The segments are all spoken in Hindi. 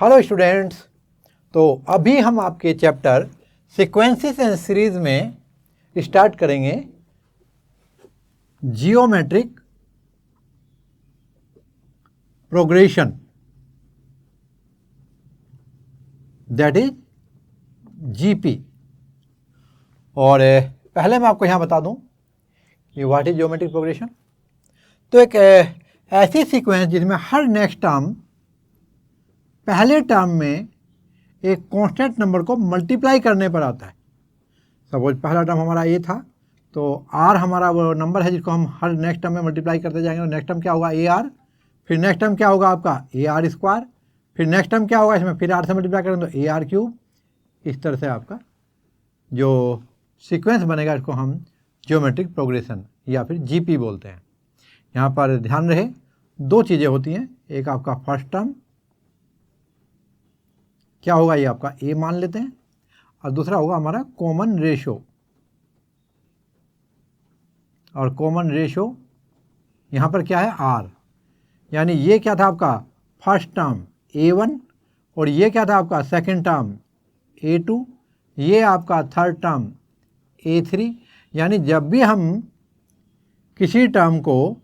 हेलो स्टूडेंट्स, तो अभी हम आपके चैप्टर सीक्वेंसेस एंड सीरीज में स्टार्ट करेंगे geometric progression, that is GP. और पहले मैं आपको यहाँ बता दूँ कि व्हाट इज जियोमेट्रिक प्रोग्रेशन। तो एक ऐसी सीक्वेंस जिसमें हर नेक्स्ट टर्म पहले टर्म में एक कांस्टेंट नंबर को मल्टीप्लाई करने पर आता है। सपोज पहला टर्म हमारा ए था, तो आर हमारा वो नंबर है जिसको हम हर नेक्स्ट टर्म में मल्टीप्लाई करते जाएंगे। और नेक्स्ट टर्म क्या होगा, ए आर। फिर नेक्स्ट टर्म क्या होगा आपका, ए आर स्क्वायर। फिर नेक्स्ट टर्म क्या होगा, इसमें फिर आर से मल्टीप्लाई करेंगे तो ए आर क्यूब। इस तरह से आपका जो सीक्वेंस बनेगा इसको हम जियोमेट्रिक प्रोग्रेशन या फिर जीपी बोलते हैं। यहाँ पर ध्यान रहे दो चीज़ें होती हैं, एक आपका फर्स्ट टर्म क्या होगा, ये आपका ए मान लेते हैं, और दूसरा होगा हमारा कॉमन रेशो। और कॉमन रेशो यहाँ पर क्या है, आर। यानी ये क्या था आपका फर्स्ट टर्म ए1, और ये क्या था आपका सेकंड टर्म ए2, ये आपका थर्ड टर्म ए3। यानी जब भी हम किसी टर्म को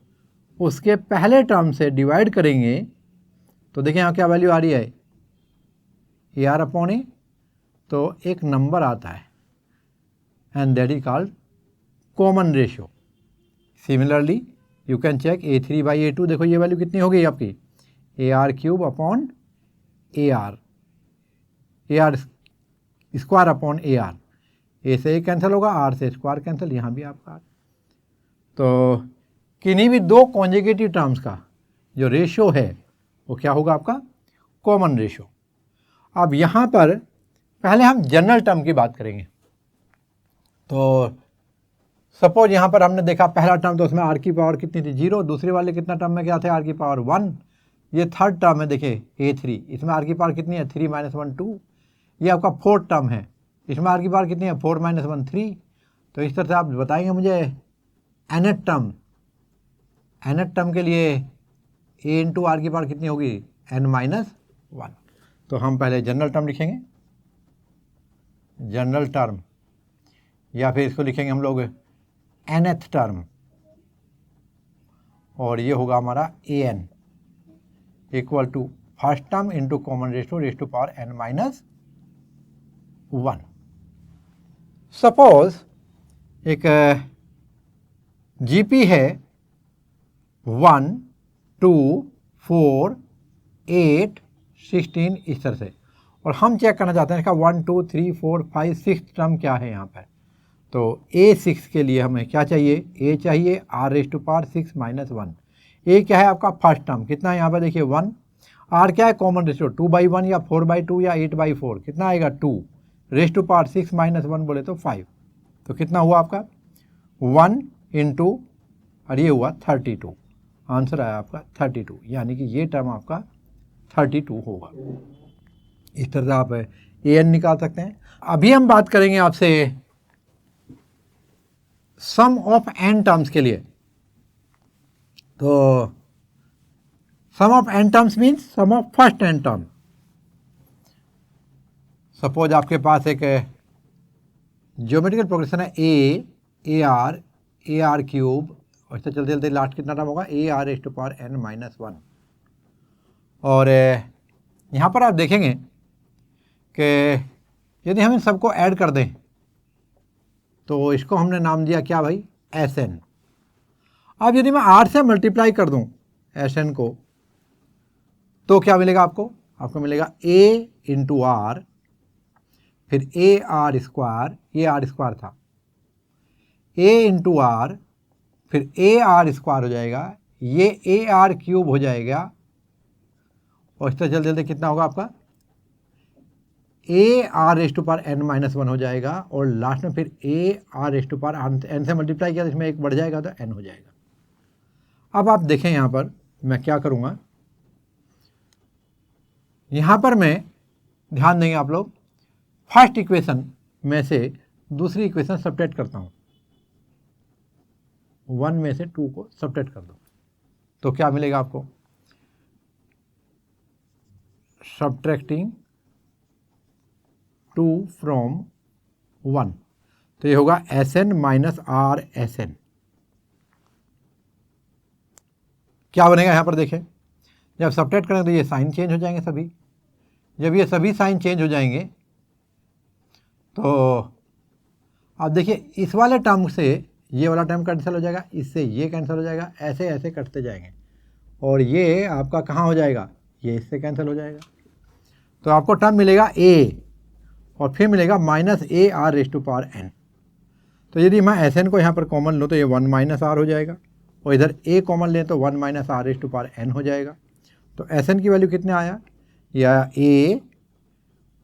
उसके पहले टर्म से डिवाइड करेंगे तो देखिए यहाँ क्या वैल्यू आ रही है, ए आर अपॉन ए, तो एक नंबर आता है and that is called common ratio. Similarly you can check A3/A2, देखो ये वैल्यू कितनी हो गई आपकी, AR³ upon AR, AR square upon AR। A से ए कैंसिल होगा, आर से स्क्वायर कैंसिल, यहाँ भी आपका। तो किन्हीं भी दो कॉन्जुगेटिव टर्म्स का जो रेशो है वो क्या होगा आपका, कॉमन रेशो। अब यहाँ पर पहले हम जनरल टर्म की बात करेंगे। तो सपोज यहाँ पर हमने देखा पहला टर्म, तो उसमें आर की पावर कितनी थी, 0। दूसरे वाले कितना टर्म में क्या थे, आर की पावर 1। ये थर्ड टर्म है, देखिए A3, इसमें आर की पावर कितनी है, 3 - 1 2। ये आपका फोर्थ टर्म है, इसमें आर की पावर कितनी है, 4 - 1 3। तो इस तरह से आप बताएंगे मुझे nth टर्म के लिए a इंटू आर की पावर कितनी होगी, n-1। तो हम पहले जनरल टर्म लिखेंगे, जनरल टर्म, या फिर इसको लिखेंगे हम लोग nth टर्म, और ये होगा हमारा an equal to first term into common ratio raise to power n-1। Suppose एक जीपी है 1 2 4 8 16 इस तरह से, और हम चेक करना चाहते हैं इसका 1 2 3 4 5 6 टर्म क्या है यहाँ पर। तो A6 के लिए हमें क्या चाहिए, A चाहिए r⁻6 - 1। A क्या है आपका फर्स्ट टर्म, कितना है यहाँ पर देखिए 1। R क्या है कॉमन रेशो, 2/1 या 4/2 या 8/4, कितना आएगा 2, r⁻6 - 1 बोले तो 5। तो कितना हुआ आपका 1 इंटू, और ये हुआ 32। आंसर आया आपका 32, यानी कि ये टर्म आपका 32 होगा। इस तरह से आप an निकाल सकते हैं। अभी हम बात करेंगे आपसे सम ऑफ n टर्म्स के लिए। तो sum of n terms means sum of first n term. Suppose आपके पास एक ज्योमेट्रिकल प्रोग्रेशन है AR AR³, और इससे चलते चलते लास्ट कितना टर्म होगा, AR⁻n-1। और यहाँ पर आप देखेंगे कि यदि हम इन सबको ऐड कर दें तो इसको हमने नाम दिया क्या भाई, SN। अब यदि मैं R से मल्टीप्लाई कर दूं SN को, तो क्या मिलेगा आपको, मिलेगा A इंटू R, फिर AR स्क्वायर, ये R स्क्वायर था, A इंटू R, फिर AR स्क्वायर हो जाएगा, ये AR³ हो जाएगा, और इस तरह चलते चलते कितना होगा आपका AR⁻n-1 हो जाएगा, और लास्ट में फिर AR⁻n से मल्टीप्लाई किया तो इसमें एक बढ़ जाएगा तो n हो जाएगा। अब आप देखें यहाँ पर मैं क्या करूँगा, यहाँ पर मैं ध्यान देंगे आप लोग, फर्स्ट इक्वेशन में से दूसरी इक्वेशन सब्ट्रैक्ट करता हूँ, 1 में से 2 को सब्ट्रैक्ट कर दो, तो क्या मिलेगा आपको, सब्ट्रैक्टिंग 2 फ्रॉम 1, तो ये होगा Sn माइनस आर Sn। क्या बनेगा यहाँ पर देखें, जब सब्ट्रैक्ट करेंगे तो ये साइन चेंज हो जाएंगे सभी। जब ये सभी साइन चेंज हो जाएंगे तो आप देखिए इस वाले टर्म से ये वाला टर्म कैंसिल हो जाएगा, इससे ये कैंसिल हो जाएगा, ऐसे ऐसे कटते जाएंगे और ये आपका कहाँ हो जाएगा, ये इससे कैंसिल हो जाएगा। तो आपको टर्म मिलेगा a और फिर मिलेगा minus A R raise to power n। तो यदि मैं Sn को यहाँ पर कॉमन लूँ तो ये 1 माइनस आर हो जाएगा और इधर a कॉमन लें तो 1 minus are raise to power n हो जाएगा। तो Sn की वैल्यू कितने आया, या a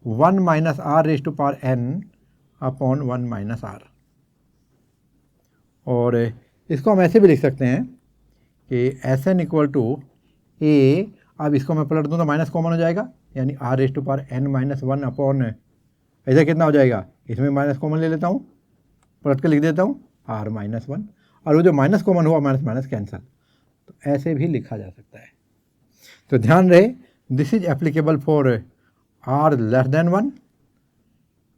1 minus are raise to power n upon 1 minus are. और इसको हम ऐसे भी लिख सकते हैं कि Sn इक्वल टू a, अब इसको मैं पलट दूँ तो माइनस कॉमन हो जाएगा, यानी R raise to power n minus 1 upon, इधर कितना हो जाएगा, इसमें माइनस कॉमन ले लेता हूँ, पलट के लिख देता हूँ r माइनस 1, और वो जो माइनस कॉमन हुआ माइनस माइनस कैंसल, तो ऐसे भी लिखा जा सकता है। तो ध्यान रहे this is applicable for r less than 1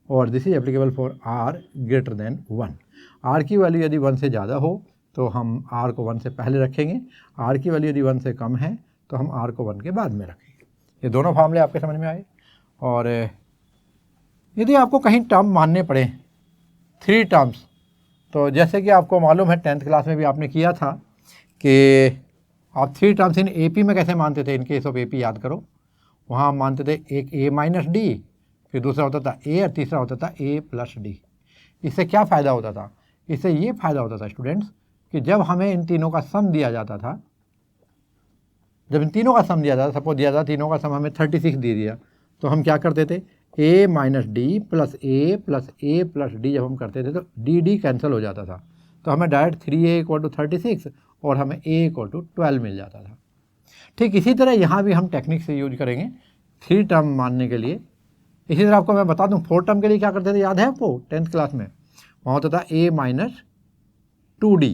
और this is applicable for r greater than 1। r की वैल्यू यदि 1 से ज़्यादा हो तो हम r को 1 से पहले रखेंगे, r की वैल्यू यदि 1 से कम है तो हम r को 1 के बाद में रखेंगे। ये दोनों फार्मूले आपके समझ में आए। और यदि आपको कहीं टर्म मानने पड़े 3 टर्म्स, तो जैसे कि आपको मालूम है 10th क्लास में भी आपने किया था कि आप 3 टर्म्स इन AP में कैसे मानते थे, इन केस ऑफ AP याद करो। वहाँ हम मानते थे एक a माइनस डी, फिर दूसरा होता था a और तीसरा होता था a प्लस डी। इससे क्या फ़ायदा होता था, इससे ये फ़ायदा होता था स्टूडेंट्स कि जब हमें इन तीनों का सम दिया जाता था, जब इन तीनों का सम दिया जाता, सपोज दिया था तीनों का सम हमें 36 दे दिया, तो हम क्या करते थे a minus D plus a plus D जब हम करते थे तो डी कैंसिल हो जाता था, तो हमें डायरेक्ट 3a इक्वल टू 36 और हमें a इक्वल टू 12 मिल जाता था। ठीक इसी तरह यहाँ भी हम टेक्निक से यूज करेंगे 3 टर्म मानने के लिए। इसी तरह आपको मैं बता दूँ 4 टर्म के लिए क्या करते थे, याद है आपको 10th क्लास में, वहाँ होता था a माइनस 2d,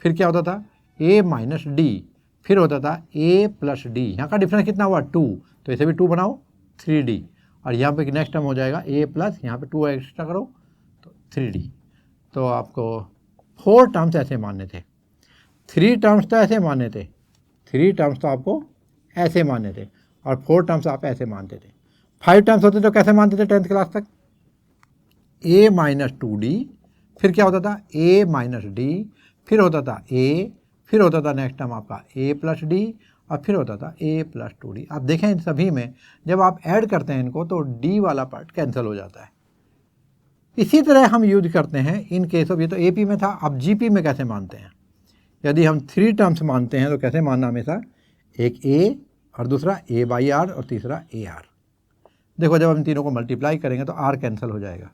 फिर क्या होता था a माइनस डी, फिर होता था a प्लस डी। यहाँ का डिफरेंस कितना हुआ 2, तो इसे भी 2 बनाओ 3d, और यहाँ पे नेक्स्ट टर्म हो जाएगा a प्लस, यहाँ पे 2 एक्स्ट्रा करो तो 3d। तो आपको 4 टर्म्स ऐसे मानने थे, 3 टर्म्स तो ऐसे मानने थे, 3 टर्म्स तो आपको ऐसे मानने थे और 4 टर्म्स आप ऐसे मानते थे। 5 टर्म्स होते तो कैसे मानते थे 10th क्लास तक, a माइनस 2d, फिर क्या होता था a माइनस डी, फिर होता था a, फिर होता था नेक्स्ट टर्म आपका a प्लस डी, और फिर होता था a प्लस 2d। आप देखें इन सभी में जब आप ऐड करते हैं इनको तो d वाला पार्ट कैंसिल हो जाता है। इसी तरह हम यूज करते हैं इन केस ऑफ, ये तो AP में था, अब GP में कैसे मानते हैं। यदि हम 3 टर्म्स मानते हैं तो कैसे मानना, हमेशा एक a और दूसरा a बाई आर और तीसरा AR। देखो जब हम तीनों को मल्टीप्लाई करेंगे तो r कैंसिल हो जाएगा।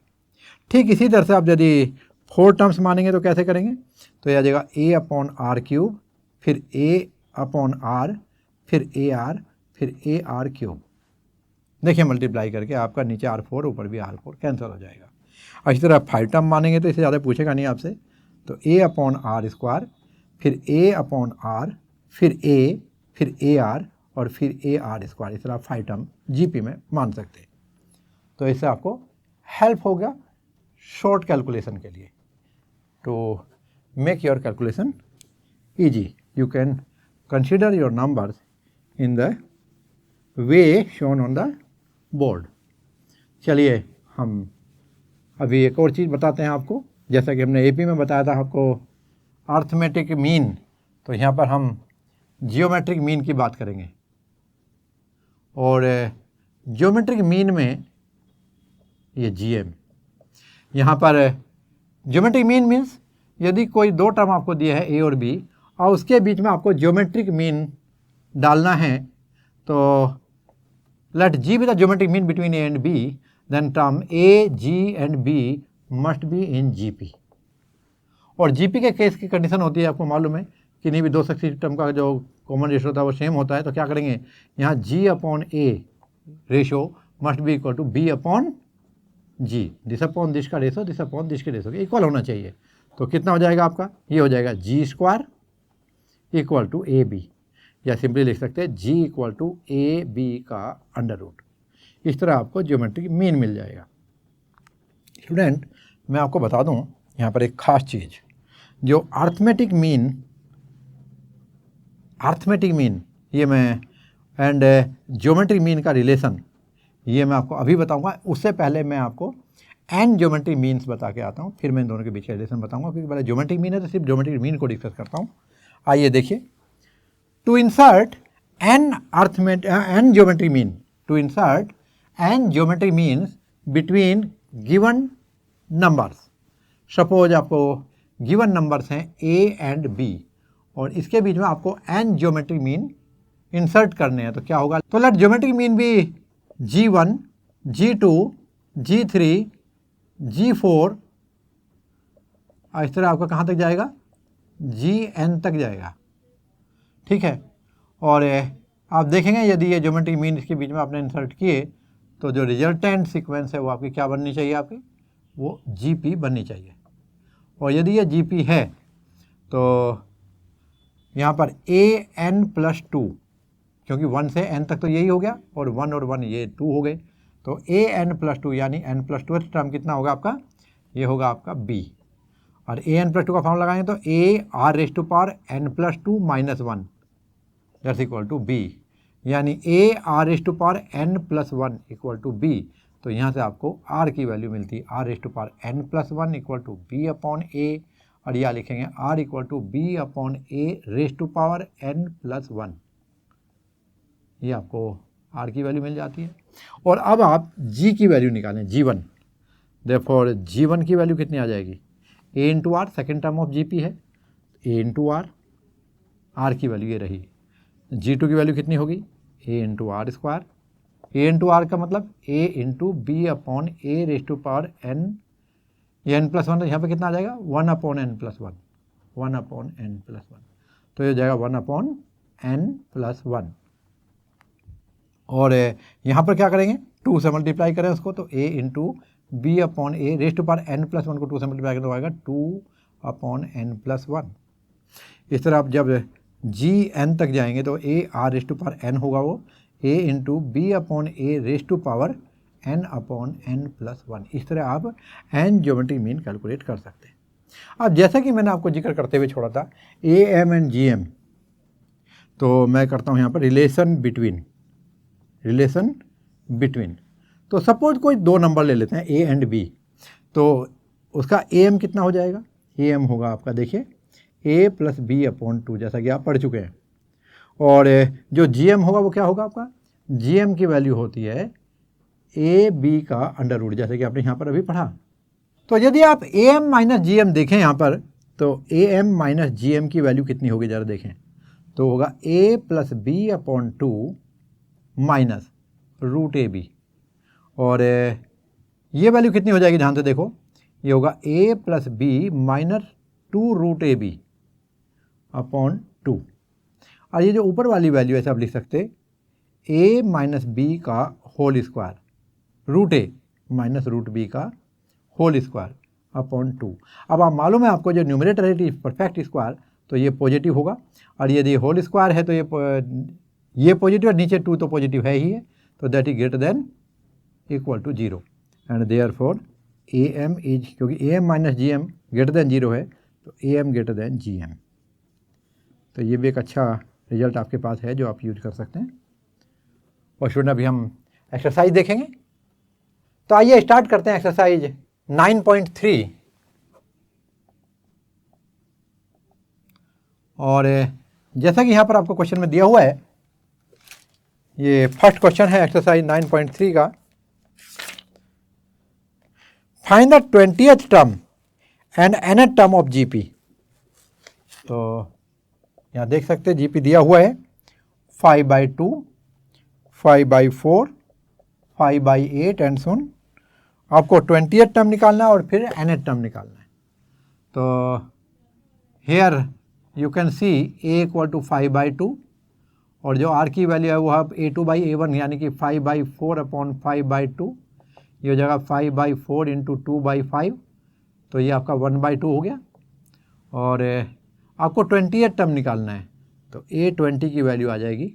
ठीक इसी तरह से आप यदि 4 टर्म्स मानेंगे तो कैसे करेंगे, तो यह आ जाएगा a अपॉन आर क्यूब, फिर a अपॉन आर, फिर AR, फिर AR क्यूब। देखिए मल्टीप्लाई करके आपका नीचे R4 ऊपर भी R4 कैंसिल हो जाएगा। और इसी तरह 5 टर्म मानेंगे तो इससे ज़्यादा पूछेगा नहीं आपसे, तो a अपॉन आर स्क्वायर, फिर a अपॉन आर, फिर a, फिर AR और फिर AR स्क्वायर। इस तरह आप 5 टर्म GP में मान सकते हैं। तो इससे आपको हेल्प होगा शॉर्ट कैलकुलेशन के लिए। To make your calculation easy you can consider your numbers in the way shown on the board. चलिए हम अभी एक और चीज़ बताते हैं आपको। जैसा कि हमने AP में बताया था आपको अर्थमेटिक मीन, तो यहाँ पर हम जियोमेट्रिक मीन की बात करेंगे। और जियोमेट्रिक मीन में ये GM, यहाँ पर जियोमेट्रिक मीन मीन्स यदि कोई 2 टर्म आपको दिए है A और B और उसके बीच में आपको जियोमेट्रिक मीन डालना है, तो let G be the geometric mean between A and B, then term A, G and B must be in GP। और GP के केस की कंडीशन होती है, आपको मालूम है कि नहीं भी 2 सक्सीडिव टर्म का जो कॉमन रेशो होता है वो सेम होता है। तो क्या करेंगे, यहाँ G upon A ratio must be equal to B upon G, this upon this का रेशो, दिस अपॉन दिस के रेशो इक्वल होना चाहिए। तो कितना हो जाएगा आपका, ये हो जाएगा G square equal to AB। या सिंपली लिख सकते हैं g equal to A B का अंडर रूट। इस तरह आपको ज्योमेट्रिक मीन मिल जाएगा। स्टूडेंट, मैं आपको बता दूं यहाँ पर एक ख़ास चीज़, जो अर्थमेटिक मीन ये मैं एंड ज्योमेट्रिक मीन का रिलेशन ये मैं आपको अभी बताऊंगा। उससे पहले मैं आपको एंड ज्योमेट्रिक मीन्स बता के आता हूँ, फिर मैं इन दोनों के बीच का रिलेशन बताऊंगा, क्योंकि पहले ज्योमेट्रिक मीन है तो सिर्फ ज्योमेट्रिक मीन को डिस्कस करता हूँ। आइए देखिए, to insert an geometric mean, to insert an geometric means between given numbers. Suppose आपको गिवन नंबर्स हैं a एंड b और इसके बीच में आपको एन ज्योमेट्रिक मीन इंसर्ट करने हैं, तो क्या होगा? तो लेट ज्योमेट्रिक मीन भी g1, g2, g3, g4, इस तरह आपका कहाँ तक जाएगा? gn तक जाएगा, ठीक है। और आप देखेंगे यदि ये ज्योमेट्रिक मीन इसके बीच में आपने इंसर्ट किए तो जो रिजल्टेंट सीक्वेंस है वो आपकी क्या बननी चाहिए? आपकी वो GP बननी चाहिए। और यदि ये GP है तो यहाँ पर an+2, क्योंकि 1 से n तक तो यही हो गया और 1 और 1 ये 2 हो गए, तो an+2 यानी n+2 टर्म कितना होगा आपका? ये होगा आपका b। और an+2 का फॉर्मूला लगाएंगे तो ar⁻n+2 - 1 that's equal to b, यानी ar⁻n+1 इक्वल टू b। तो यहाँ से आपको r की वैल्यू मिलती है r⁻n+1 इक्वल टू b/a, और यह लिखेंगे r इक्वल टू b/a⁻n+1। ये आपको r की वैल्यू मिल जाती है। और अब आप g की वैल्यू निकालें, g1। देयरफॉर g1 की वैल्यू कितनी आ जाएगी? a into R, second term of GP है, a इंटू आर, r की वैल्यू ये रही। g2 की वैल्यू कितनी होगी? a into are square, a into R का मतलब a इंटू b/a⁻n, ये n+1 तो यहाँ पे कितना आ जाएगा? 1/n+1, 1/n+1, तो ये हो जाएगा 1/n+1। और यहाँ पर क्या करेंगे? 2 से मल्टीप्लाई करें उसको, तो a इंटू b/a⁻n+1 को 2 से मल्टीप्लाई करें तो आएगा 2/n+1। इस तरह आप जब gn तक जाएंगे तो ar⁻n होगा वो a इंटू b/a⁻n/n+1। इस तरह आप एन ज्योमेट्रिक मीन कैलकुलेट कर सकते हैं। अब जैसा कि मैंने आपको जिक्र करते हुए छोड़ा था am एंड gm, तो मैं करता हूँ यहाँ पर रिलेशन बिटवीन। तो सपोज कोई दो नंबर ले लेते हैं a एंड b, तो उसका am कितना हो जाएगा? am होगा आपका, देखिए a+b/2, जैसा कि आप पढ़ चुके हैं। और जो gm होगा वो क्या होगा आपका? gm की वैल्यू होती है ab का अंडर रूट, जैसे कि आपने यहाँ पर अभी पढ़ा। तो यदि आप am - gm देखें यहाँ पर, तो am - gm की वैल्यू कितनी होगी ज़रा देखें, तो होगा a+b/2 माइनस √ab। और ये वैल्यू कितनी हो जाएगी? ध्यान से देखो, ये होगा a+b - 2√ab/2। और ये जो ऊपर वाली वैल्यू है आप लिख सकते a - b का whole square, √a minus √b का होल स्क्वायर/2। अब आप मालूम है आपको जो न्यूमरेटर है परफेक्ट स्क्वायर, तो ये पॉजिटिव होगा, और यदि होल स्क्वायर है तो ये पॉजिटिव, और नीचे 2 तो पॉजिटिव है ही है, तो that is greater than equal to 0, and therefore am is, क्योंकि am - gm ग्रेटर देन 0 है, तो am ग्रेटर देन gm। तो ये भी एक अच्छा रिजल्ट आपके पास है जो आप यूज कर सकते हैं। और स्टूडेंट अभी हम एक्सरसाइज देखेंगे, तो आइए स्टार्ट करते हैं एक्सरसाइज 9.3। और जैसा कि यहाँ पर आपको क्वेश्चन में दिया हुआ है, ये फर्स्ट क्वेश्चन है एक्सरसाइज 9.3 का। Find the 20th term and nth term of GP। तो यहाँ देख सकते हैं GP दिया हुआ है 5/2, 5/4, 5/8 एंड सुन। आपको 20th टर्म निकालना है और फिर nth टर्म निकालना है। तो here you can see a equal to 5/2, और जो r की वैल्यू है वो आप a2/a1 यानी कि 5/4/5/2, ये हो जाएगा 5/4 इंटू 2/5, तो ये आपका 1/2 हो गया। और आपको 20th टर्म निकालना है, तो A20 की वैल्यू आ जाएगी,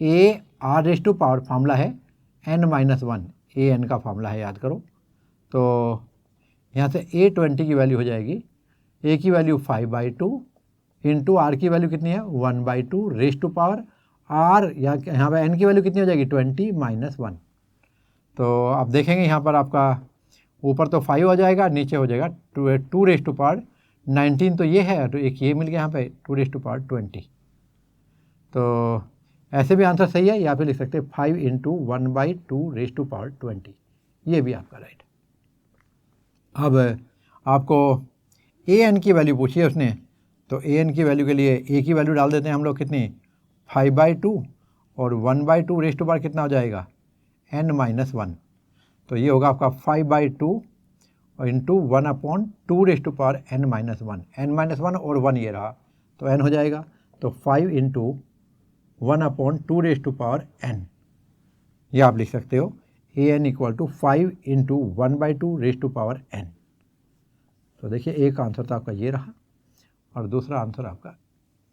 A R raise to power formula है n-1, ए एन का फार्मूला है, याद करो। तो यहाँ से A20 की वैल्यू हो जाएगी, ए की वैल्यू 5/2 इंटू आर की वैल्यू कितनी है 1/2 रेस टू पावर आर, यहाँ पर एन की वैल्यू कितनी हो जाएगी 20-1। तो आप देखेंगे यहाँ पर आपका ऊपर तो 5 हो जाएगा, नीचे हो जाएगा 2 रेस टू पावर 19, तो ये है, तो एक ये मिल गया यहाँ पे 2 रेस टू पावर 20। तो ऐसे भी आंसर सही है, या फिर लिख सकते हैं 5 इंटू 1/2 रेस टू पावर 20, ये भी आपका राइट। अब आपको ए एन की वैल्यू पूछी है उसने, तो ए एन की वैल्यू के लिए ए की वैल्यू डाल देते हैं हम लोग, कितनी 5/2 और 1/2 रेस टू पावर कितना हो जाएगा n-1, तो ये होगा आपका 5/2 और into 1/2 raise to power n-1, n-1 और 1 ये रहा, तो n हो जाएगा, तो 5 into 1/2 raise to power n, ये आप लिख सकते हो A N equal to 5 into 1/2 raise to power n। तो देखिए एक आंसर तो आपका ये रहा और दूसरा आंसर आपका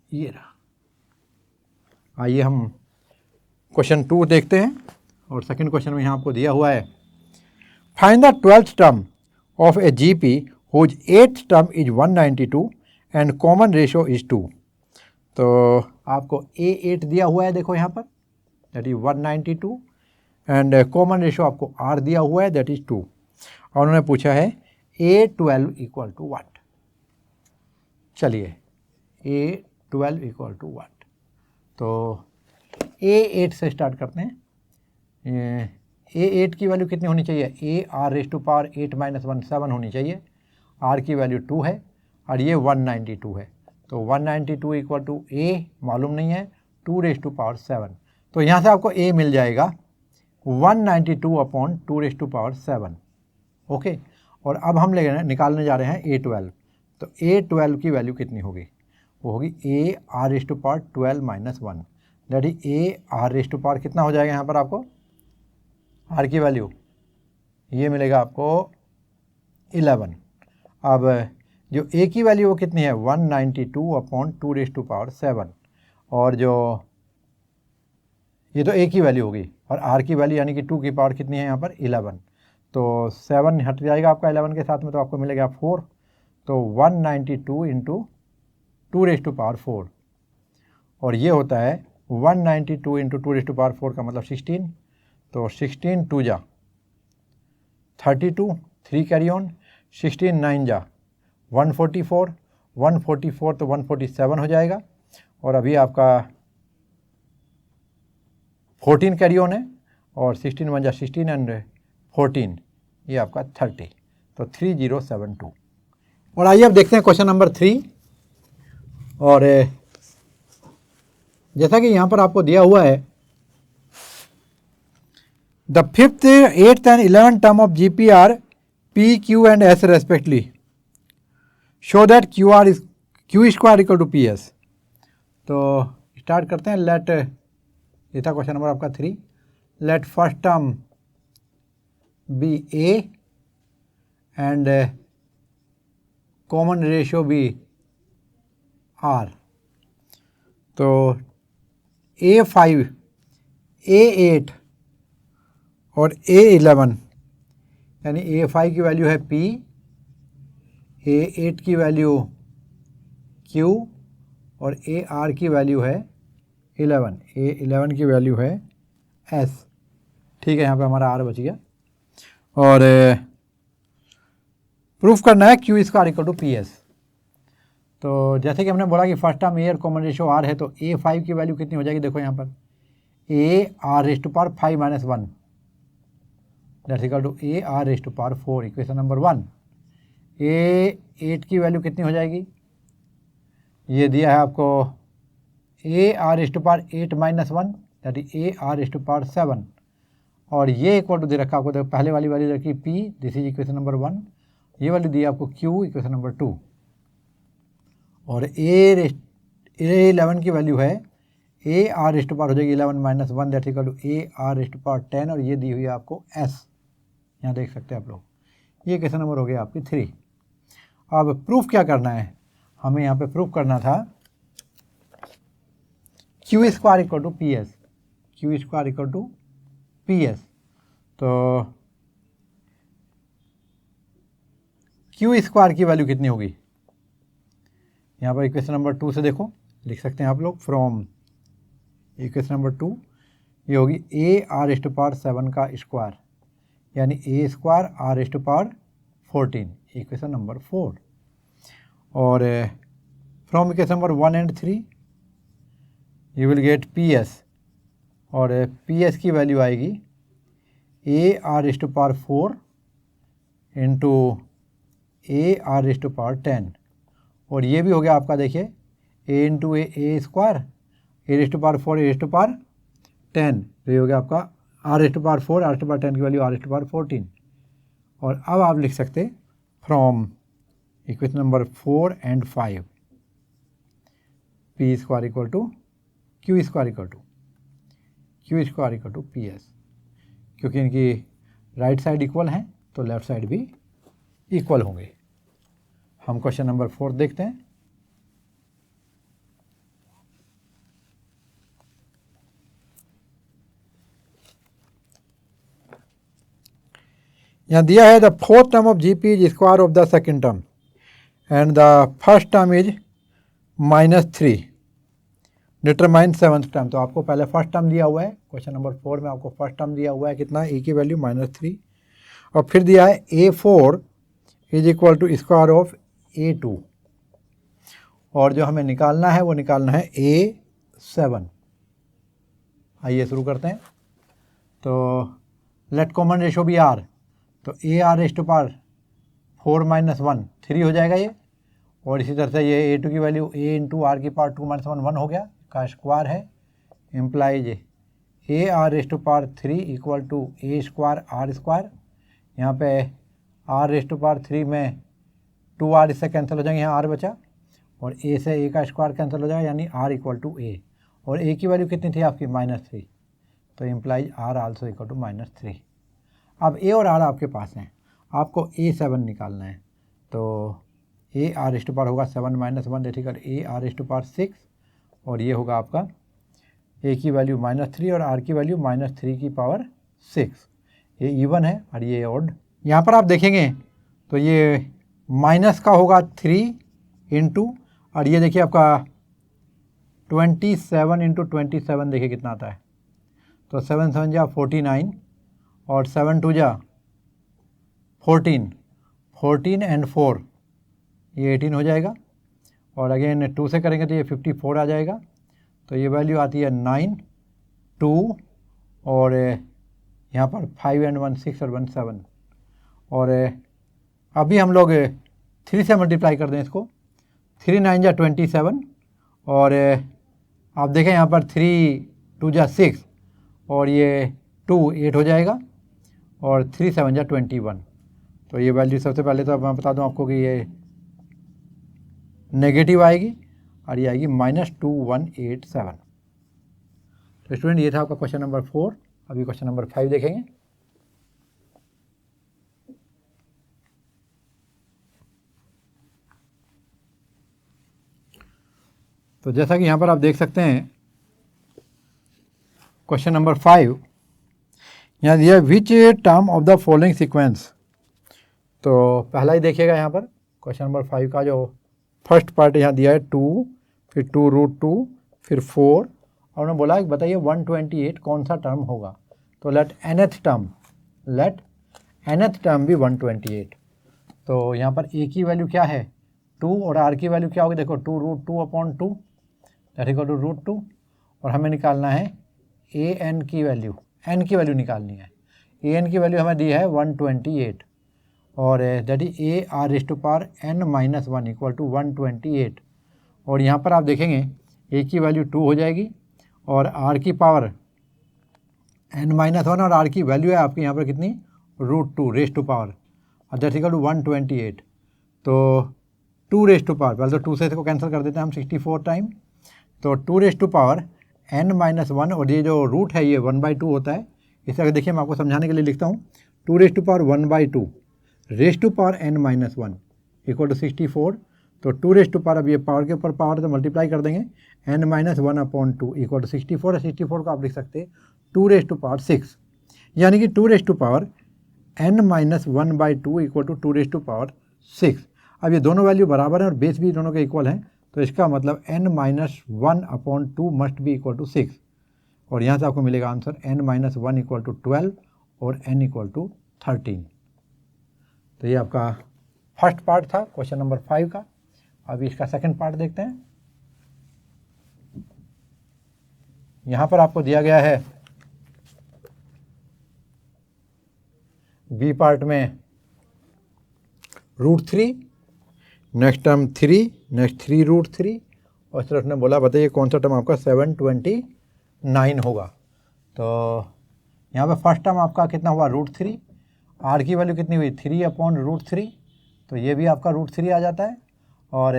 ये रहा। आइए हम क्वेश्चन 2 देखते हैं, और सेकंड क्वेश्चन में यहाँ आपको दिया हुआ है, find the 12th term of A GP whose 8th term is 192 and common ratio is 2। तो आपको A8 दिया हुआ है, देखो यहाँ पर, that is 192 and common ratio आपको R दिया हुआ है, दैट इज 2, और उन्होंने पूछा है A12 इक्वल टू व्हाट। चलिए A12 इक्वल टू व्हाट, तो A8 से स्टार्ट करते हैं। A8 की वैल्यू कितनी होनी चाहिए, A R raise to power 8-1 7 होनी चाहिए, R की वैल्यू 2 है और ये 192 है, तो 192 इक्वल टू ए मालूम नहीं है 2 रेस टू पावर 7, तो यहाँ से आपको A मिल जाएगा 192/2 रेस टू पावर 7। ओके, और अब हम निकालने जा रहे हैं A12, तो A12 की वैल्यू कितनी होगी, वो होगी ए R raise to power 12-1, that is A R raise to power कितना हो जाएगा यहाँ पर आपको, आर की वैल्यू ये मिलेगा आपको 11। अब जो ए की वैल्यू वो कितनी है 192/2 रेस टू पावर 7, और जो ये तो ए की वैल्यू होगी, और आर की वैल्यू यानी कि 2 की पावर कितनी है यहाँ पर 11, तो 7 हट जाएगा आपका 11 के साथ में, तो आपको मिलेगा 4, तो 192 इंटू 2 रेस टू पावर 4, और ये होता है 192 इंटू 2 रेस टू पावर 4 का मतलब 16, तो 16 2 जा 32, 3 कैरी ऑन, 16 9 जा 144, 144 तो 147 हो जाएगा, और अभी आपका 14 कैरी ऑन है, और 16 1 जा 16 एंड 14 ये आपका 30, तो 3072। और आइए अब देखते हैं क्वेश्चन नंबर 3, और जैसा कि यहाँ पर आपको दिया हुआ है, the 5th, 8th and 11th term of GP R P Q and S respectively, show that Q square equal to P S. तो स्टार्ट करते हैं, लेट, ये था क्वेश्चन नंबर आपका 3, let first term be A and common ratio be are. तो A5, A8 और A11, यानी A5 की वैल्यू है P, A8 की वैल्यू Q और AR की वैल्यू है 11, A11 की वैल्यू है S। ठीक है, यहाँ पे हमारा R बच गया, और प्रूफ करना है Q square equal to PS। तो जैसे कि हमने बोला कि फर्स्ट टर्म ए और कॉमन रेशियो R है, तो A5 की वैल्यू कितनी हो जाएगी, देखो यहाँ पर ए R raise to power 5-1 that's equal to A R raise to power 4, equation number 1। A8 की वैल्यू कितनी हो जाएगी, ये दिया है आपको A R raise to power 8-1 that is A R raise to power 7, और ये इक्वल टू दे रखा आपको, देखो पहले वाली वैल्यू रखी P, this is equation number 1, ये वैल्यू दी आपको Q, इक्वेशन नंबर 2, और A11 की वैल्यू है ए आर रेस टू पावर हो जाएगी 11-1 that equal to A R raise to power 10, और ये दी हुई है आपको S, यहाँ देख सकते हैं आप लोग, ये क्वेश्चन नंबर हो गया आपकी 3। अब प्रूफ क्या करना है, हमें यहाँ पे प्रूफ करना था Q square equal to P S, Q square equal to P S. तो क्यू स्क्वायर की वैल्यू कितनी होगी, यहाँ पर इक्वेशन नंबर 2 से देखो, लिख सकते हैं आप लोग फ्रॉम इक्वेशन नंबर 2, ये होगी ए आर एस टू पावर 7 का स्क्वायर, यानी A square R S to power 14, equation number 4। और from equation number 1 and 3 you will get P S, और पी एस की वैल्यू आएगी A R S to power 4 into A R S to power 10, और ये भी हो गया आपका, देखिए A into A square A raise to power 4 A raise to power 10, तो ये हो गया आपका R raise to power 4, R raise to power 10 की value R raise to power 14। और अब आप लिख सकते from equation number 4 and 5 P square equal to Q square equal to P S, क्योंकि इनकी राइट साइड इक्वल हैं तो लेफ्ट साइड भी इक्वल होंगे। हम क्वेश्चन नंबर 4 देखते हैं। यहाँ दिया है the fourth term of GP is square of the second term and the first term is -3, determine seventh term. तो आपको पहले फर्स्ट टर्म दिया हुआ है, क्वेश्चन नंबर 4 में आपको फर्स्ट टर्म दिया हुआ है कितना, ए की वैल्यू -3, और फिर दिया है A4 is equal to square of A2, और जो हमें निकालना है वो निकालना है A7। आइए शुरू करते हैं। तो let common ratio be R, तो ए आर रेस टू पावर 4 - 1 3 हो जाएगा ये, और इसी तरह से ये A2 की वैल्यू ए इंटू आर की पावर 2 - 1 हो गया, का स्क्वायर है, implies A R raise to power 3 equal to A square R square. यहाँ पे आर रेस टू पावर 3 में 2 आर इससे कैंसिल हो जाएंगे, यहाँ आर बचा, और ए से ए का स्क्वायर कैंसिल हो जाएगा, यानी आर इक्वल टू ए, और ए की वैल्यू कितनी थी आपकी -3, तो implies R also equal to -3। अब ए और आर आपके पास हैं, आपको A7 निकालना है, तो ए आर रेस टू पावर होगा 7 - 1 रेटिकल A R raise to power 6, और ये होगा आपका ए की वैल्यू -3 और आर की वैल्यू -3 की पावर 6, ये इवन है और ये ऑड। यहाँ पर आप देखेंगे तो ये माइनस का होगा 3 इंटू, और ये देखिए आपका 27 इंटू 27 देखिए कितना आता है, तो 7 7 जा 49 और 7 2 जा 14, 14 एंड 4 ये 18 हो जाएगा, और अगेन 2 से करेंगे तो ये 54 आ जाएगा, तो ये वैल्यू आती है 9 2, और यहाँ पर 5 एंड 1 6 और 1 7, और अभी हम लोग 3 से मल्टीप्लाई कर दें इसको, 3 9 जा 27, और आप देखें यहाँ पर 3 2 जा 6, और ये 2 8 हो जाएगा, और 3 7 जा 21, तो ये वैल्यू सबसे पहले तो अब मैं बता दूँ आपको कि ये नेगेटिव आएगी, और ये आएगी -2187। तो स्टूडेंट ये था आपका क्वेश्चन नंबर 4। अभी क्वेश्चन नंबर 5 देखेंगे। तो जैसा कि यहाँ पर आप देख सकते हैं क्वेश्चन नंबर 5, यहाँ दिया which term of the following sequence. तो पहला ही देखिएगा यहाँ पर क्वेश्चन नंबर 5 का जो फर्स्ट पार्ट यहाँ दिया है 2, फिर 2√2, फिर 4, और उन्होंने बोला बताइए 128 कौन सा टर्म होगा। तो लेट nth टर्म भी 128। तो यहाँ पर a की वैल्यू क्या है 2, और r की वैल्यू क्या होगी, देखो 2√2/2 दैट इक्वल टू √2, और हमें निकालना है an की वैल्यू, n की वैल्यू निकालनी है। an की वैल्यू हमें दी है 128, और that is A R raise to power n-1 equal to 128, और यहाँ पर आप देखेंगे a की वैल्यू 2 हो जाएगी, और r की पावर n-1, और r की वैल्यू है आपकी यहाँ पर कितनी √2 रेस टू पावर, और दैट इक्वल टू 128। तो 2 रेस टू पावर, पहले तो 2 से इसको कैंसिल कर देते हैं हम 64 टाइम, तो 2 रेस टू पावर n-1, और ये जो रूट है ये 1/2 होता है। इसे अगर देखिए मैं आपको समझाने के लिए लिखता हूँ, 2 raise to power 1/2 raise to power n-1 equal to 64, तो 2 रेज़ टू पावर, अब ये पावर के ऊपर पावर तो मल्टीप्लाई कर देंगे, n-1/2 इक्वल टू 64 है। 64 को आप लिख सकते हैं 2 रेज़ टू पावर 6, यानी कि 2 raise to power n-1/2 equal to 2 raise to power 6। अब ये दोनों वैल्यू बराबर हैं और बेस भी दोनों के इक्वल हैं, तो इसका मतलब n-1/2 must be equal to 6, और यहाँ से आपको मिलेगा आंसर n-1 इक्वल टू 12 और n इक्वल टू 13। तो ये आपका फर्स्ट पार्ट था क्वेश्चन नंबर 5 का। अभी इसका सेकंड पार्ट देखते हैं। यहाँ पर आपको दिया गया है बी पार्ट में √3, नेक्स्ट टर्म 3, नेक्स्ट 3 √3, और इस तरफ ने बोला बताइए कौन सा टर्म आपका 729 होगा। तो यहाँ पे फर्स्ट टर्म आपका कितना हुआ √3, आर की वैल्यू कितनी हुई 3/√3, तो ये भी आपका √3 आ जाता है, और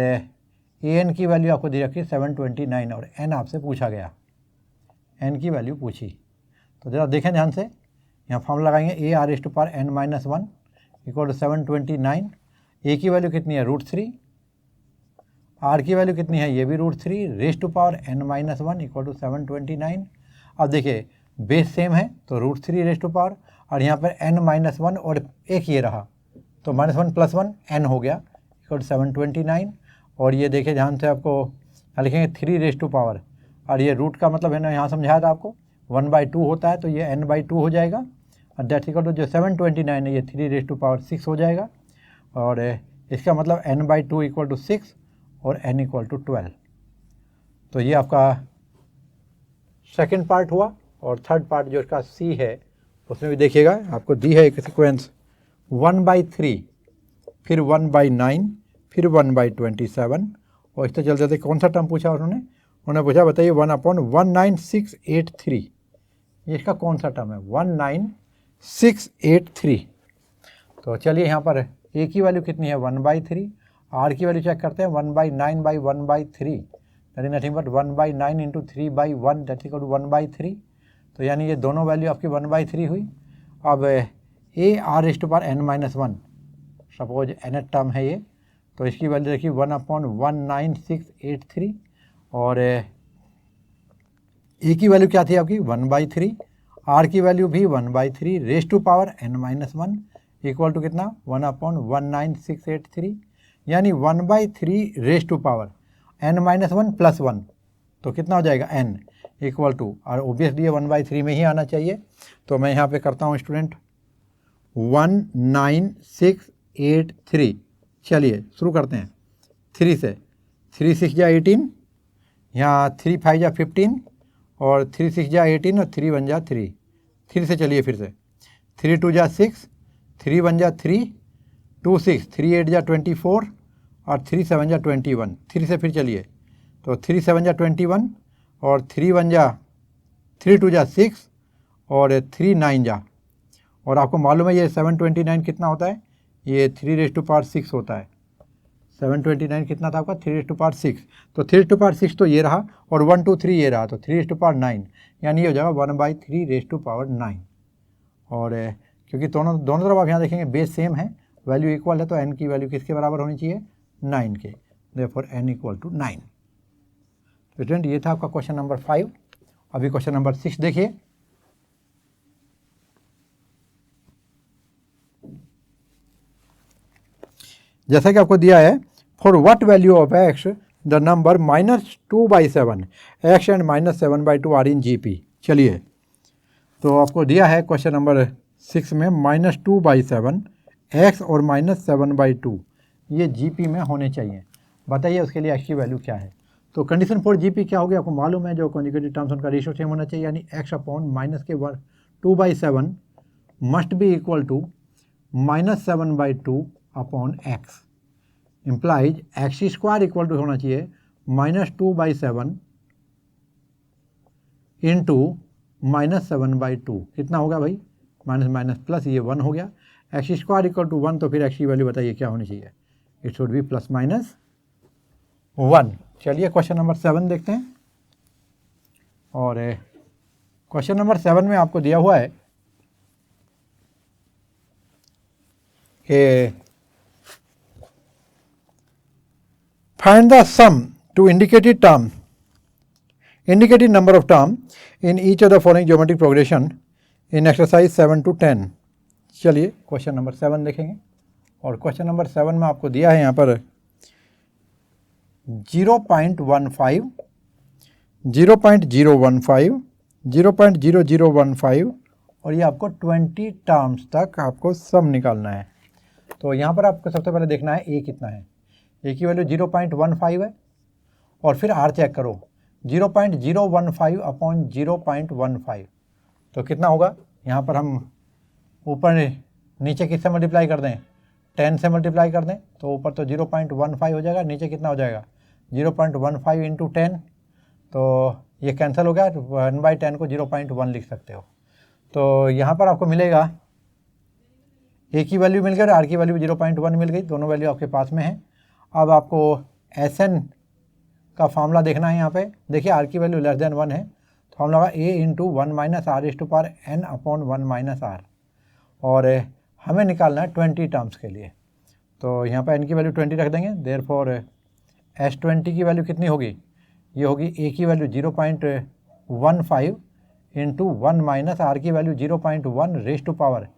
an की वैल्यू आपको दे रखी 729 और n आपसे पूछा गया, n की वैल्यू पूछी। तो ज़रा देखें ध्यान से, यहाँ फॉर्मूला लगाएंगे a⁻n-1 इक्वल टू 729, a की वैल्यू कितनी है √3, r की वैल्यू कितनी है ये भी √3, raise to power n-1 equal to 729। अब देखिए बेस सेम है तो √3 रेज़ टू पावर, और यहाँ पर n-1 और एक ये रहा तो -1 + 1 n हो गया इक्वल टू 729। और ये देखिए ध्यान से, आपको क्या लिखेंगे 3 रेज़ टू पावर, और ये रूट का मतलब है ना, यहाँ समझाया था आपको 1/2 होता है, तो ये n/2 हो जाएगा, और दैट्स इक्वल टू जो 729 है ये 3 रेज़ टू पावर 6 हो जाएगा, और इसका मतलब n/2 इक्वल टू 6 और n इक्वल टू 12। तो ये आपका सेकंड पार्ट हुआ। और थर्ड पार्ट जो इसका सी है उसमें भी देखिएगा, आपको दी है एक सीक्वेंस 1/3, फिर 1/9, फिर 1/27, और इस तरह चलते थे। कौन सा टर्म पूछा उन्होंने पूछा बताइए 1/19683, ये इसका कौन सा टर्म है 19683। तो चलिए यहाँ पर a की वैल्यू कितनी है 1/3, r की वैल्यू चेक करते हैं 1/9/1/3, that is nothing but 1/9 into 3/1 that equal to 1/3। तो यानी ये दोनों वैल्यू आपकी 1/3 हुई। अब a⁻n-1 सपोज nth टर्म है ये, तो इसकी वैल्यू देखिए 1/19683, और a की वैल्यू क्या थी आपकी 1/3, r की वैल्यू भी 1/3 raise to power n-1 equal to कितना 1/19683, यानी 1/3 रेज़ टू पावर n-1 + 1, तो कितना हो जाएगा n इक्वल टू, और ओबियसली ये 1/3 में ही आना चाहिए। तो मैं यहाँ पे करता हूँ स्टूडेंट 19683। चलिए शुरू करते हैं 3 से, 3 6 जा 18, यहाँ 3 5 जा 15, और 3 6 जा 18 और 3 1 जा 3। 3 से चलिए फिर से, 3 2 जा 6, 3 1 जा 3, 2 6, 3 8 जा 24, और 3 7 जा 21। 3 से फिर चलिए, तो 3 7 जा 21, और 3 1 जा 3 2 जा 6, और 3 9 जा, और आपको मालूम है ये 729 कितना होता है, ये 3 रेज़ टू पावर 6 होता है। 729 कितना था आपका 3 रेज़ टू पावर 6, तो 3 रेज़ टू पावर 6 तो ये रहा, और 1 2 3 ये रहा, तो 3 रेज़ टू पावर 9, यानी ये हो जाएगा 1/3 रेज़ टू पावर 9। और क्योंकि दोनों तरफ आप यहाँ देखेंगे बेस सेम है, वैल्यू इक्वल है, तो n की वैल्यू किसके बराबर होनी चाहिए 9 के, देयरफॉर n इक्वल टू 9। तो स्टूडेंट ये था आपका क्वेश्चन नंबर 5। अभी क्वेश्चन नंबर 6 देखिए। जैसा कि आपको दिया है, for what value of x the number -2/7 x and -7/2 are in GP। चलिए, तो आपको दिया है क्वेश्चन नंबर 6 में -2/7 x और -7/2 ये GP में होने चाहिए। बताइए उसके लिए x की वैल्यू क्या है। तो कंडीशन फॉर GP क्या होगी आपको मालूम है, जो कॉन्जुगेटिव टर्म्स उनका रेशियो सेम होना चाहिए, यानी x/-2/7 must be equal to -7/2 upon x, implies x² equal to होना चाहिए -2/7 इंटू -7/2। कितना होगा भाई, माइनस माइनस प्लस, ये 1 हो गया। x² इक्वल टू 1, तो फिर x की वैल्यू बताइए क्या होनी चाहिए, इट शुड बी +-1। चलिए क्वेश्चन नंबर 7 देखते हैं। और क्वेश्चन नंबर 7 में आपको दिया हुआ है कि find the sum to indicated term, indicated number of term in each of the following geometric progression in exercise 7 to 10। चलिए क्वेश्चन नंबर 7 देखेंगे, और क्वेश्चन नंबर 7 में आपको दिया है यहाँ पर 0.15, 0.015, 0.0015 और ये आपको 20 टर्म्स तक आपको सम निकालना है। तो यहाँ पर आपको सबसे पहले देखना है ए कितना है। ए की वैल्यू 0.15 है, और फिर आर चेक करो 0.015 अपॉन 0.15, तो कितना होगा। यहाँ पर हम ऊपर नीचे किससे मल्टीप्लाई कर दें, 10 से मल्टीप्लाई कर दें, तो ऊपर तो 0.15 हो जाएगा, नीचे कितना हो जाएगा 0.15 इंटू 10, तो ये कैंसिल हो गया, 1/10 को 0.1 लिख सकते हो। तो यहाँ पर आपको मिलेगा ए की वैल्यू मिल गई और आर की वैल्यू 0.1 मिल गई, दोनों वैल्यू आपके पास में है। अब आपको SN का फार्मूला देखना है। यहाँ पे देखिए आर की वैल्यू लेस देन 1 है, तो फार्मूला होगा A into 1 minus R is to power n upon 1 minus are, और हमें निकालना है 20 टर्म्स के लिए। तो यहाँ पर n की वैल्यू 20 रख देंगे, देयरफॉर S20 की वैल्यू कितनी होगी, ये होगी ए की वैल्यू 0.15 इंटू 1 माइनस आर की वैल्यू 0.1 रेज टू पावर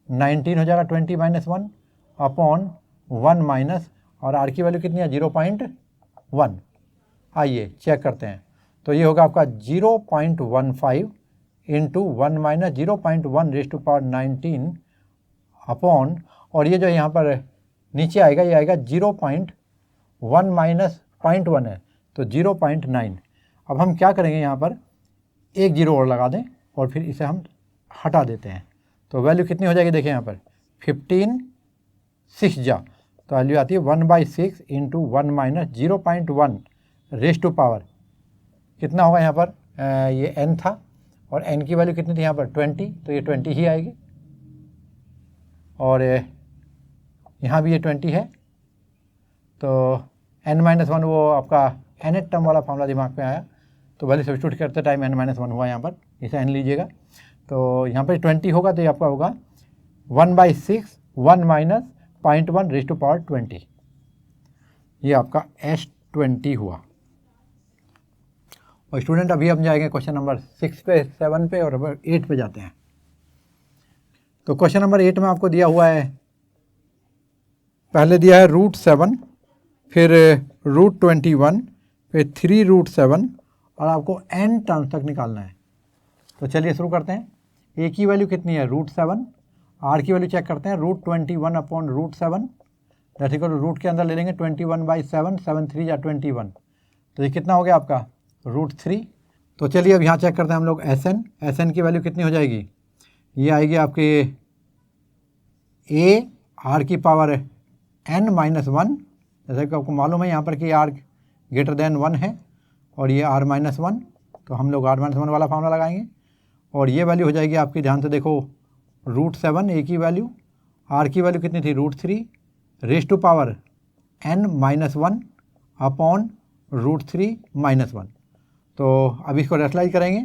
19 हो जाएगा 20 माइनस 1 अपॉन 1 माइनस, और आर की वैल्यू कितनी है 0.1। आइए चेक करते हैं, तो ये होगा आपका 0.15 into 1 minus 0.1 raise to power 19 upon, और ये जो यहाँ पर नीचे आएगा ये आएगा 0.1 माइनस 0.1 है, तो 0.9। अब हम क्या करेंगे, यहाँ पर एक जीरो और लगा दें और फिर इसे हम हटा देते हैं, तो वैल्यू कितनी हो जाएगी। देखिए यहाँ पर 15 6 जा, तो वैल्यू आती है 1/6 into 1 minus 0.1 raise to power कितना होगा यहाँ पर ये n था, और n की वैल्यू कितनी थी यहाँ पर 20, तो ये 20 ही आएगी, और यहाँ भी ये 20 है, तो n-1 वो आपका nth टर्म वाला फॉर्मूला दिमाग में आया, तो वैल्यू सब्स्टिट्यूट करते टाइम n-1 हुआ यहाँ पर, इसे n लीजिएगा, तो यहाँ पर 20 होगा, तो ये आपका होगा 1/6 1 माइनस 0.1 रेज टू पावर 20, ये आपका S20 हुआ। और स्टूडेंट अभी हम जाएंगे क्वेश्चन नंबर 6 पे, 7 पे और 8 पे जाते हैं। तो क्वेश्चन नंबर 8 में आपको दिया हुआ है, पहले दिया है √7, फिर √21, फिर 3√7, और आपको n टर्म्स तक निकालना है। तो चलिए शुरू करते हैं। ए की वैल्यू कितनी है √7, आर की वैल्यू चेक करते हैं √21 अपॉन √7, दैट इक्वल रूट के अंदर ले लेंगे 21/7, 7 3 या 21, तो ये कितना हो गया आपका √3। तो चलिए अब यहाँ चेक करते हैं हम लोग SN की वैल्यू कितनी हो जाएगी, ये आएगी आपके a r की पावर n-1, जैसे कि आपको मालूम है यहाँ पर कि r ग्रेटर देन 1 है और ये r-1, तो हम लोग r-1 वाला फार्मूला लगाएंगे, और ये वैल्यू हो जाएगी आपकी, ध्यान से देखो √7 a की वैल्यू, r की वैल्यू कितनी थी √3 raise to power n-1 upon √3-1। तो अब इसको रेशनलाइज करेंगे,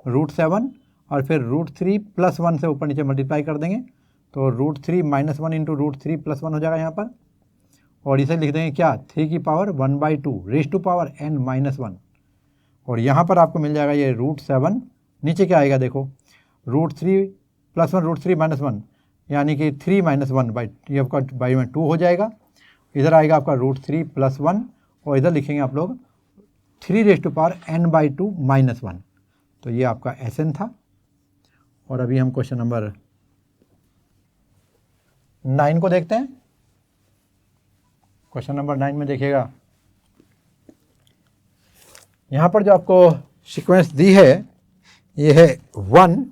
√7 और फिर √3 + 1 से ऊपर नीचे मल्टीप्लाई कर देंगे, तो √3-1 इंटू √3 + 1 हो जाएगा यहाँ पर, और इसे लिख देंगे क्या 3 की power 1/2 raise to power n-1, और यहाँ पर आपको मिल जाएगा ये √7, नीचे क्या आएगा देखो √3 + 1 √3-1 यानी कि 3-1 ये आपका बाई में 2 हो जाएगा, इधर आएगा आपका √3 + 1, और इधर लिखेंगे आप लोग 3 रेज टू पावर n/2 -1। तो ये आपका SN था। और अभी हम क्वेश्चन नंबर 9 को देखते हैं। क्वेश्चन नंबर 9 में देखिएगा, यहाँ पर जो आपको सीक्वेंस दी है ये है 1,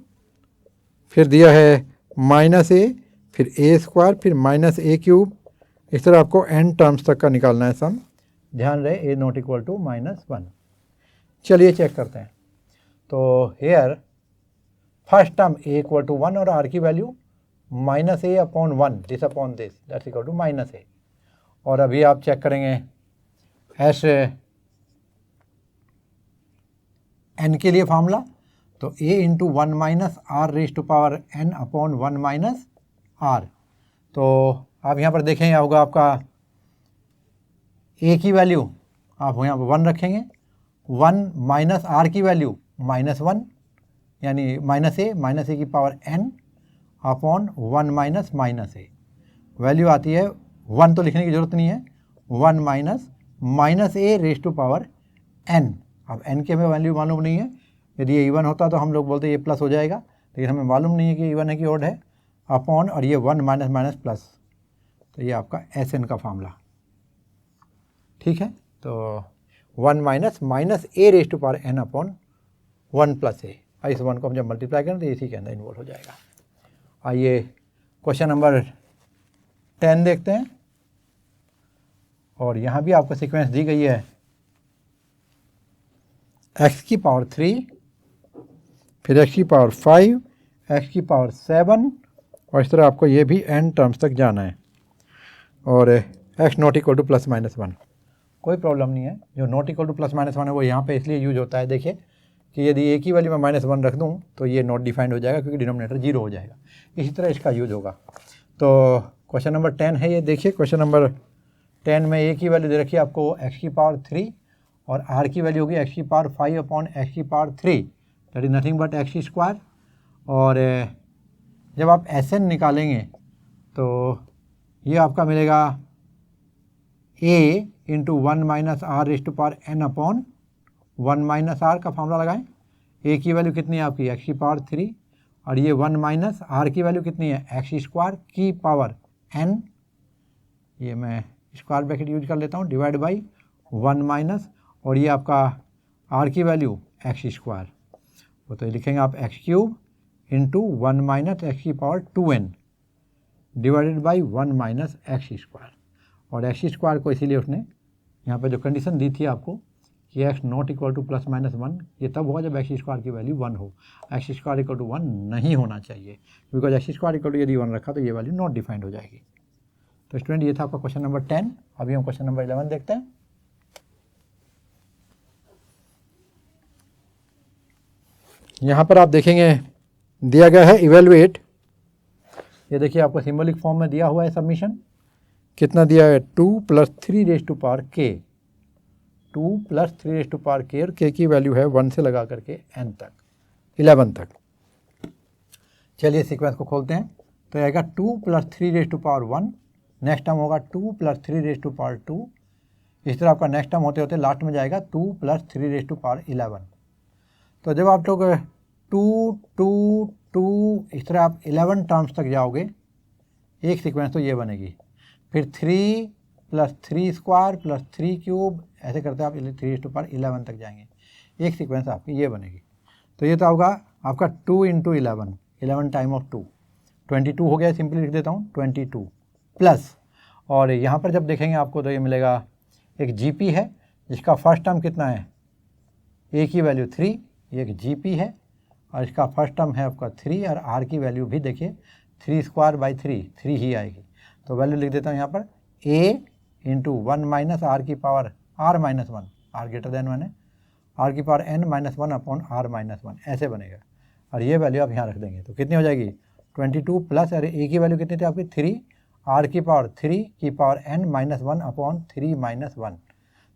फिर दिया है -a, फिर a², फिर -a³, इस तरह आपको n टर्म्स तक का निकालना है सम। ध्यान रहे a नॉट इक्वल टू -1। चलिए चेक करते हैं। तो here first term a equal to 1 और r की value -a upon 1 this upon this that's equal to -a। और अभी आप चेक करेंगे n के लिए फार्मूला, तो a into 1 minus are raise to power n upon 1 minus R. तो आप यहाँ पर देखें, होगा आपका a की वैल्यू आप यहाँ पर 1 रखेंगे, 1 माइनस आर की वैल्यू -1 यानी -a की power n upon 1 minus a, value आती है 1 तो लिखने की ज़रूरत नहीं है, 1 minus a raise to power n। अब n की हमें वैल्यू मालूम नहीं है, यदि ये इवन होता तो हम लोग बोलते ये प्लस हो जाएगा, लेकिन हमें मालूम नहीं है कि इवन है कि ओड है, अपॉन और ये 1 माइनस प्लस, तो ये आपका Sn का फार्मूला, ठीक है। तो 1 minus a raise to power n upon 1 plus a, इस 1 को हम जब मल्टीप्लाई करें तो इसी के अंदर इन्वॉल्व हो जाएगा। आइए क्वेश्चन नंबर 10 देखते हैं, और यहाँ भी आपको सीक्वेंस दी गई है x की पावर 3, फिर x की पावर 5, x की पावर 7, और इस तरह आपको ये भी n टर्म्स तक जाना है, और x नॉट इक्वल टू +-1। कोई प्रॉब्लम नहीं है, जो नॉट इक्वल टू +-1 है वो यहाँ पे इसलिए यूज होता है, देखिए कि यदि a की वैल्यू में -1 रख दूँ तो ये नॉट डिफाइंड हो जाएगा क्योंकि डिनोमिनेटर 0 हो जाएगा, इसी तरह इसका यूज होगा। तो क्वेश्चन नंबर 10 है ये, देखिए क्वेश्चन नंबर 10 में a की वैल्यू दे रखी है आपको x की पावर 3 और r की वैल्यू होगी x की पावर 5 अपॉन x की power 3, that is nothing but x square. और जब आप Sn निकालेंगे तो ये आपका मिलेगा a into 1 minus are raise to power n upon 1 minus R का फार्मूला लगाएं। a की वैल्यू कितनी है आपकी x की पावर 3, और ये 1 माइनस आर की वैल्यू कितनी है x स्क्वायर की पावर n, ये मैं स्क्वायर ब्रैकेट यूज कर लेता हूँ, डिवाइड बाई 1 माइनस, और ये आपका r की वैल्यू x स्क्वायर, वो तो लिखेंगे आप x cube into 1 minus x की power 2n divided by 1 minus x square. और x स्क्वायर को इसीलिए उसने यहाँ पे जो कंडीशन दी थी आपको कि x नॉट इक्वल टू +-1, ये तब होगा जब x स्क्वायर की वैल्यू 1 हो, x स्क्वायर इक्वल टू 1 नहीं होना चाहिए, because x square equal to यदि 1 रखा तो ये वैल्यू नॉट डिफाइंड हो जाएगी। तो स्टूडेंट ये था आपका क्वेश्चन नंबर 10। अभी हम क्वेश्चन नंबर 11 देखते हैं। यहाँ पर आप देखेंगे दिया गया है इवेलुएट, ये देखिए आपको सिंबलिक फॉर्म में दिया हुआ है सबमिशन, कितना दिया है 2 + 3 raise to power k, 2 + 3 raise to power k, और k की वैल्यू है 1 से लगा करके n तक 11 तक। चलिए सीक्वेंस को खोलते हैं, तो आएगा 2 + 3 raise to power 1, next term होगा 2 + 3 रेज टू पावर 2, इस तरह आपका नेक्स्ट टर्म होते होते लास्ट में जाएगा 2 + 3 रेज टू पावर 11। तो जब आप लोग 2 2 2 इस तरह आप 11 टर्म्स तक जाओगे, एक सीक्वेंस तो ये बनेगी, फिर 3 + 3 स्क्वायर + 3 क्यूब, ऐसे करते आप 3 रेज टू पावर 11 तक जाएंगे, एक सीक्वेंस आपकी ये बनेगी। तो ये तो होगा आपका 2 × 11, 11 टाइम ऑफ 2, 22 हो गया, सिंपली लिख देता हूँ 22 प्लस, और यहाँ पर जब देखेंगे आपको तो ये मिलेगा एक GP है जिसका फर्स्ट टर्म कितना है, a की वैल्यू 3, ये एक GP है, और इसका फर्स्ट टर्म है आपका 3, और r की वैल्यू भी देखिए 3 स्क्वायर बाई 3 ही आएगी। तो वैल्यू लिख देता हूँ यहाँ पर a इंटू 1 माइनस r की power r minus 1, r greater than 1 है, r की power n minus 1 upon r minus 1, ऐसे बनेगा, और ये वैल्यू आप यहाँ रख देंगे तो कितनी हो जाएगी 22 प्लस, अरे a की वैल्यू कितनी थी आपकी 3, r की पावर 3 की power n minus 1 upon 3 minus 1,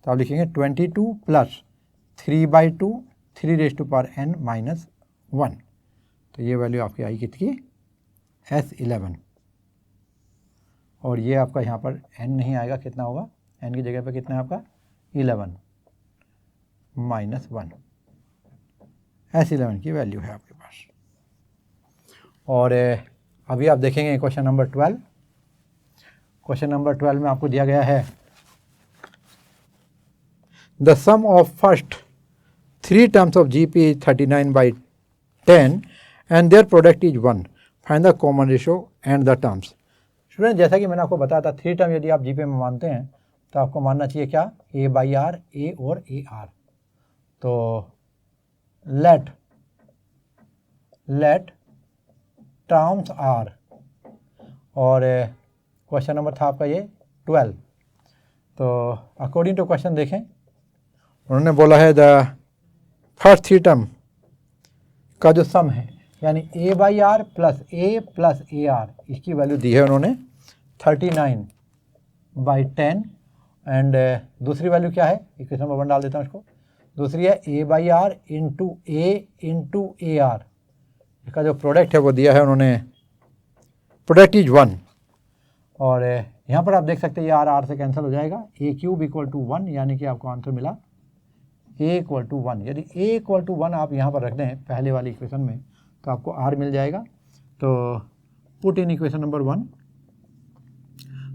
तो आप लिखेंगे 22 plus 3/2 3 raise to power n minus 1, तो ये वैल्यू आपकी आई कितनी S11, और ये आपका यहाँ पर n नहीं आएगा, कितना होगा n की जगह पे कितना है आपका 11 माइनस 1, S11 की वैल्यू है आपके पास। और अभी आप देखेंगे क्वेश्चन नंबर 12, क्वेश्चन नंबर 12 में आपको दिया गया है the sum of first 3 terms of GP is 39/10 and their product is 1, find the common ratio and the terms। Student जैसा कि मैंने आपको बताया था 3 टर्म यदि आप GP में मानते हैं तो आपको मानना चाहिए क्या, A/R, A और AR। तो लेट टर्म्स आर, और क्वेश्चन नंबर था आपका ये 12। तो अकॉर्डिंग टू क्वेश्चन देखें, उन्होंने बोला है द फर्स्ट 3 टर्म का जो सम है यानी A/R plus A plus AR, इसकी वैल्यू दी है उन्होंने 39/10, एंड दूसरी वैल्यू क्या है, इक्वेशन नंबर 1 डाल देता हूँ इसको। दूसरी है A/R इंटू AR, इसका जो प्रोडक्ट है वो दिया है उन्होंने, प्रोडक्ट इज 1। और यहाँ पर आप देख सकते हैं ये R से कैंसिल हो जाएगा, A³ इक्वल टू 1, यानी कि आपको आंसर मिला A इक्वल टू 1। यदि A इक्वल टू 1 आप यहाँ पर रख दें पहले वाली इक्वेशन में तो आपको R मिल जाएगा। तो पुट इन इक्वेशन नंबर 1,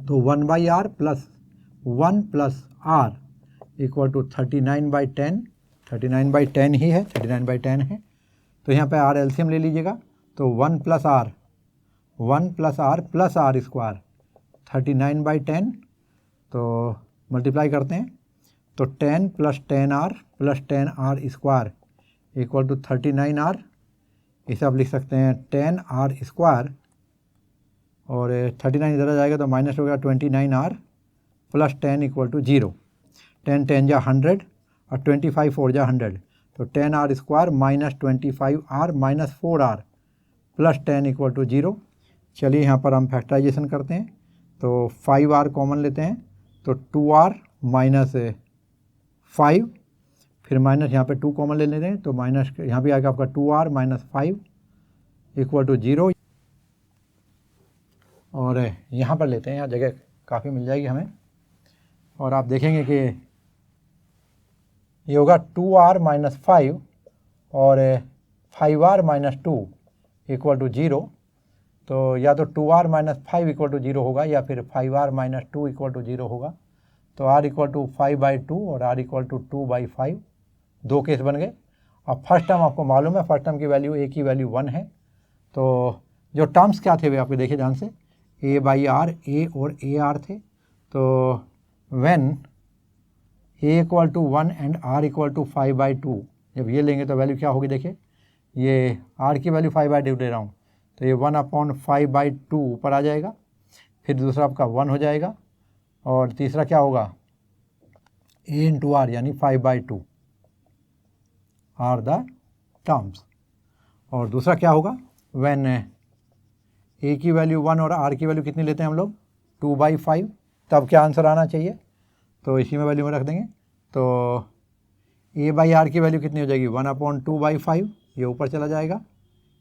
तो 1/R plus 1 plus R equal to 39/10, 39/10 ही है, 39/10 है। तो यहाँ पे R एलसीएम ले लीजिएगा, तो 1 plus R plus R square 39/10, तो मल्टीप्लाई करते हैं तो 10 plus 10R plus 10R square equal to 39R। इसे आप लिख सकते हैं 10R स्क्वायर, और 39 इधर आ जाएगा तो माइनस हो गया 29R प्लस 10 इक्वल टू 0। 10 10 जा 100 और 25 4 जा 100, तो 10R स्क्वायर minus 25R minus 4R plus 10 equal to 0। चलिए यहाँ पर हम फैक्टराइजेशन करते हैं, तो 5R कॉमन लेते हैं, तो 2R माइनस 5, फिर माइनस यहाँ पे 2 कॉमन ले लेते हैं, तो माइनस यहाँ भी आएगा आपका 2R माइनस 5 इक्वल टू 0। और यहाँ पर लेते हैं, यहाँ जगह काफ़ी मिल जाएगी हमें, और आप देखेंगे कि ये होगा 2R माइनस 5 और 5R माइनस 2 इक्वल टू 0। तो या तो 2R माइनस 5 इक्वल टू 0 होगा, या फिर 5R माइनस 2 इक्वल टू 0 होगा। तो R इक्वल टू 5/2 और R इक्वल टू 2/5, दो केस बन गए। अब फर्स्ट टर्म आपको मालूम है, फर्स्ट टर्म की वैल्यू A की वैल्यू 1 है। तो जो टर्म्स क्या थे वे आपके देखिए ध्यान से, A/R, A और AR थे। तो when A equal to 1 and R equal to 5/2, जब ये लेंगे तो वैल्यू क्या होगी, देखिए ये R की वैल्यू 5/2 ले रहा हूँ, तो ये 1/5/2 ऊपर आ जाएगा, फिर दूसरा आपका 1 हो जाएगा, और तीसरा क्या होगा A इंटू R यानी 5/2 आर द टर्म्स। और दूसरा क्या होगा, व्हेन A की वैल्यू 1 और R की वैल्यू कितनी लेते हैं हम लोग, 2/5, तब क्या आंसर आना चाहिए, तो इसी में वैल्यू में रख देंगे। तो A/R की वैल्यू कितनी हो जाएगी, 1/2/5, ये ऊपर चला जाएगा,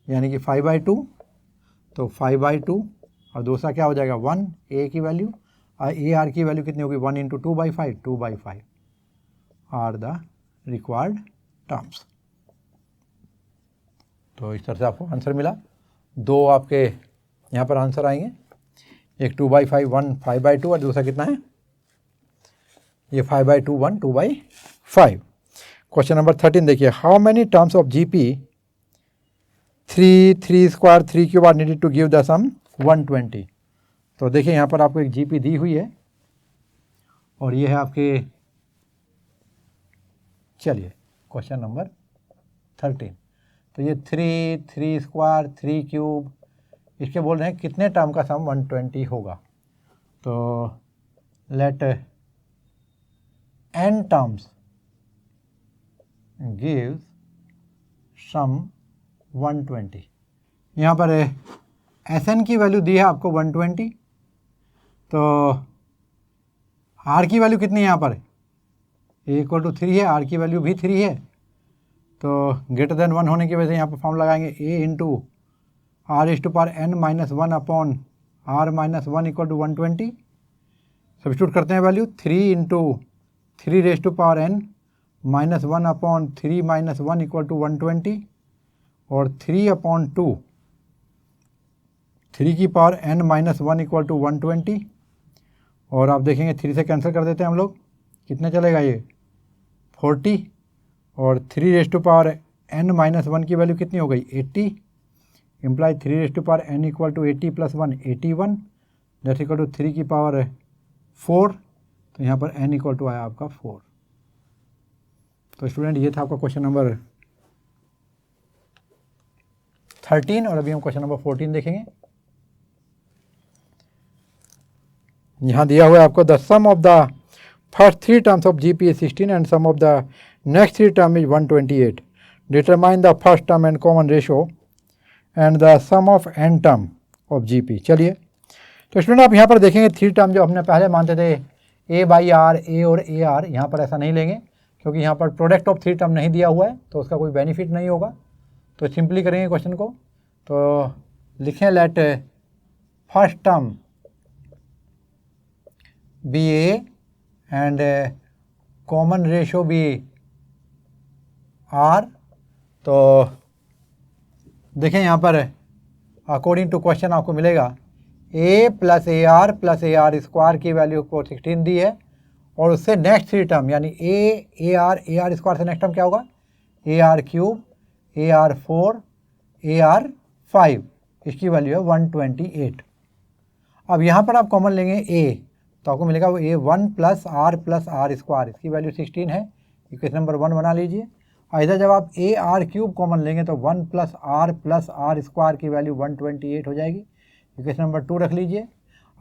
यानी कि 5/2, तो 5/2, और दूसरा क्या हो जाएगा 1 A की वैल्यू, और AR की वैल्यू कितनी होगी 1 into 2/5, 2/5 are the required terms. तो इस तरह से आपको आंसर मिला। दो आपके यहाँ पर आंसर आएंगे, एक 2/5 1 5/2 और दूसरा कितना है ये 5/2 1 2/5। क्वेश्चन नंबर 13 देखिए, how many terms of GP 3 3 square 3 cube are needed to give the sum 120। तो देखिए यहाँ पर आपको एक GP दी हुई है, और ये है आपके, चलिए क्वेश्चन नंबर 13, तो ये 3 3 स्क्वायर 3 क्यूब, इसके बोल रहे हैं कितने टर्म का सम 120 होगा। तो let n terms gives sum 120। यहाँ पर Sn की वैल्यू दी है आपको 120, तो R की वैल्यू कितनी है यहाँ पर, A इक्वल टू 3 है, R की वैल्यू भी 3 है, तो ग्रेटर देन 1 होने की वजह से यहाँ पर फॉर्म लगाएंगे A into R⁻n minus 1 upon R minus 1 equal to 120। Substitute करते हैं value, 3 into 3⁻n minus 1 upon 3 minus 1 equal to 120, और 3/2 3 की power n minus 1 equal to 120, और आप देखेंगे 3 से कैंसिल कर देते हैं हम लोग, कितने चलेगा ये 40, और 3⁻n माइनस 1 की वैल्यू कितनी हो गई 80, imply 3⁻n equal to 80 plus 1 81, that equal to 3 की पावर 4, तो यहाँ पर n इक्वल टू आया आपका 4। तो स्टूडेंट ये था आपका क्वेश्चन नंबर 13, और अभी हम क्वेश्चन नंबर 14 देखेंगे। यहाँ दिया हुआ है आपको, the sum of the first 3 terms of GP is 16 and sum of the next 3 term is 128। Determine the first term and common ratio and the sum of n term of GP। चलिए तो स्टूडेंट आप यहाँ पर देखेंगे 3 टर्म जो हमने पहले मानते थे ए बाई आर, ए और ए आर, यहाँ पर ऐसा नहीं लेंगे क्योंकि यहाँ पर प्रोडक्ट ऑफ थ्री टर्म नहीं दिया हुआ है तो उसका कोई बेनिफिट नहीं होगा। तो सिंपली करेंगे क्वेश्चन को, तो लिखें let first term be A and common ratio be are. तो देखें यहाँ पर अकॉर्डिंग टू क्वेश्चन आपको मिलेगा a plus A are square की वैल्यू को 16 दी है और उससे नेक्स्ट थ्री टर्म यानी ए आर स्क्वायर से नेक्स्ट टर्म क्या होगा, a are cube, A R 4, A R 5, इसकी वैल्यू है 128। अब यहाँ पर आप कॉमन लेंगे a, तो आपको मिलेगा वो ए 1 प्लस आर स्क्वायर, इसकी वैल्यू 16 है, इक्वेशन नंबर 1 बना लीजिए। और इधर जब आप ए आर क्यूब कॉमन लेंगे तो 1 प्लस आर स्क्वायर की वैल्यू 128 हो जाएगी, इक्वेशन नंबर 2 रख लीजिए।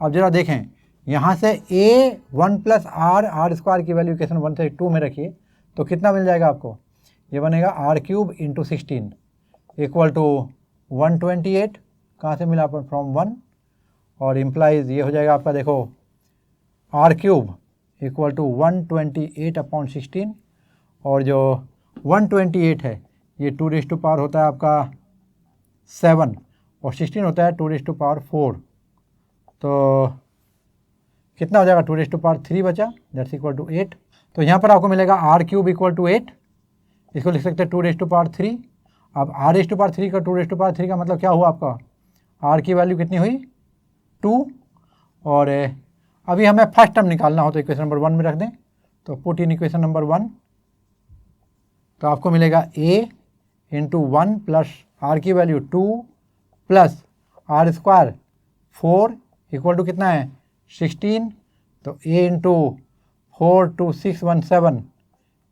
अब जरा देखें यहाँ से ए 1 प्लस आर स्क्वायर की वैल्यू इक्वेशन 1 से 2 में रखिए तो कितना मिल जाएगा आपको, ये बनेगा r cube into 16 equal to 128। कहाँ से मिला अपन, फ्रॉम 1, और इम्प्लाइज ये हो जाएगा आपका, देखो r cube equal to 128 upon 16, और जो 128 है ये 2 रेज़ टू पावर होता है आपका 7 और 16 होता है 2 रेज़ टू पावर 4, तो कितना हो जाएगा, 2 रेज़ टू पावर 3 बचा, दैट्स इक्वल टू 8। तो यहाँ पर आपको मिलेगा आर क्यूब इक्वल टू 8, इसको लिख सकते हैं 2 रेज़ टू पावर 3। अब आर रेज़ टू पावर 3 का 2 रेज़ टू पावर 3 का मतलब क्या हुआ आपका, आर की वैल्यू कितनी हुई 2, और अभी हमें फर्स्ट टर्म निकालना हो तो इक्वेशन नंबर 1 में रख दें, तो पुट इन इक्वेशन नंबर 1, तो आपको मिलेगा a इंटू 1 प्लस आर की value 2 plus are square 4 equal to कितना है 16, तो a इंटू 4 2 6 1 7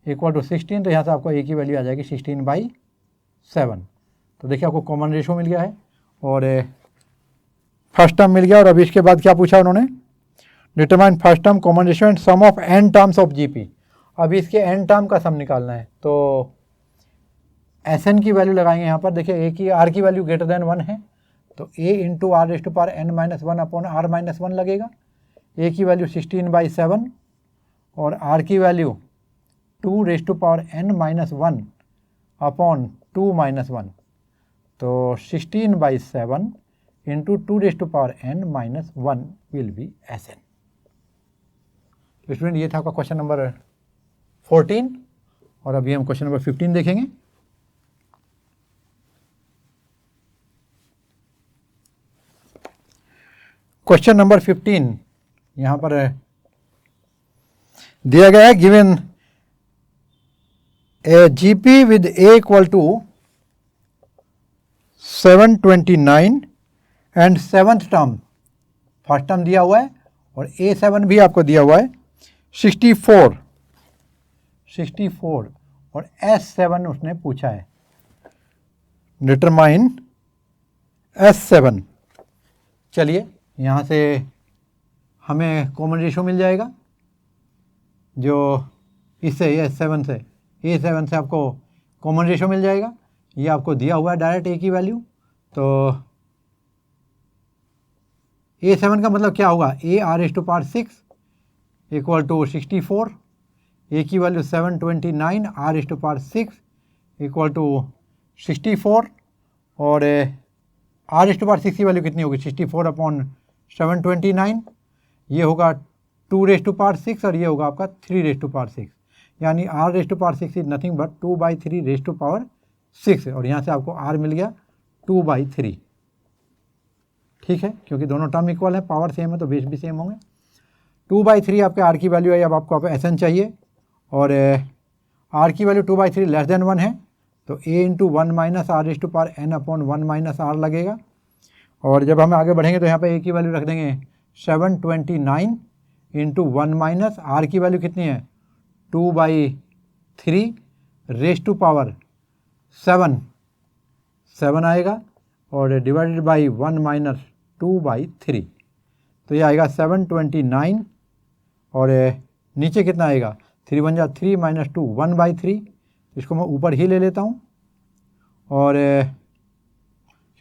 इक्वल टू 16, तो यहाँ से आपको a की वैल्यू आ जाएगी 16/7। तो देखिए आपको कॉमन रेशो मिल गया है और फर्स्ट टर्म मिल गया। और अभी इसके बाद क्या पूछा उन्होंने, determine first term common ratio and sum of n terms of GP. अभी इसके n टर्म का सम निकालना है, तो Sn की वैल्यू लगाएंगे यहाँ पर। देखिए a की r की वैल्यू ग्रेटर देन 1 है तो a into r raise to power n-1 upon r-1 लगेगा। a की वैल्यू 16/7 और r की value 2 raise to power n-1 upon 2-1, तो 16/7 into 2 raise to power n-1 will be Sn। Student ये था आपका क्वेश्चन नंबर 14 और अभी हम क्वेश्चन नंबर 15 देखेंगे। क्वेश्चन नंबर 15 यहाँ पर दिया गया है, given a GP with a equal to 729 and seventh term, first term दिया हुआ है और A7 भी आपको दिया हुआ है 64 और S7 उसने पूछा है, डिटरमाइन S7। चलिए यहाँ से हमें कॉमन रेशो मिल जाएगा जो इससे S7 से A7 से आपको कॉमन रेशो मिल जाएगा। ये आपको दिया हुआ है डायरेक्ट A की वैल्यू, तो A7 का मतलब क्या होगा, a r raise to power 6 equal to 64, a की value 729 r raise to power 6 equal to 64 और r रेज़ टू पावर 6 की वैल्यू कितनी होगी 64 अपॉन 729, ये होगा 2 रेज़ टू पावर 6 और ये होगा आपका 3 रेज़ टू पावर 6, यानी r raise to power 6 is nothing but 2/3 raise to power 6 और यहाँ से आपको r मिल गया 2/3। ठीक है, क्योंकि दोनों टर्म इक्वल है, पावर सेम है तो बेस भी सेम होंगे। 2/3 आपके r की वैल्यू है। अब आपको Sn चाहिए और r की वैल्यू 2/3 लेस देन 1 है तो a into 1 minus r raise to power n upon 1 minus r लगेगा। और जब हम आगे बढ़ेंगे तो यहाँ पे a की वैल्यू रख देंगे 729 इंटू 1 माइनस आर की वैल्यू कितनी है 2/3 रेज़ टू पावर 7 आएगा और डिवाइडेड बाई 1 माइनस 2/3, तो ये आएगा 729 और नीचे कितना आएगा 3 × 3 माइनस 2 1/3, इसको मैं ऊपर ही ले लेता हूँ और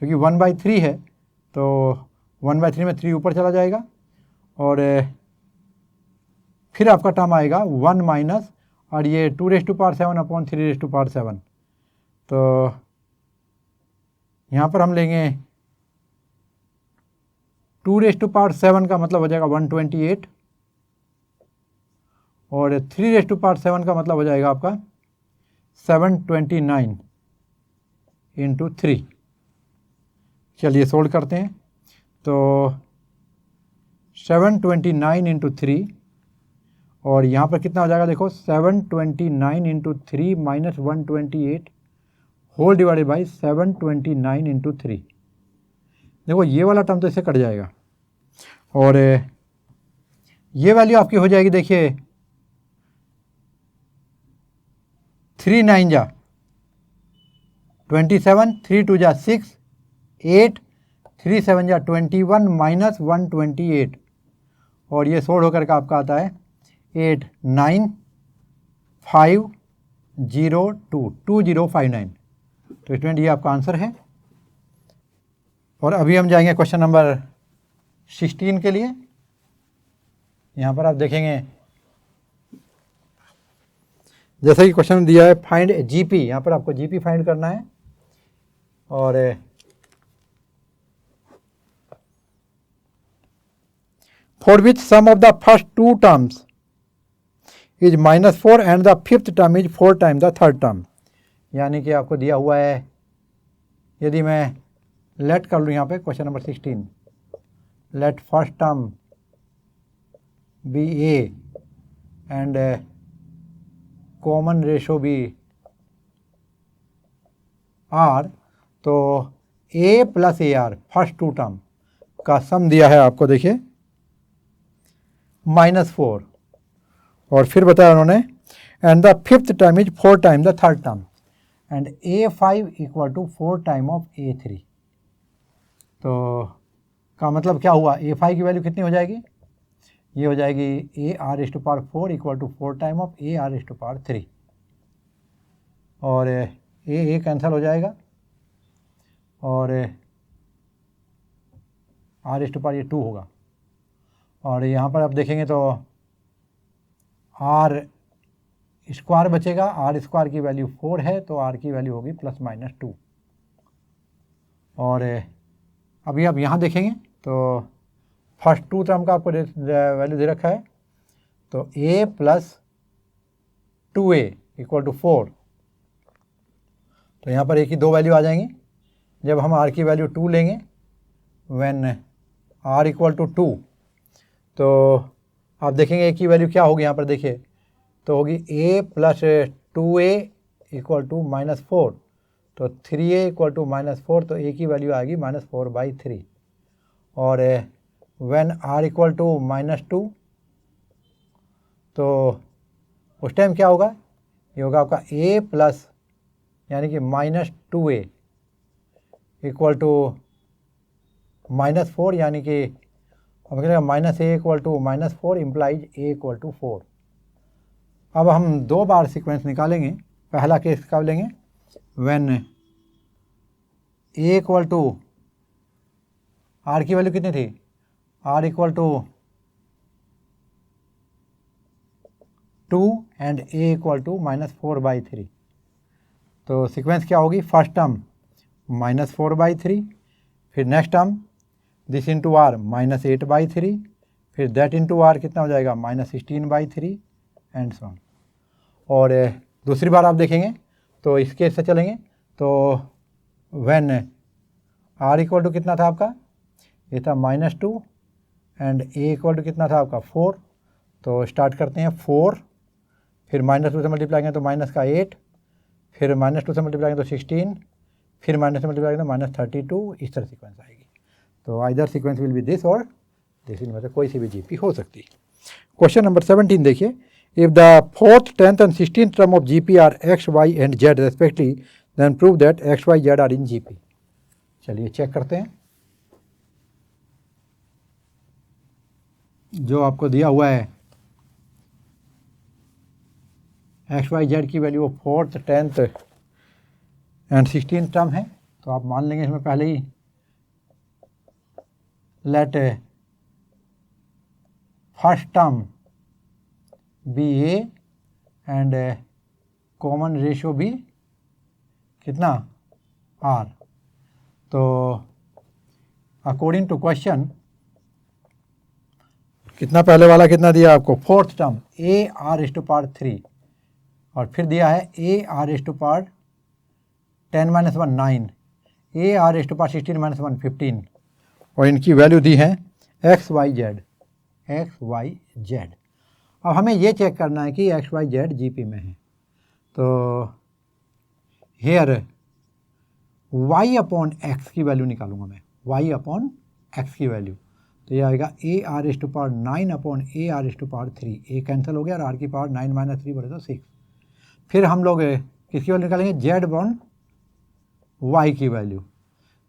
क्योंकि 1/3 है तो 1/3 में 3 ऊपर चला जाएगा और फिर आपका टर्म आएगा 1 माइनस और ये 2⁻7 अपॉन 3⁻7। तो यहाँ पर हम लेंगे 2⁻7 का मतलब हो जाएगा 128 और 3⁻7 का मतलब हो जाएगा आपका 729 इंटू 3। चलिए सोल्व करते हैं। तो 729 इंटू 3 और यहाँ पर कितना हो जाएगा देखो 729 into 3 minus 128 whole divided by 729 into 3। देखो ये वाला टर्म तो इससे कट जाएगा और ये वैल्यू आपकी हो जाएगी देखिए 3 9 जा 27, 3 2 जा 6, 8, 3 7 जा 21 माइनस 128 और ये सोल्व होकर के आपका आता है 8 9 5 0 2 2059। तो स्टूडेंट ये आपका आंसर है। और अभी हम जाएंगे क्वेश्चन नंबर 16 के लिए। यहाँ पर आप देखेंगे जैसा कि क्वेश्चन दिया है फाइंड जीपी, यहाँ पर आपको जीपी फाइंड करना है और for which sum of the first 2 terms is -4 and the 5th term is 4 time the 3rd term. यानी कि आपको दिया हुआ है, यदि मैं लेट कर लूँ यहाँ पे question number 16, let first term be A and common ratio be are, तो A plus A R first 2 term का सम दिया है आपको देखिए -4 और फिर बताया उन्होंने and the 5th term is 4 time the 3rd term and A5 equal to 4 time of A3। तो का मतलब क्या हुआ, A5 की वैल्यू कितनी हो जाएगी, ये हो जाएगी AR⁴ equal to 4 time of AR⁴ और ए कैंसिल हो जाएगा और R⁴ ये 2 होगा और यहाँ पर आप देखेंगे तो R² बचेगा, R² की वैल्यू 4 है तो R की वैल्यू होगी ±2। और अभी आप यहाँ देखेंगे तो फर्स्ट 2 टर्म का आपको वैल्यू दे रखा है, तो A + 2A इक्वल टू 4। तो यहाँ पर A की 2 वैल्यू आ जाएंगी। जब हम R की वैल्यू 2 लेंगे व्हेन R इक्वल टू 2, तो आप देखेंगे A की वैल्यू क्या होगी, यहाँ पर देखिए तो होगी A + 2A इक्वल टू -4, तो 3A इक्वल टू -4, तो A की वैल्यू आएगी -4/3 और व्हेन R इक्वल टू -2, तो उस टाइम क्या होगा, ये होगा आपका A प्लस यानी कि -2A इक्वल टू -4 यानी कि अब -A equal to -4 implies A equal to 4। अब हम 2 बार सीक्वेंस निकालेंगे। पहला केस कब लेंगे, when A equal to R की वैल्यू कितनी थी, R equal to 2 and A equal to -4/3। तो सीक्वेंस क्या होगी, फर्स्ट टर्म -4/3, फिर next term this into R -8/3, फिर दैट इंटू R कितना हो जाएगा -16/3 एंड सो ऑन। और दूसरी बार आप देखेंगे तो इस केस से चलेंगे, तो व्हेन R इक्वल टू कितना था आपका, ये था -2 एंड A इक्वल टू कितना था आपका 4। तो स्टार्ट करते हैं 4, फिर -2 से मल्टीप्लाई करें तो -8, फिर -2 से मल्टीप्लाई करें तो 16, फिर -2 से मल्टीप्लाई करें तो -32, इस तरह सीक्वेंस आएगी। तो either sequence will be this और दिस, इनमें से कोई सी भी जीपी हो सकती है। क्वेश्चन नंबर 17 देखिए, if the 4th, 10th and 16th term of GP are x, y and z respectively, then prove that x, y, z are in GP. चलिए चेक करते हैं। जो आपको दिया हुआ है एक्स वाई जेड की value 4th, 10th and 16th term है, तो आप मान लेंगे इसमें पहले ही let first term be A and common ratio भी कितना आर। तो अकॉर्डिंग टू क्वेश्चन कितना पहले वाला कितना दिया आपको, fourth term a r is to power 3 और फिर दिया है ए r is to power 10 - 1 9, a r is to power 16 - 1 15 और इनकी वैल्यू दी है एक्स वाई जेड। अब हमें ये चेक करना है कि एक्स वाई जेड जीपी में है। तो हेयर y अपॉन एक्स की वैल्यू निकालूंगा मैं, y अपॉन एक्स की वैल्यू। तो ये आएगा a r is to power 9 upon a r is to power 3, ए कैंसिल हो गया और आर की पावर 9 - 3 बोले तो 6। फिर हम लोग किसकी वैल्यू निकालेंगे, जेड अपॉन वाई की वैल्यू।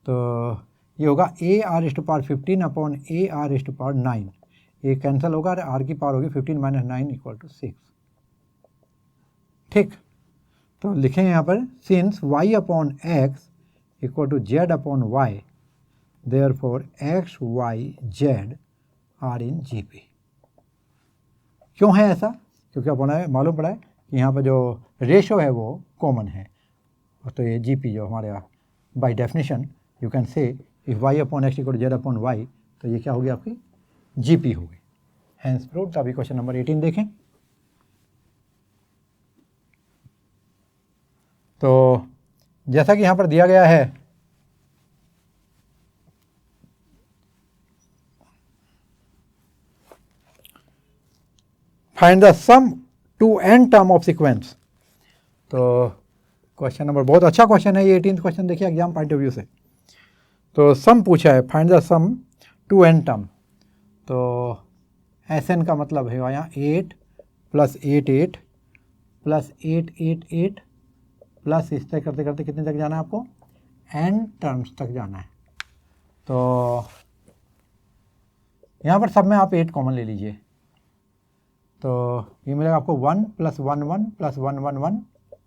तो ये होगा a r is to power 15 upon a r is to power 9, ये कैंसिल होगा और आर की पावर होगी 15 - 9 = 6। ठीक, तो लिखेंगे यहाँ पर since y upon x equal to z upon y, therefore x Y z are in GP. क्यों है ऐसा, क्योंकि अपना मालूम पड़ा है कि यहाँ पर जो रेशो है वो कॉमन है। तो ये जीपी जो हमारे by definition you can say if y upon x equal to z upon y, तो ये क्या होगी आपकी जीपी होगी। Hence proved. तो अभी क्वेश्चन नंबर 18 देखें। तो जैसा कि यहाँ पर दिया गया है find the sum to n term of sequence. तो क्वेश्चन नंबर बहुत अच्छा क्वेश्चन है ये 18th क्वेश्चन, देखिए एग्जाम पॉइंट ऑफ व्यू से। तो सम पूछा है, find the sum to n term. तो Sn का मतलब है यहाँ 8 + 8 8 + 8 8 8 प्लस इस तरह करते करते कितने तक जाना है आपको, n टर्म्स तक जाना है। तो यहाँ पर सब में आप 8 कॉमन ले लीजिए, तो ये मिलेगा आपको 1 + 1 1 + 1 1 1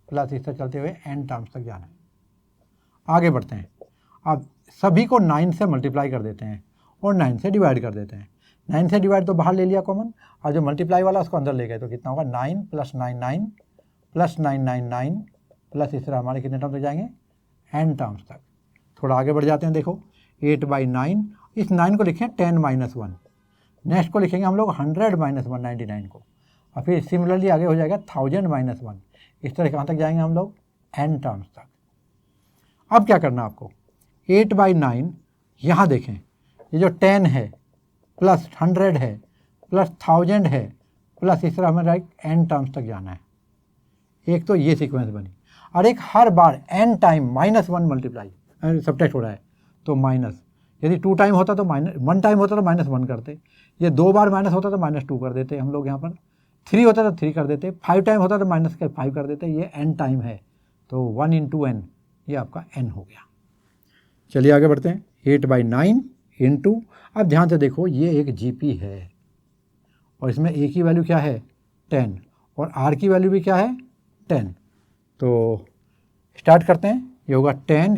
प्लस इस तरह चलते हुए n टर्म्स तक जाना है। आगे बढ़ते हैं। अब सभी को 9 से मल्टीप्लाई कर देते हैं और 9 से डिवाइड कर देते हैं। 9 से डिवाइड तो बाहर ले लिया कॉमन, और जो मल्टीप्लाई वाला उसको अंदर ले गए, तो कितना होगा 9 + 9 9 + 9 9 9 प्लस इस तरह हमारे कितने टर्म्स तक जाएंगे, n टर्म्स तक। थोड़ा आगे बढ़ जाते हैं, देखो 8/9, इस 9 को लिखें 10 - 1, नेक्स्ट को लिखेंगे हम लोग 100 - 199 को, और फिर सिमिलरली आगे हो जाएगा 1000 - 1। इस तरह कहाँ तक जाएंगे हम लोग, n टर्म्स तक। अब क्या करना आपको, 8/9 यहाँ देखें, ये जो 10 है प्लस 100 है प्लस 1000 है प्लस इस तरह हमें n टर्म्स तक जाना है। एक तो ये सीक्वेंस बनी, और एक हर बार n टाइम -1 मल्टीप्लाई सब्ट्रैक्ट हो रहा है, तो माइनस, यदि 2 टाइम होता तो -1 टाइम होता तो -1 करते, ये 2 बार माइनस होता तो -2 कर देते हम लोग यहाँ पर, 3 होता तो 3 कर देते, 5 टाइम होता तो -5 कर देते। ये n टाइम है, तो 1 × n, ये आपका n हो गया। चलिए आगे बढ़ते हैं। 8/9 इंटू, अब ध्यान से देखो ये एक जीपी है और इसमें a की वैल्यू क्या है 10 और r की वैल्यू भी क्या है 10। तो स्टार्ट करते हैं, ये होगा 10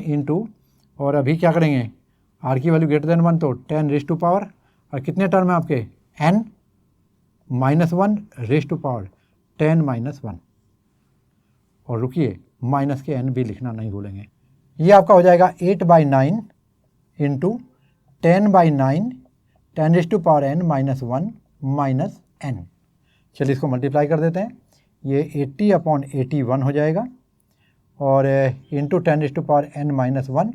इंटू और अभी क्या करेंगे, r की वैल्यू > 1 तो 10⁻⁴, और कितने टर्म है आपके n -1⁻⁴ 10 - 1, और रुकिए माइनस के n भी लिखना नहीं भूलेंगे। ये आपका हो जाएगा 8/9 इंटू 10/9 10⁻n -1 -n। चलिए इसको मल्टीप्लाई कर देते हैं, ये 80/81 हो जाएगा, और इंटू 10⁻n -1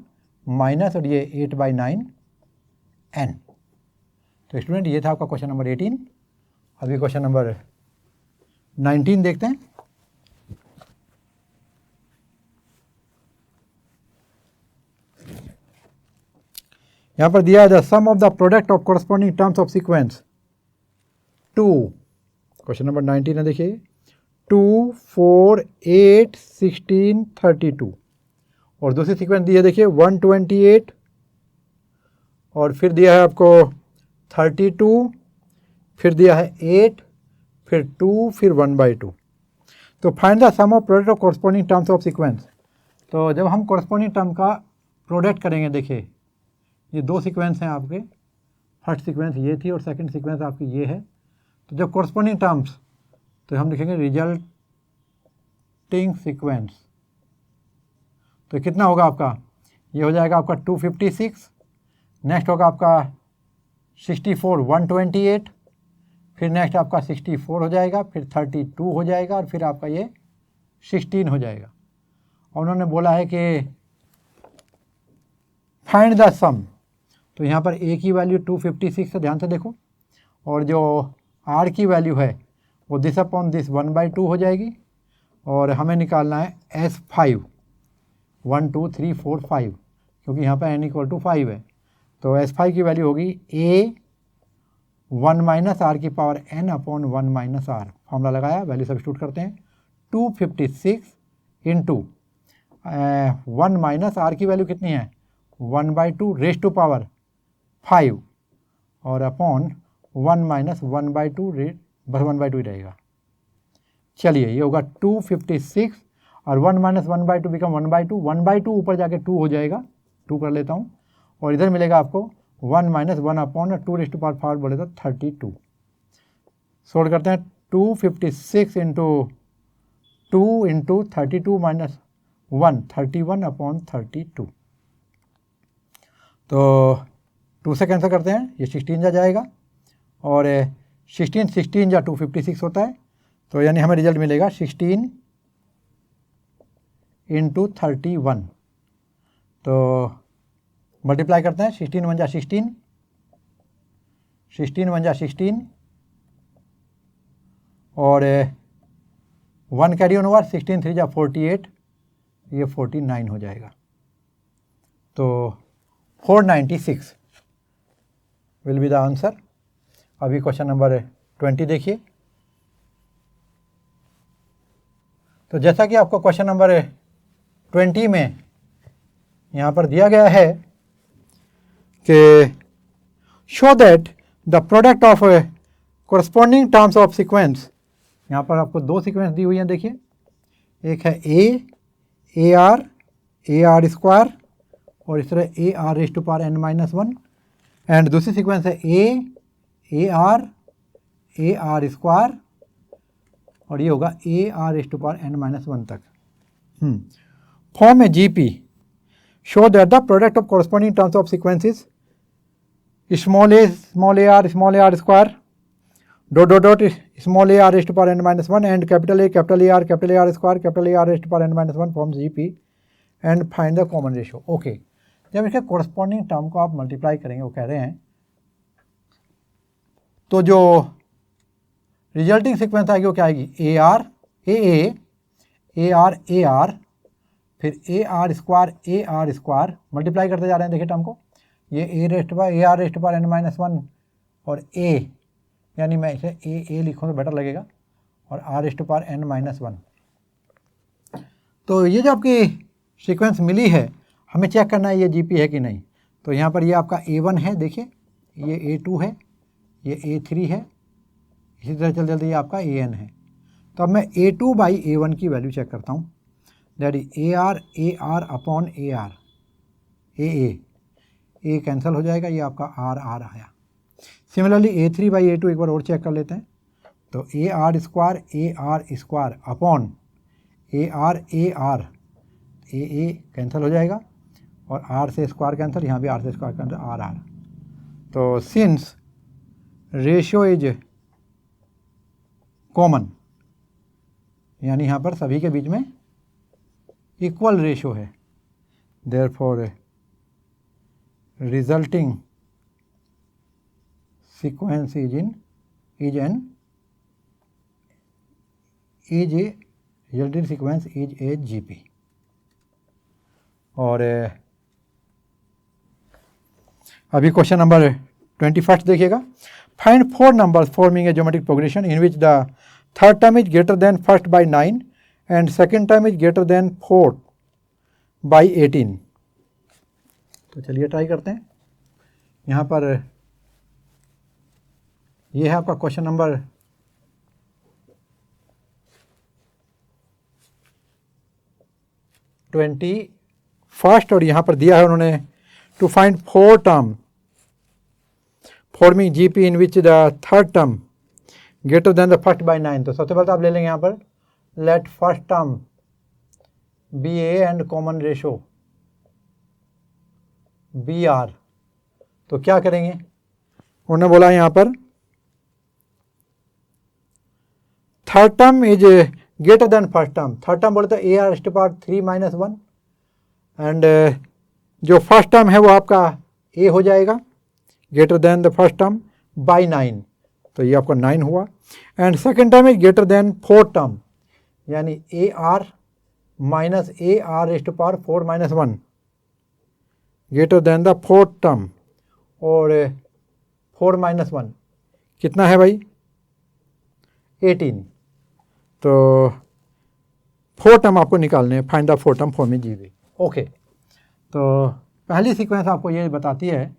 माइनस, और ये 8/9 n। तो स्टूडेंट ये था आपका क्वेश्चन नंबर 18। अभी क्वेश्चन नंबर 19 देखते हैं। यहाँ पर दिया है the sum of the product of corresponding terms of sequence 2, question number 19 है, देखिए 2 4 8 16 32, और दूसरी सीक्वेंस दी है देखिए 128, और फिर दिया है आपको 32, फिर दिया है 8, फिर 2, फिर 1/2। तो find the sum of product of corresponding terms of sequence. तो जब हम कोरस्पॉन्डिंग टर्म का प्रोडक्ट करेंगे, देखिए ये 2 सीक्वेंस हैं आपके, फर्स्ट सीक्वेंस ये थी और सेकंड सीक्वेंस आपकी ये है। तो जब कोरस्पॉन्डिंग टर्म्स तो हम लिखेंगे रिजल्टिंग सीक्वेंस। तो कितना होगा आपका, ये हो जाएगा आपका 256, नेक्स्ट होगा आपका 64 128, फिर नेक्स्ट आपका 64 हो जाएगा, फिर 32 हो जाएगा और फिर आपका ये 16 हो जाएगा। और उन्होंने बोला है कि फाइंड द सम। तो यहाँ पर ए की वैल्यू 256 है, ध्यान से देखो, और जो आर की वैल्यू है वो दिस अपॉन दिस 1/2 हो जाएगी। और हमें निकालना है S5 1 2 3 4 5, क्योंकि यहाँ पर n = 5 है। तो S5 की वैल्यू होगी A 1 - r की power n upon 1 - r। Formula लगाया, वैल्यू सब्स्टिट्यूट करते हैं। 256 इंटू 1 - r की वैल्यू कितनी है 1/2 रेज़ टू पावर 5 और अपॉन 1 - 1/2 बस 1/2 ही रहेगा। चलिए ये होगा 256 और 1 - 1/2 बिकम 1/2, 1/2 ऊपर जाके 2 हो जाएगा, 2 कर लेता हूँ, और इधर मिलेगा आपको 1 - 1 अपॉन 2 रेज़ टू पावर 5 बोले तो 32। सोल्व करते हैं, 256 इंटू 2 इंटू 32 माइनस 1 31 अपॉन 32। तो 2 से कैंसिल करते हैं, ये 16 जा जाएगा और 16 जा 256 होता है। तो यानी हमें रिजल्ट मिलेगा 16 इंटू 31। तो मल्टीप्लाई करते हैं, 16 1 जा 16, 16 1 जा 16 और 1 कैरी ऑन ओवर, 16 3 जा 48, ये 49 हो जाएगा। तो 496 विल बी द आंसर। अभी क्वेश्चन नंबर 20 देखिए। तो जैसा कि आपको क्वेश्चन नंबर 20 में यहाँ पर दिया गया है कि show that the product of corresponding terms of sequence, यहाँ पर आपको 2 सीक्वेंस दी हुई हैं, देखिए, एक है ए आर स्क्वायर और इस तरह AR⁻n-1, एंड दूसरी सीक्वेंस है ए आर स्क्वायर और ये होगा AR⁻n-1 तक। फॉर्म है GP, show that the product of corresponding terms of sequences small a square dot small AR⁻n-1 and capital A square AR⁻n-1 forms GP and find the common ratio. Okay, जब इसके कोरस्पॉन्डिंग टर्म को आप मल्टीप्लाई करेंगे, वो कह रहे हैं, तो जो रिजल्टिंग सीक्वेंस आएगी वो क्या आएगी, AR फिर AR स्क्वायर मल्टीप्लाई करते जा रहे हैं, देखिए टर्म को, ये AR⁻n-1 और A, यानी मैं इसे A लिखूँ तो बेटर लगेगा, और R⁻n-1। तो ये जो आपकी सीक्वेंस मिली है, हमें चेक करना है ये GP है कि नहीं। तो यहाँ पर ये आपका A1 है, देखिए, ये A2 है, ये A3 है, इसी तरह चलते ये आपका AN है। तो अब मैं A2/A1 की वैल्यू चेक करता हूँ, that is AR upon AR, A cancel हो जाएगा, ये आपका R आया। सिमिलरली A3/A2 एक बार और चेक कर लेते हैं। तो AR square upon AR A cancel हो जाएगा और R से स्क्वायर कैंसिल, यहाँ भी R से स्क्वायर कैंसिल, R। तो सिंस रेशियो इज कॉमन, यानी यहाँ पर सभी के बीच में इक्वल रेशियो है, therefore resulting sequence is resulting sequence is a GP। और अभी क्वेश्चन नंबर 21 देखिएगा। Find 4 numbers forming a geometric progression in which the third term is greater than first by 9 and second term is greater then 4/18। तो चलिए ट्राई करते हैं। यहाँ पर ये है आपका क्वेश्चन नंबर 21 और यहाँ पर दिया है उन्होंने to find 4 term forming GP in which the third term greater than the first by 9। तो सबसे पहले तो आप ले लेंगे यहाँ पर let first term be A and common ratio be are. तो क्या करेंगे, उन्होंने बोला यहाँ पर third term is greater than first term. Third term बोले तो ए r to power 3 minus 1 and जो फर्स्ट टर्म है वो आपका ए हो जाएगा greater than the first term by 9। तो ये आपका 9 हुआ। And second term is greater than fourth term, यानी ए r minus A R raise to power 4 minus 1 greater than the fourth term. और 4 माइनस 1 कितना है भाई 18। तो फोर टर्म आपको निकालने हैं, find the four term forming GP. Okay, तो पहली सीक्वेंस आपको ये बताती है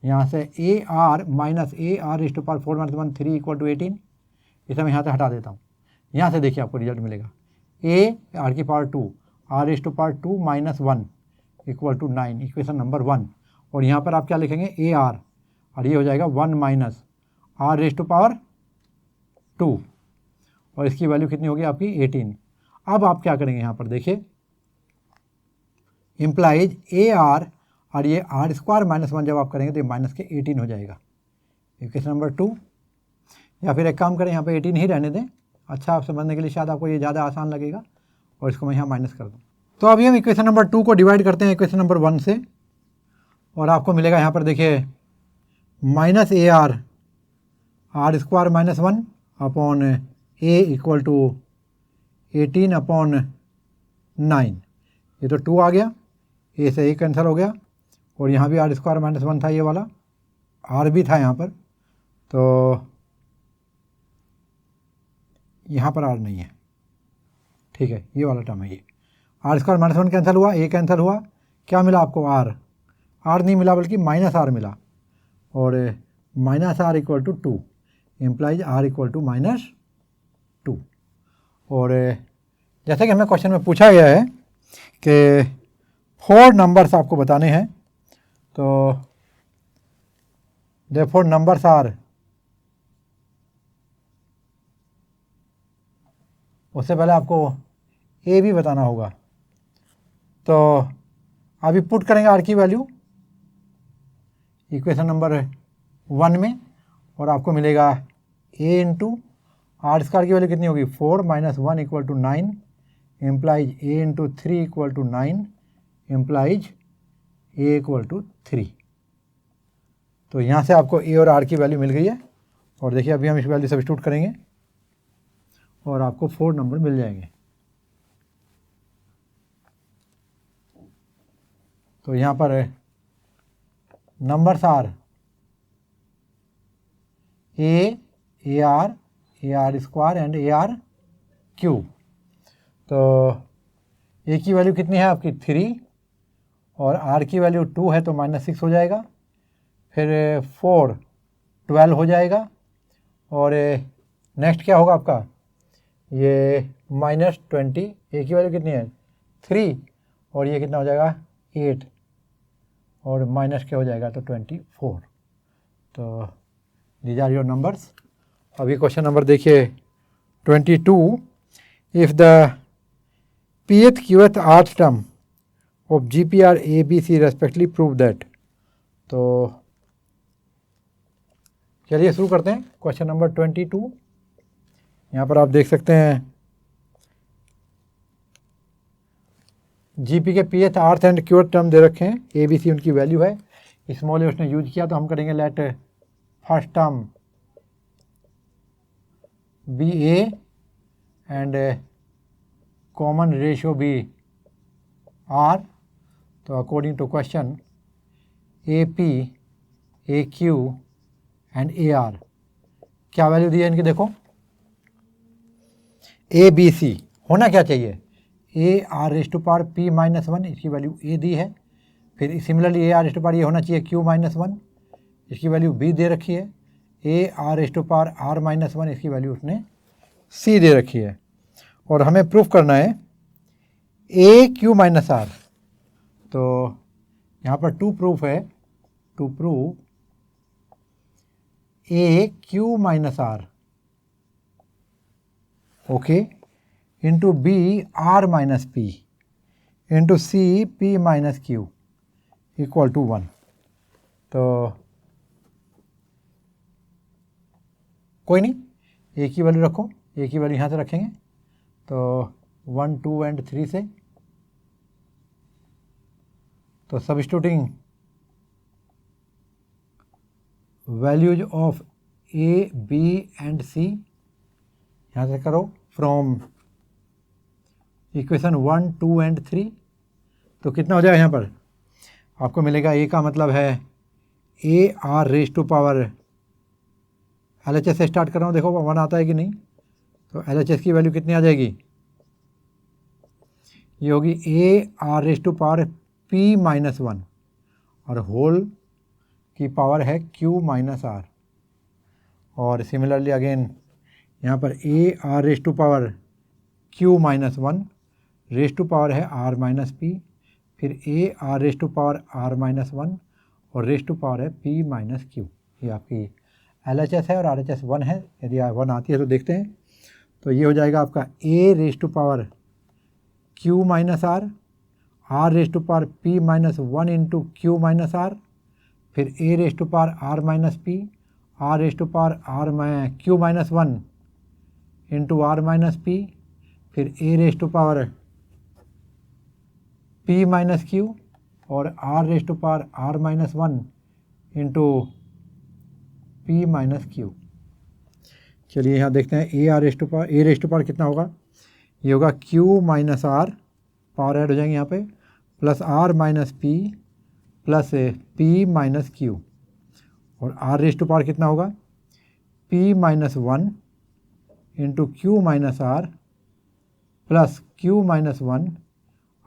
यहाँ से a r minus A R raise to power 4 minus 1 3 equal to 18। इसे मैं यहाँ से हटा देता हूँ। यहाँ से देखिए आपको रिजल्ट मिलेगा ए आर की power 2 r raise to power 2 minus 1 equal to 9, equation number 1। और यहाँ पर आप क्या लिखेंगे ए आर, और ये हो जाएगा 1 minus are raise to power 2, और इसकी वैल्यू कितनी होगी आपकी 18। अब आप क्या करेंगे यहाँ पर देखिए इम्प्लाइज ए आर, और ये आर स्क्वायर माइनस 1 जब आप करेंगे तो ये माइनस के 18 हो जाएगा, इक्वेशन नंबर 2। या फिर एक काम करें यहाँ पे 18 ही रहने दें, अच्छा आप समझने के लिए शायद आपको ये ज़्यादा आसान लगेगा, और इसको मैं यहाँ माइनस कर दूँ। तो अभी हम इक्वेशन नंबर 2 को डिवाइड करते हैं इक्वेशन नंबर 1 से, और आपको मिलेगा यहाँ पर देखिए minus A r r square minus 1 upon a equal to 18 upon 9। ये तो 2 आ गया, ए से ए कैंसिल हो गया, और यहाँ भी आर स्क्वायर माइनस 1 था, ये वाला आर भी था यहाँ पर, तो यहाँ पर आर नहीं है, ठीक है, ये वाला टर्म है ये। आर स्क्वायर माइनस 1 कैंसिल हुआ, ए कैंसिल हुआ, क्या मिला आपको आर, आर नहीं मिला बल्कि माइनस आर मिला, और minus r equal to 2 implies r equal to minus 2। और जैसे कि हमें क्वेश्चन में पूछा गया है कि 4 नंबर्स आपको बताने हैं, तो देयरफॉर नंबर्स आर, उससे पहले आपको ए भी बताना होगा। तो अभी पुट करेंगे आर की वैल्यू इक्वेशन नंबर 1 में, और आपको मिलेगा ए इंटू आर स्क्वायर की वैल्यू कितनी होगी 4 minus 1 equal to 9 implies a into 3 equal to 9 implies a equal to 3। तो यहाँ से आपको ए और आर की वैल्यू मिल गई है, और देखिए अभी हम इस वैल्यू सब्स्टिट्यूट करेंगे और आपको 4 नंबर मिल जाएंगे। तो यहाँ पर numbers are A are square and A are cube. तो ए की वैल्यू कितनी है आपकी 3, और आर की वैल्यू 2 है तो -6 हो जाएगा, फिर 4 12 हो जाएगा, और नेक्स्ट क्या होगा आपका ये -20। ए की वैल्यू कितनी है 3, और ये कितना हो जाएगा 8, और माइनस क्या हो जाएगा तो 24। तो दीज आर योर नंबर्स। अभी क्वेश्चन नंबर देखिए 22, if the pth qth rth term of GPR A B C respectively prove that। तो चलिए शुरू करते हैं क्वेश्चन नंबर 22। यहाँ पर आप देख सकते हैं जीपी के pth rth and qth term दे रखे हैं, ए बी सी उनकी वैल्यू है, स्मॉल ए उसने यूज किया, तो हम करेंगे let first term be A and common ratio be are. तो according to question A P A Q and A R क्या वैल्यू दी है इनकी, देखो ए बी सी होना क्या चाहिए A are raise to power P minus 1, इसकी वैल्यू ए दी है, फिर similarly A are raise to power ये होना चाहिए क्यू माइनस 1, इसकी वैल्यू बी दे रखी है, A R raise to power are minus 1, इसकी वैल्यू उसने सी दे रखी है, और हमें प्रूफ करना है ए क्यू माइनस आर। तो यहाँ पर 2 प्रूफ है, to prove a q minus r okay, into b r minus p into c p minus q equal to 1। तो कोई नहीं, एक ही वैल्यू रखो, एक ही वैल्यू यहाँ से रखेंगे। तो 1, 2 एंड 3 से, तो substituting values of A B and C यहाँ से करो फ्रॉम इक्वेशन 1, 2 एंड 3। तो कितना हो जाएगा यहाँ पर आपको मिलेगा, ए का मतलब है A R raise to power, LHS से स्टार्ट कर रहा हूँ, देखो 1 आता है कि नहीं। तो LHS की वैल्यू कितनी आ जाएगी, ये होगी A R raise to power P minus 1 और होल की पावर है क्यू माइनस आर। और सिमिलरली अगेन यहाँ पर A R raise to power Q minus 1 raise to power है आर माइनस पी, फिर a are raise to power are minus 1 और रेज टू पावर है पी माइनस क्यू। ये आपकी LHS है और RHS 1 है। यदि 1 आती है तो देखते हैं। तो ये हो जाएगा आपका A raise to power Q minus are raise to power P minus 1 into Q minus R, फिर A raise to power are minus P, R raise to power Q minus 1 into R minus P, फिर A raise to power P minus Q और are raise to power are minus 1 into P minus Q. चलिए यहाँ देखते हैं, ए रेज टू पावर कितना होगा, ये होगा q minus r, power add हो जाएंगे यहाँ पे, plus r minus P plus p minus Q. और आर रेज टू पावर कितना होगा, p minus 1 into Q minus are plus q minus 1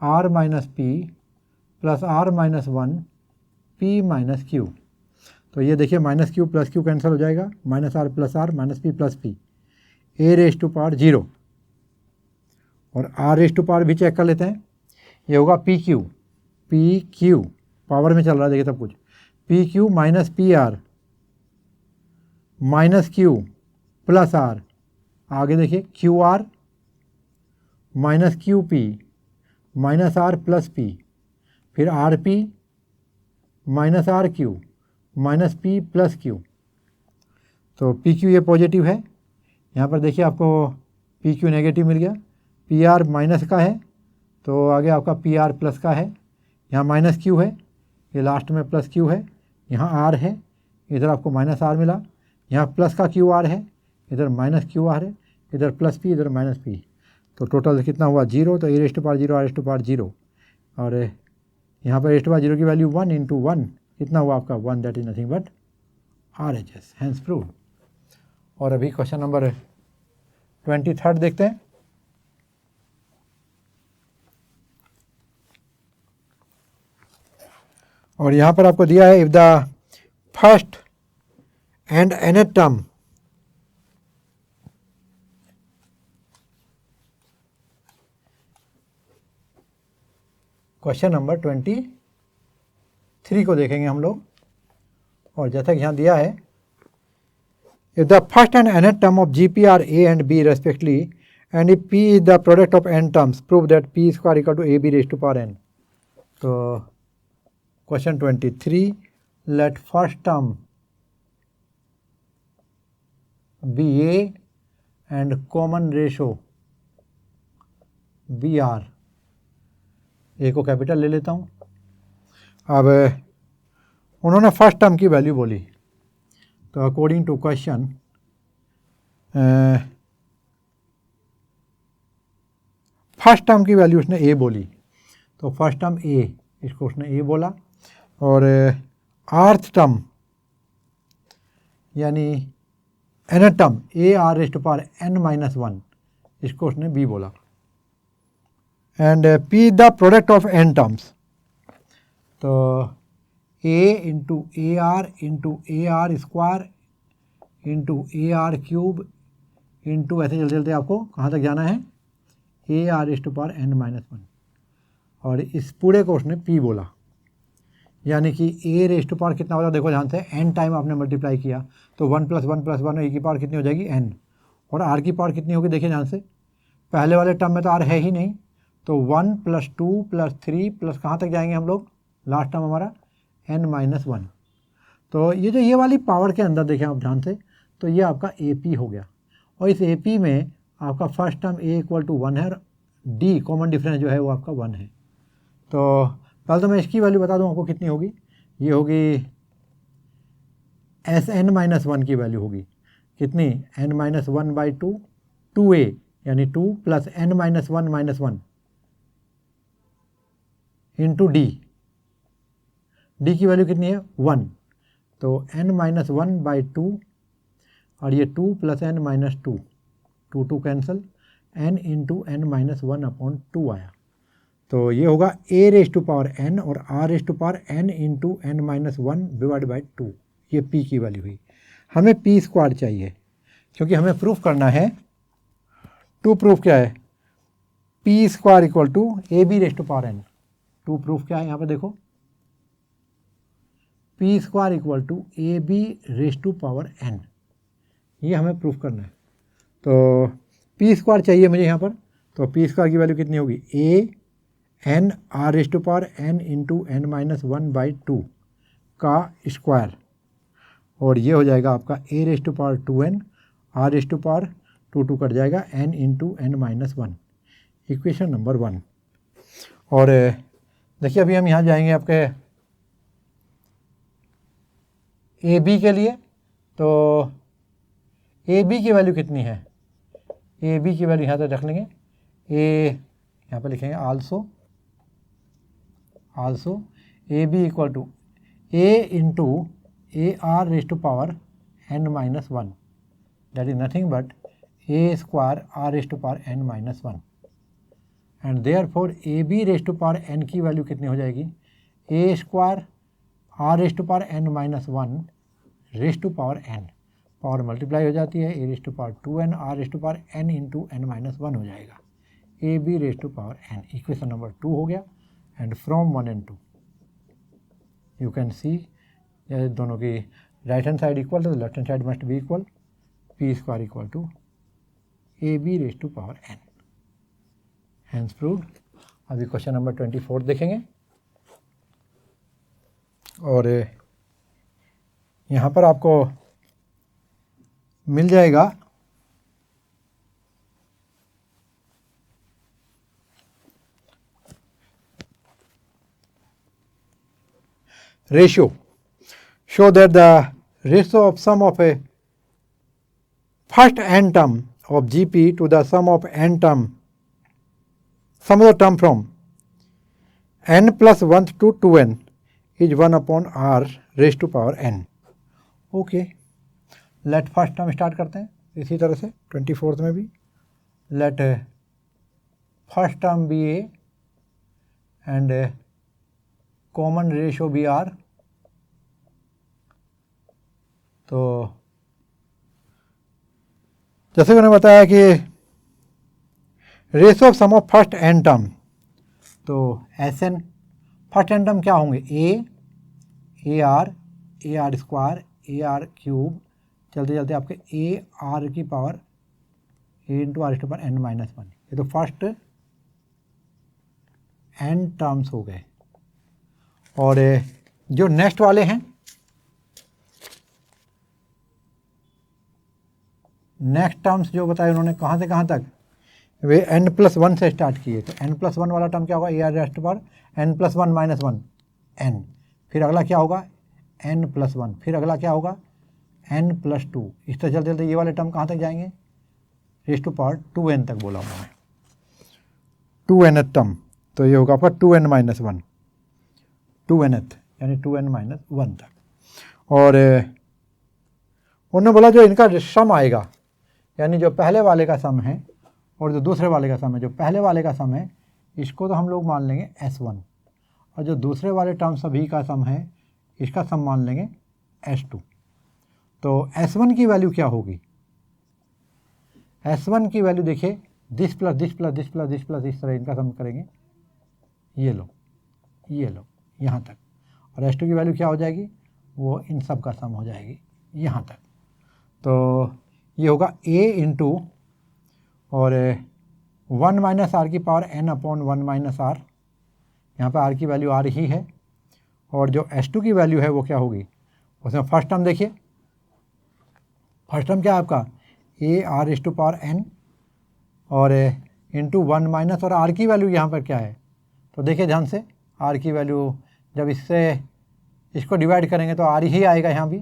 r minus P plus r minus 1 p minus q. तो ये देखिए minus Q plus q cancel हो जाएगा, minus are plus r minus P plus p, a raise to power 0 और आर रेज टू पावर भी चेक कर लेते हैं। ये होगा पी क्यू पावर में चल रहा है, देखिए सब कुछ, P Q minus P R minus Q plus R, आगे देखिए Q R minus Q P minus are plus P, फिर R P minus R Q minus P plus Q. तो पी क्यू ये पॉजिटिव है, यहाँ पर देखिए आपको पी क्यू नेगेटिव मिल गया, पी आर माइनस का है तो आगे आपका पी आर प्लस का है, यहाँ माइनस क्यू है, ये लास्ट में प्लस क्यू है, यहाँ आर है, इधर आपको माइनस आर मिला, यहाँ प्लस का क्यू आर है, इधर माइनस क्यू आर है, इधर प्लस पी इधर माइनस पी। तो टोटल कितना हुआ 0, तो A raise to power 0 R raise to power 0 और यहाँ पर रेज टू पावर 0 की वैल्यू 1 इंटू 1 कितना हुआ आपका 1, that is nothing but RHS, hence proved. और अभी क्वेश्चन नंबर 23 देखते हैं। और यहाँ पर आपको दिया है, if the first and nth term question number 23 को देखेंगे हम लोग। और जैसा कि यहाँ दिया है, if the first and nth term of GP are A and B respectively and if P is the product of n terms, prove that P square equal to AB raised to power n। तो question 23, let first term be A and common ratio B R। ए को कैपिटल ले लेता हूँ। अब उन्होंने फर्स्ट टर्म की वैल्यू बोली, तो according to question first term की वैल्यू उसने ए बोली, तो फर्स्ट टर्म ए, इसको उसने ए बोला। और आर्थ टर्म यानी nth term a are raise to power n minus 1, इसको उसने बी बोला। And p the product of n terms, तो a into A R square into A R cube into, ऐसे चलते चलते आपको कहाँ तक जाना है, A R raise to power n minus 1 और इस पूरे को उसने p बोला। यानी कि ए रेज टू पावर कितना होता है, देखो ध्यान से, n टाइम आपने मल्टीप्लाई किया तो 1 + 1 + 1 e की पावर कितनी हो जाएगी n, और r की पावर कितनी होगी देखिए ध्यान से, पहले वाले टर्म में तो r है ही नहीं, तो 1 + 2 + 3 प्लस कहाँ तक जाएंगे हम लोग, लास्ट टर्म हमारा n-1। तो ये वाली पावर के अंदर देखें आप ध्यान से, तो ये आपका AP हो गया, और इस AP में आपका फर्स्ट टर्म a = 1 है, और d कॉमन डिफरेंस जो है वो आपका 1 है। तो पहले तो मैं इसकी वैल्यू बता दूं आपको कितनी होगी, ये होगी Sn-1 की वैल्यू होगी कितनी, n-1/2 2a यानी 2 + n-1 इंटू d की वैल्यू कितनी है 1, तो n-1/2 और ये 2 + n-2 2 cancel, n into n-1/2 आया, तो ये होगा a⁴n और r⁴n इंटू n-1/2, ये p की वैल्यू हुई। हमें p² चाहिए, क्योंकि हमें प्रूफ करना है, टू प्रूफ क्या है, p² = ab⁴n। टू प्रूफ क्या है यहाँ पे देखो, p² = ab⁴n, ये हमें प्रूफ करना है। तो p² चाहिए मुझे यहाँ पर, तो p² की वैल्यू कितनी होगी, a n r⁴n into n-1/2 का स्क्वायर, और ये हो जाएगा आपका a⁴2n r⁴2 कट जाएगा n into n-1, equation number 1। और देखिए अभी हम यहाँ जाएंगे आपके ए बी के लिए, तो ए बी की वैल्यू कितनी है, ए बी की वैल्यू यहाँ तक रख लेंगे, यहाँ पर लिखेंगे also a b = a into ar⁴n-1, that is nothing but a² r⁴n-1, and therefore ab⁴n की वैल्यू कितनी हो जाएगी, a² r⁴n-1n, पावर मल्टीप्लाई हो जाती है, a⁴2n r⁴n इंटू n-1 हो जाएगा, ab⁴n, इक्वेशन नंबर 2 हो गया। And from 1 and 2 you can see दोनों की राइट हैंड साइड इक्वल, तो left hand side must be equal, p² = ab⁴n, hence proved. अभी क्वेश्चन नंबर 24 देखेंगे, और यहाँ पर आपको मिल जाएगा ratio, show that the ratio of sum of a first n term of GP to the sum of n term, sum of the term from n + 1 to 2n is 1/r⁴n। Okay, let first term start करते हैं इसी तरह से 24th में भी, let first term be A and common ratio be are. तो जैसे मैंने बताया कि ratio of sum of first N term, तो S N first N term क्या होंगे, A are square A are cube, चलते चलते आपके ए आर की पावर ए इंटू r⁴n-1, ये तो फर्स्ट एन टर्म्स हो गए। और जो नेक्स्ट वाले हैं, नेक्स्ट टर्म्स जो बताए उन्होंने कहाँ से कहाँ तक, वे n+1 से स्टार्ट किए, तो n+1 वाला टर्म क्या होगा, ar⁴n+1 -1 n, फिर अगला क्या होगा n+1, फिर अगला क्या होगा n+2, इस तरह चलते चलते ये वाले टर्म कहाँ तक जाएंगे, r⁴2n तक बोला हूँ मैं, 2nth टर्म, तो ये होगा आपका 2n-1, 2nth यानी 2n-1 तक। और उन्होंने बोला जो इनका सम आएगा, यानी जो पहले वाले का सम है और जो दूसरे वाले का सम है, जो पहले वाले का सम है इसको तो हम लोग मान लेंगे S1, और जो दूसरे वाले टर्म सभी का सम है इसका सम मान लेंगे S2। तो S1 की वैल्यू क्या होगी, S1 की वैल्यू देखिए this plus this plus this plus this plus, इस तरह इनका सम करेंगे, ये लो यहाँ तक, और S2 की वैल्यू क्या हो जाएगी, वो इन सब का सम हो जाएगी यहाँ तक। तो ये होगा a इंटू और 1 माइनस आर की power n upon 1 minus r, यहाँ पर r की वैल्यू आ रही है, और जो S2 की वैल्यू है वो क्या होगी, उसमें फर्स्ट टर्म देखिए, फर्स्ट टर्म क्या है आपका a r is to power n और इंटू 1 माइनस, और r की वैल्यू यहाँ पर क्या है, तो देखिए ध्यान से, r की वैल्यू जब इससे इसको डिवाइड करेंगे तो r ही आएगा यहाँ भी,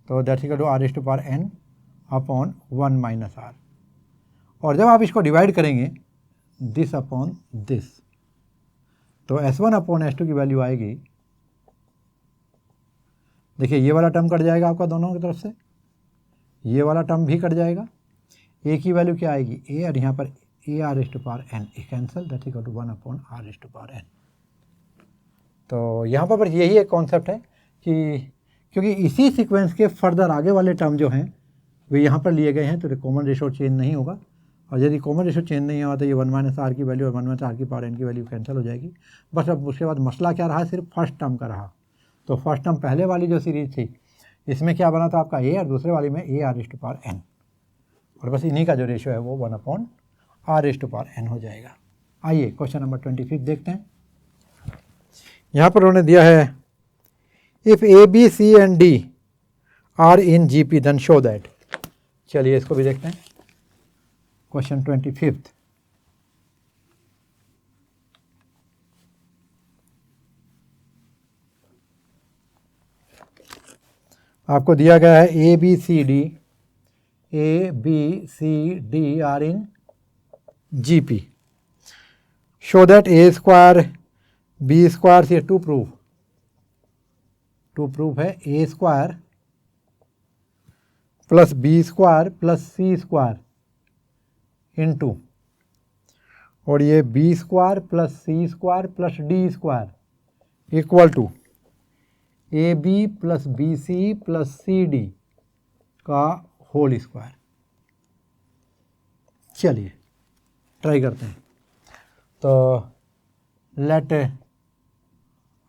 तो that's equal to r is to power n upon 1 minus r, और जब आप इसको डिवाइड करेंगे दिस अपॉन दिस, तो S1 अपॉन S2 की वैल्यू आएगी, देखिए ये वाला टर्म कट जाएगा आपका दोनों की तरफ से, ये वाला टर्म भी कट जाएगा, a की वैल्यू क्या आएगी a, और यहाँ पर a r is to power n cancel, that equal to 1 upon r is to power n। तो यहाँ पर यही एक कॉन्सेप्ट है कि क्योंकि इसी सीक्वेंस के फर्दर आगे वाले टर्म जो हैं वे यहाँ पर लिए गए हैं, तो कॉमन रेशो चेंज नहीं होगा, और यदि कॉमन रेशो चेंज नहीं हुआ तो ये 1 माइनस आर की वैल्यू और 1 माइनस आर की पावर n की वैल्यू कैंसिल हो जाएगी। बस अब उसके बाद मसला क्या रहा, सिर्फ फर्स्ट टर्म का रहा। तो फर्स्ट टर्म पहले वाली जो सीरीज थी इसमें क्या बना था आपका a, और दूसरे वाली में a r is to power n, और बस इन्हीं का जो रेशियो है वो 1 upon r is to power n हो जाएगा। आइए क्वेश्चन नंबर 25 देखते हैं। यहाँ पर उन्होंने दिया है if a b c and d are in GP then show that. चलिए इसको भी देखते हैं, क्वेश्चन 25। आपको दिया गया है a B c d are in GP, show that a square b square से टू प्रूफ है a square plus b square plus c square into, और ये b square plus c square plus d square equal to A b plus b c plus c d का होल स्क्वायर। चलिए ट्राई करते हैं। तो let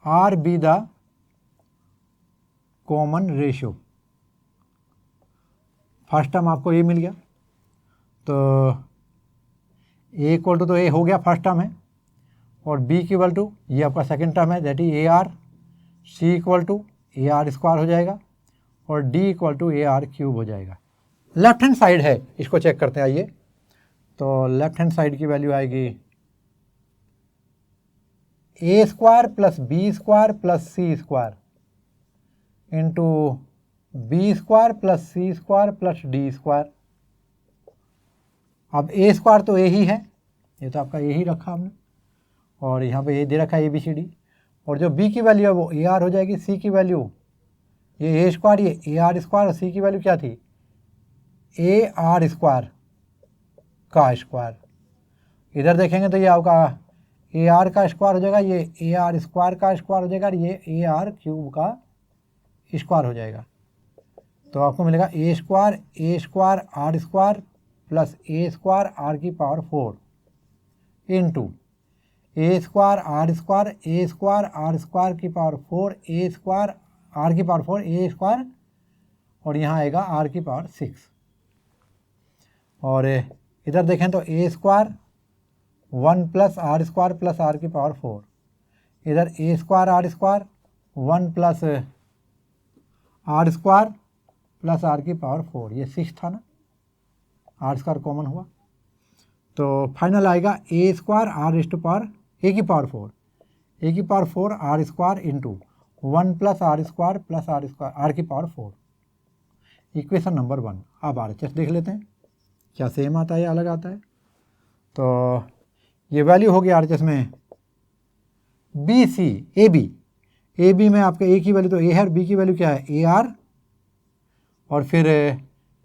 r be the common ratio, first term आपको ये मिल गया, तो a इक्वल टू, तो a हो गया फर्स्ट टर्म है, और b इक्वल टू ये आपका सेकंड टर्म है that is A r, c equal to A R square हो जाएगा, और d equal to A R cube हो जाएगा। लेफ्ट हैंड साइड है, इसको चेक करते हैं। आइए, तो लेफ्ट हैंड साइड की वैल्यू आएगी a square plus b square plus c square into b square plus c square plus d square. अब ए स्क्वायर तो ए ही है, ये तो आपका ए ही रखा हमने, और यहाँ पे ए दे रखा है ABCD, और जो बी की वैल्यू है वो ए आर हो जाएगी, सी की वैल्यू ये ए स्क्वायर, ये ए आर स्क्वायर, और सी की वैल्यू क्या थी ए आर स्क्वायर का स्क्वायर। इधर देखेंगे तो ये आपका ए आर का स्क्वायर हो जाएगा, ये ए आर स्क्वायर का स्क्वायर हो जाएगा, और ये ए आर क्यूब का स्क्वायर हो जाएगा। तो आपको मिलेगा A square R square plus A square are की power 4 into A square R square की पावर 4 ए स्क्वायर आर की पावर 4 ए स्क्वायर, और यहाँ आएगा आर की पावर 6। और इधर देखें तो ए स्क्वायर 1 प्लस आर की पावर 4, इधर A square R square 1 plus are square plus are की पावर 4, ये 6 था ना, आर स्क्वायर कॉमन हुआ, तो फाइनल आएगा ए square are is to power a की power 4 are square into 1 plus are square plus are square are की पावर 4। Equation number 1। अब RHS देख लेते हैं, क्या सेम आता है या अलग आता है। तो ये वैल्यू होगी RHS में ए बी में आपका ए की वैल्यू तो ए है, और बी की वैल्यू क्या है ए आर, और फिर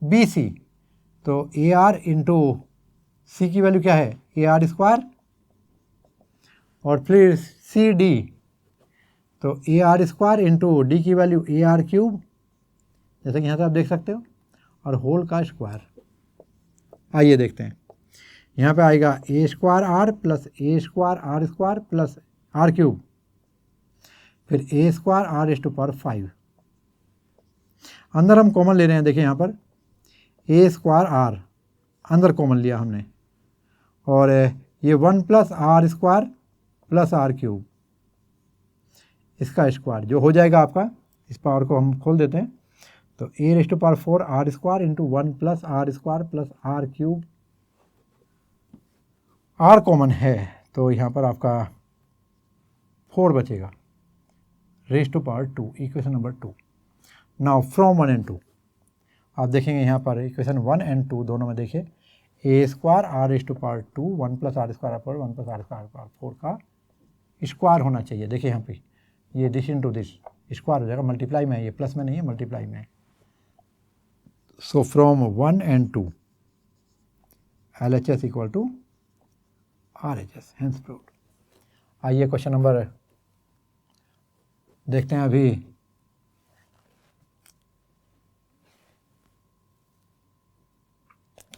बी सी तो ए आर इंटू सी की वैल्यू क्या है ए आर स्क्वायर, और फिर सी डी तो A R square into D की वैल्यू ए आर क्यूब, जैसे कि यहाँ से आप देख सकते हो, और होल का स्क्वायर। आइए देखते हैं, यहाँ पे आएगा ए square R plus A square R square plus are cube, फिर A square are is to power 5। अंदर हम कॉमन ले रहे हैं, देखिए यहाँ पर ए स्क्वायर आर अंदर कॉमन लिया हमने, और ये 1 plus are square plus are cube, इसका स्क्वायर जो हो जाएगा आपका, इस पावर को हम खोल देते हैं, तो A raise to power 4 are square into 1 plus are square plus are cube, R common है तो यहाँ पर आपका 4 बचेगा, raise to power 2, equation number 2। Now from 1 and 2 आप देखेंगे यहाँ पर इक्वेशन 1 एंड 2 दोनों में देखिए, A square R rest to power 2 1 plus are square power 1 plus are square power 4 का स्क्वायर होना चाहिए। देखिए यहाँ पे ये दिस इंटू दिस स्क्वायर हो जाएगा, मल्टीप्लाई में है, ये प्लस में नहीं है, मल्टीप्लाई में है। So from 1 and 2 LHS equal to RHS, hence proved. आइए क्वेश्चन नंबर देखते हैं अभी।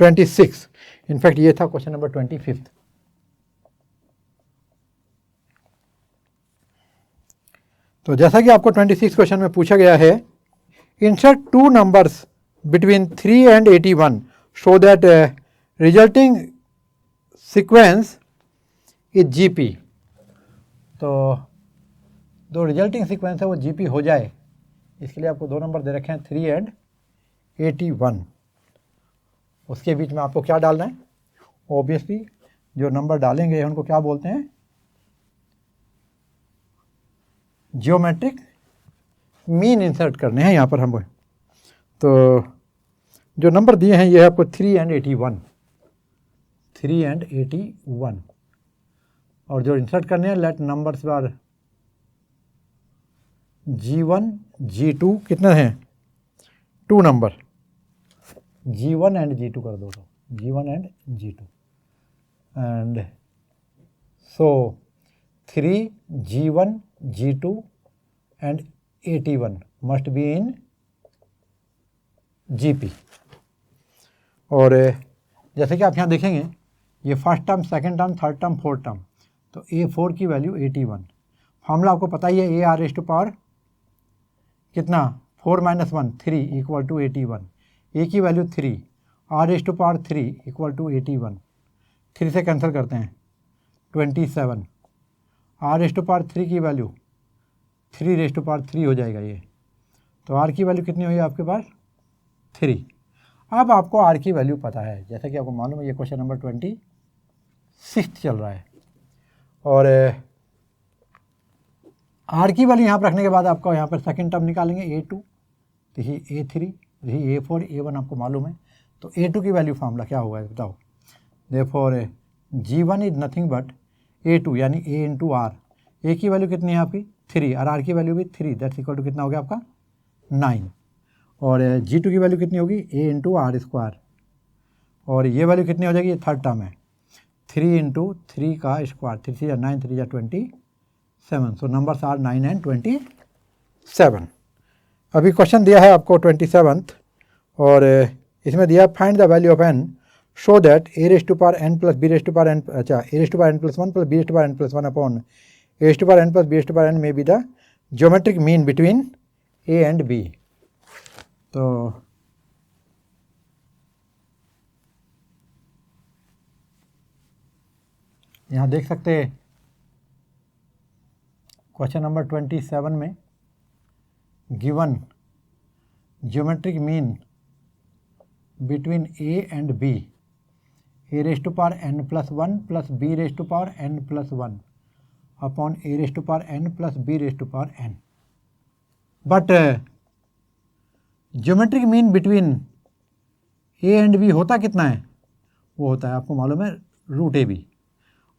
इनफैक्ट ये था क्वेश्चन नंबर 25। तो जैसा कि आपको 26 क्वेश्चन में पूछा गया है, insert 2 numbers between 3 and 81 so that resulting sequence is GP। तो जो रिजल्टिंग सीक्वेंस है वो GP हो जाए, इसके लिए आपको 2 नंबर दे रखे हैं 3 एंड 81। उसके बीच में आपको क्या डालना है, ऑब्वियसली जो नंबर डालेंगे उनको क्या बोलते हैं, जियोमेट्रिक मीन इंसर्ट करने हैं यहाँ पर हम। तो जो नंबर दिए हैं ये है आपको 3 एंड 81, 3 एंड 81, और जो इंसर्ट करने हैं लेट नंबर्स बार G1 G2 कितने हैं, 2 नंबर, G1 एंड G2 कर दो, तो G1 and G2 and so 3 G1 G2 and 81 must be in GP। और जैसे कि आप यहाँ देखेंगे ये first term, second term, third term, fourth term, तो A4 की वैल्यू 81। फॉर्मूला आपको पता ही है, ए आर रेस्ट टू पावर कितना 4 - 1 3 इक्वल टू 81, ए की value 3, r rest to power 3 equal to 81, 3 से कैंसिल करते हैं 27, आर रेस्ट टू पावर 3 की वैल्यू 3 रेस्ट टू पावर 3 हो जाएगा ये, तो आर की वैल्यू कितनी हुई आपके पास 3। अब आपको आर की वैल्यू पता है, जैसा कि आपको मालूम है ये क्वेश्चन नंबर 26 चल रहा है, और आर की वैल्यू यहाँ पर रखने के बाद आपको यहाँ पर सेकंड टर्म निकालेंगे A2, तो ये A3, ये A4, A1 आपको मालूम है, तो A2 की वैल्यू फार्मूला क्या होगा बताओ, therefore G1 is nothing but A2 यानी A इंटू आर, ए की वैल्यू कितनी है आपकी 3 और आर की वैल्यू भी 3, दैट्स इक्वल टू कितना हो गया आपका 9, और G2 की वैल्यू कितनी होगी A इंटू आर स्क्वायर, और ये वैल्यू कितनी हो जाएगी, ये थर्ड टर्म है 3 इंटू 3 का square, 3 3 9 3 27, so numbers are 9 and 27। अभी क्वेश्चन दिया है आपको 27th, और इसमें दिया find the value of n show that a rest to power n plus b raised to power n, अच्छा a rest to power n plus 1 plus b raised to power n plus 1 upon a rest to power n plus b raised to power n may be the geometric mean between a and b। तो यहाँ देख सकते हैं क्वेश्चन नंबर 27 में given geometric mean between a and b, a rest to power n plus 1 plus b raised to power n plus 1 upon a rest to power n plus b raised to power n। But geometric mean between a and b होता कितना है, वो होता है आपको मालूम है √ab,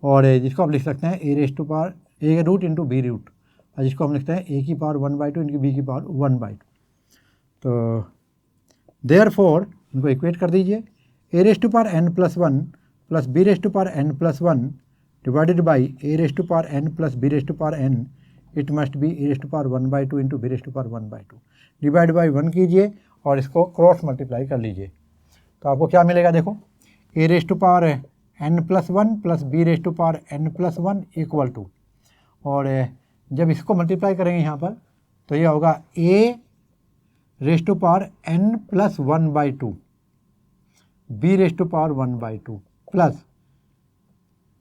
और जिसको आप लिख सकते हैं a rest to power a root into b root, और जिसको हम लिखते हैं a की पावर 1/2 इंटू b की पावर 1/2। तो देयरफॉर इनको इक्वेट कर दीजिए, a rest to power n plus 1 plus b raised to power n plus 1 divided by a rest to power n plus b raised to power n, it must be a rest to power 1/2 into b raised to power 1/2, divide by 1 कीजिए और इसको क्रॉस मल्टीप्लाई कर लीजिए, तो आपको क्या मिलेगा देखो, a rest to power n plus 1 plus b raised to power n plus 1 equal to, और जब इसको मल्टीप्लाई करेंगे यहाँ पर तो ये होगा a rest to power n plus 1/2 B raise to power 1/2 plus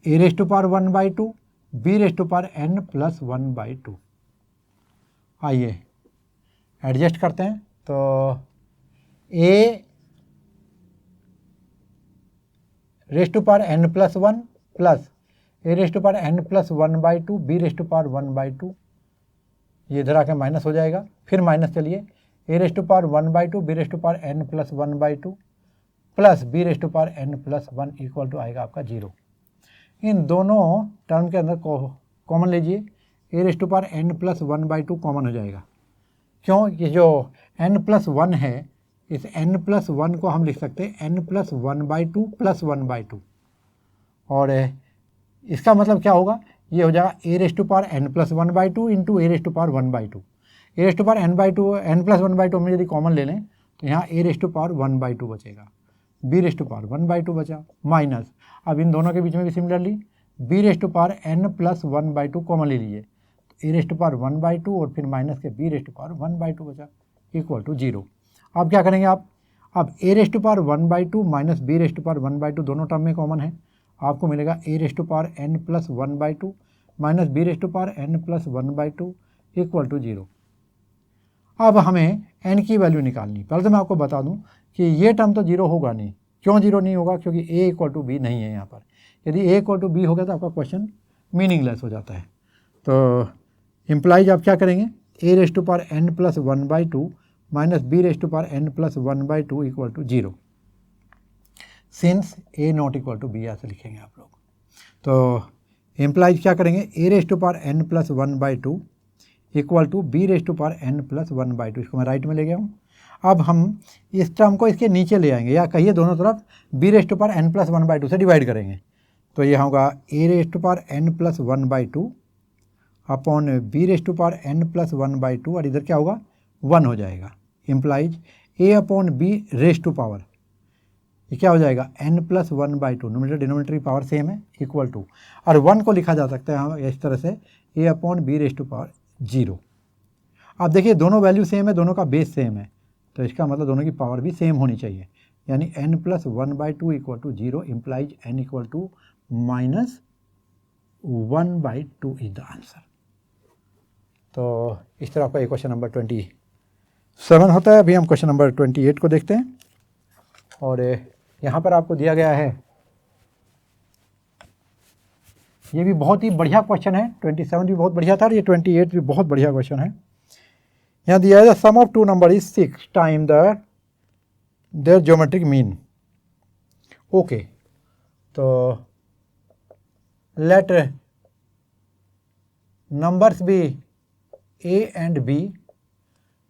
A raise to power 1/2 B raise to power n plus 1/2। आइए एडजस्ट करते हैं। तो A raise to power n plus 1 plus A raise to power n plus 1/2 B raise to power 1/2, ये इधर आके माइनस हो जाएगा। फिर माइनस चलिए, a raise to power 1/2 B raise to power n plus 1/2 plus b raise to power n plus 1 equal to आएगा आपका 0। इन दोनों टर्म के अंदर कॉमन लीजिए, a raise to power n plus 1/2 common हो जाएगा। क्यों? ये जो n प्लस 1 है, इस n प्लस 1 को हम लिख सकते हैं n प्लस 1/2 प्लस 1/2, और इसका मतलब क्या होगा, ये हो जाएगा a raise to power n plus 1/2 into a raise to power 1/2। A raise to power n plus 1/2 हम यदि कॉमन ले लें तो यहाँ ए रेज टू पावर 1/2 बचेगा, बी रेज टू पावर 1/2 बचा, माइनस अब इन दोनों के बीच में भी similarly b raise to power n plus 1/2 common ले लीजिए, तो ए रेज टू पावर 1/2 और फिर माइनस के बी रेज टू पावर 1/2 बचा इक्वल टू 0। अब क्या करेंगे आप, अब a raise to power 1/2 minus b raise to power 1/2 दोनों टर्म में कॉमन है, आपको मिलेगा a raise to power n plus 1/2 minus b raise to power n plus 1/2 equal to 0। अब हमें n की वैल्यू निकालनी। पहले तो मैं आपको बता दूं कि ये टर्म तो 0 होगा नहीं। क्यों 0 नहीं होगा? क्योंकि a इक्वल टू बी नहीं है यहाँ पर। यदि a इक्वल टू बी हो गया तो आपका क्वेश्चन मीनिंगलेस हो जाता है। तो इम्प्लाइज आप क्या करेंगे, a raise to power n plus 1/2 minus b raise to power n plus 1/2 equal to 0। Since a not equal to b ऐसे लिखेंगे आप लोग। तो इम्प्लाइज क्या करेंगे, a raise to power n plus 1/2 equal to b raise to power n plus 1/2। इसको मैं राइट में ले गया हूँ। अब हम इस टर्म को इसके नीचे ले आएंगे, या कहिए दोनों तरफ b raise to power n plus 1/2 से डिवाइड करेंगे। तो यह होगा a raise to power n plus 1/2 upon b raise to power n plus 1/2, और इधर क्या होगा 1 हो जाएगा। Implies a upon b raise to power, ये क्या हो जाएगा n प्लस 1/2, नोमिनेटर डिनोमिनेटर की पावर सेम है इक्वल टू, और 1 को लिखा जा सकता है हम इस तरह से a upon b raise to power 0। अब देखिए दोनों वैल्यू सेम है, दोनों का बेस सेम है, तो इसका मतलब दोनों की पावर भी सेम होनी चाहिए, यानी n plus 1/2 equal to 0 implies n equal to minus 1/2 is the answer. तो इस तरह का क्वेश्चन नंबर 27 होता है। अभी हम क्वेश्चन नंबर 28 को देखते हैं, और यहाँ पर आपको दिया गया है, ये भी बहुत ही बढ़िया क्वेश्चन है। 27 भी बहुत बढ़िया था और ये 28 भी बहुत बढ़िया क्वेश्चन है। यहाँ दिया है the sum of two number is 6 time their geometric mean. Okay, तो let numbers be a and b।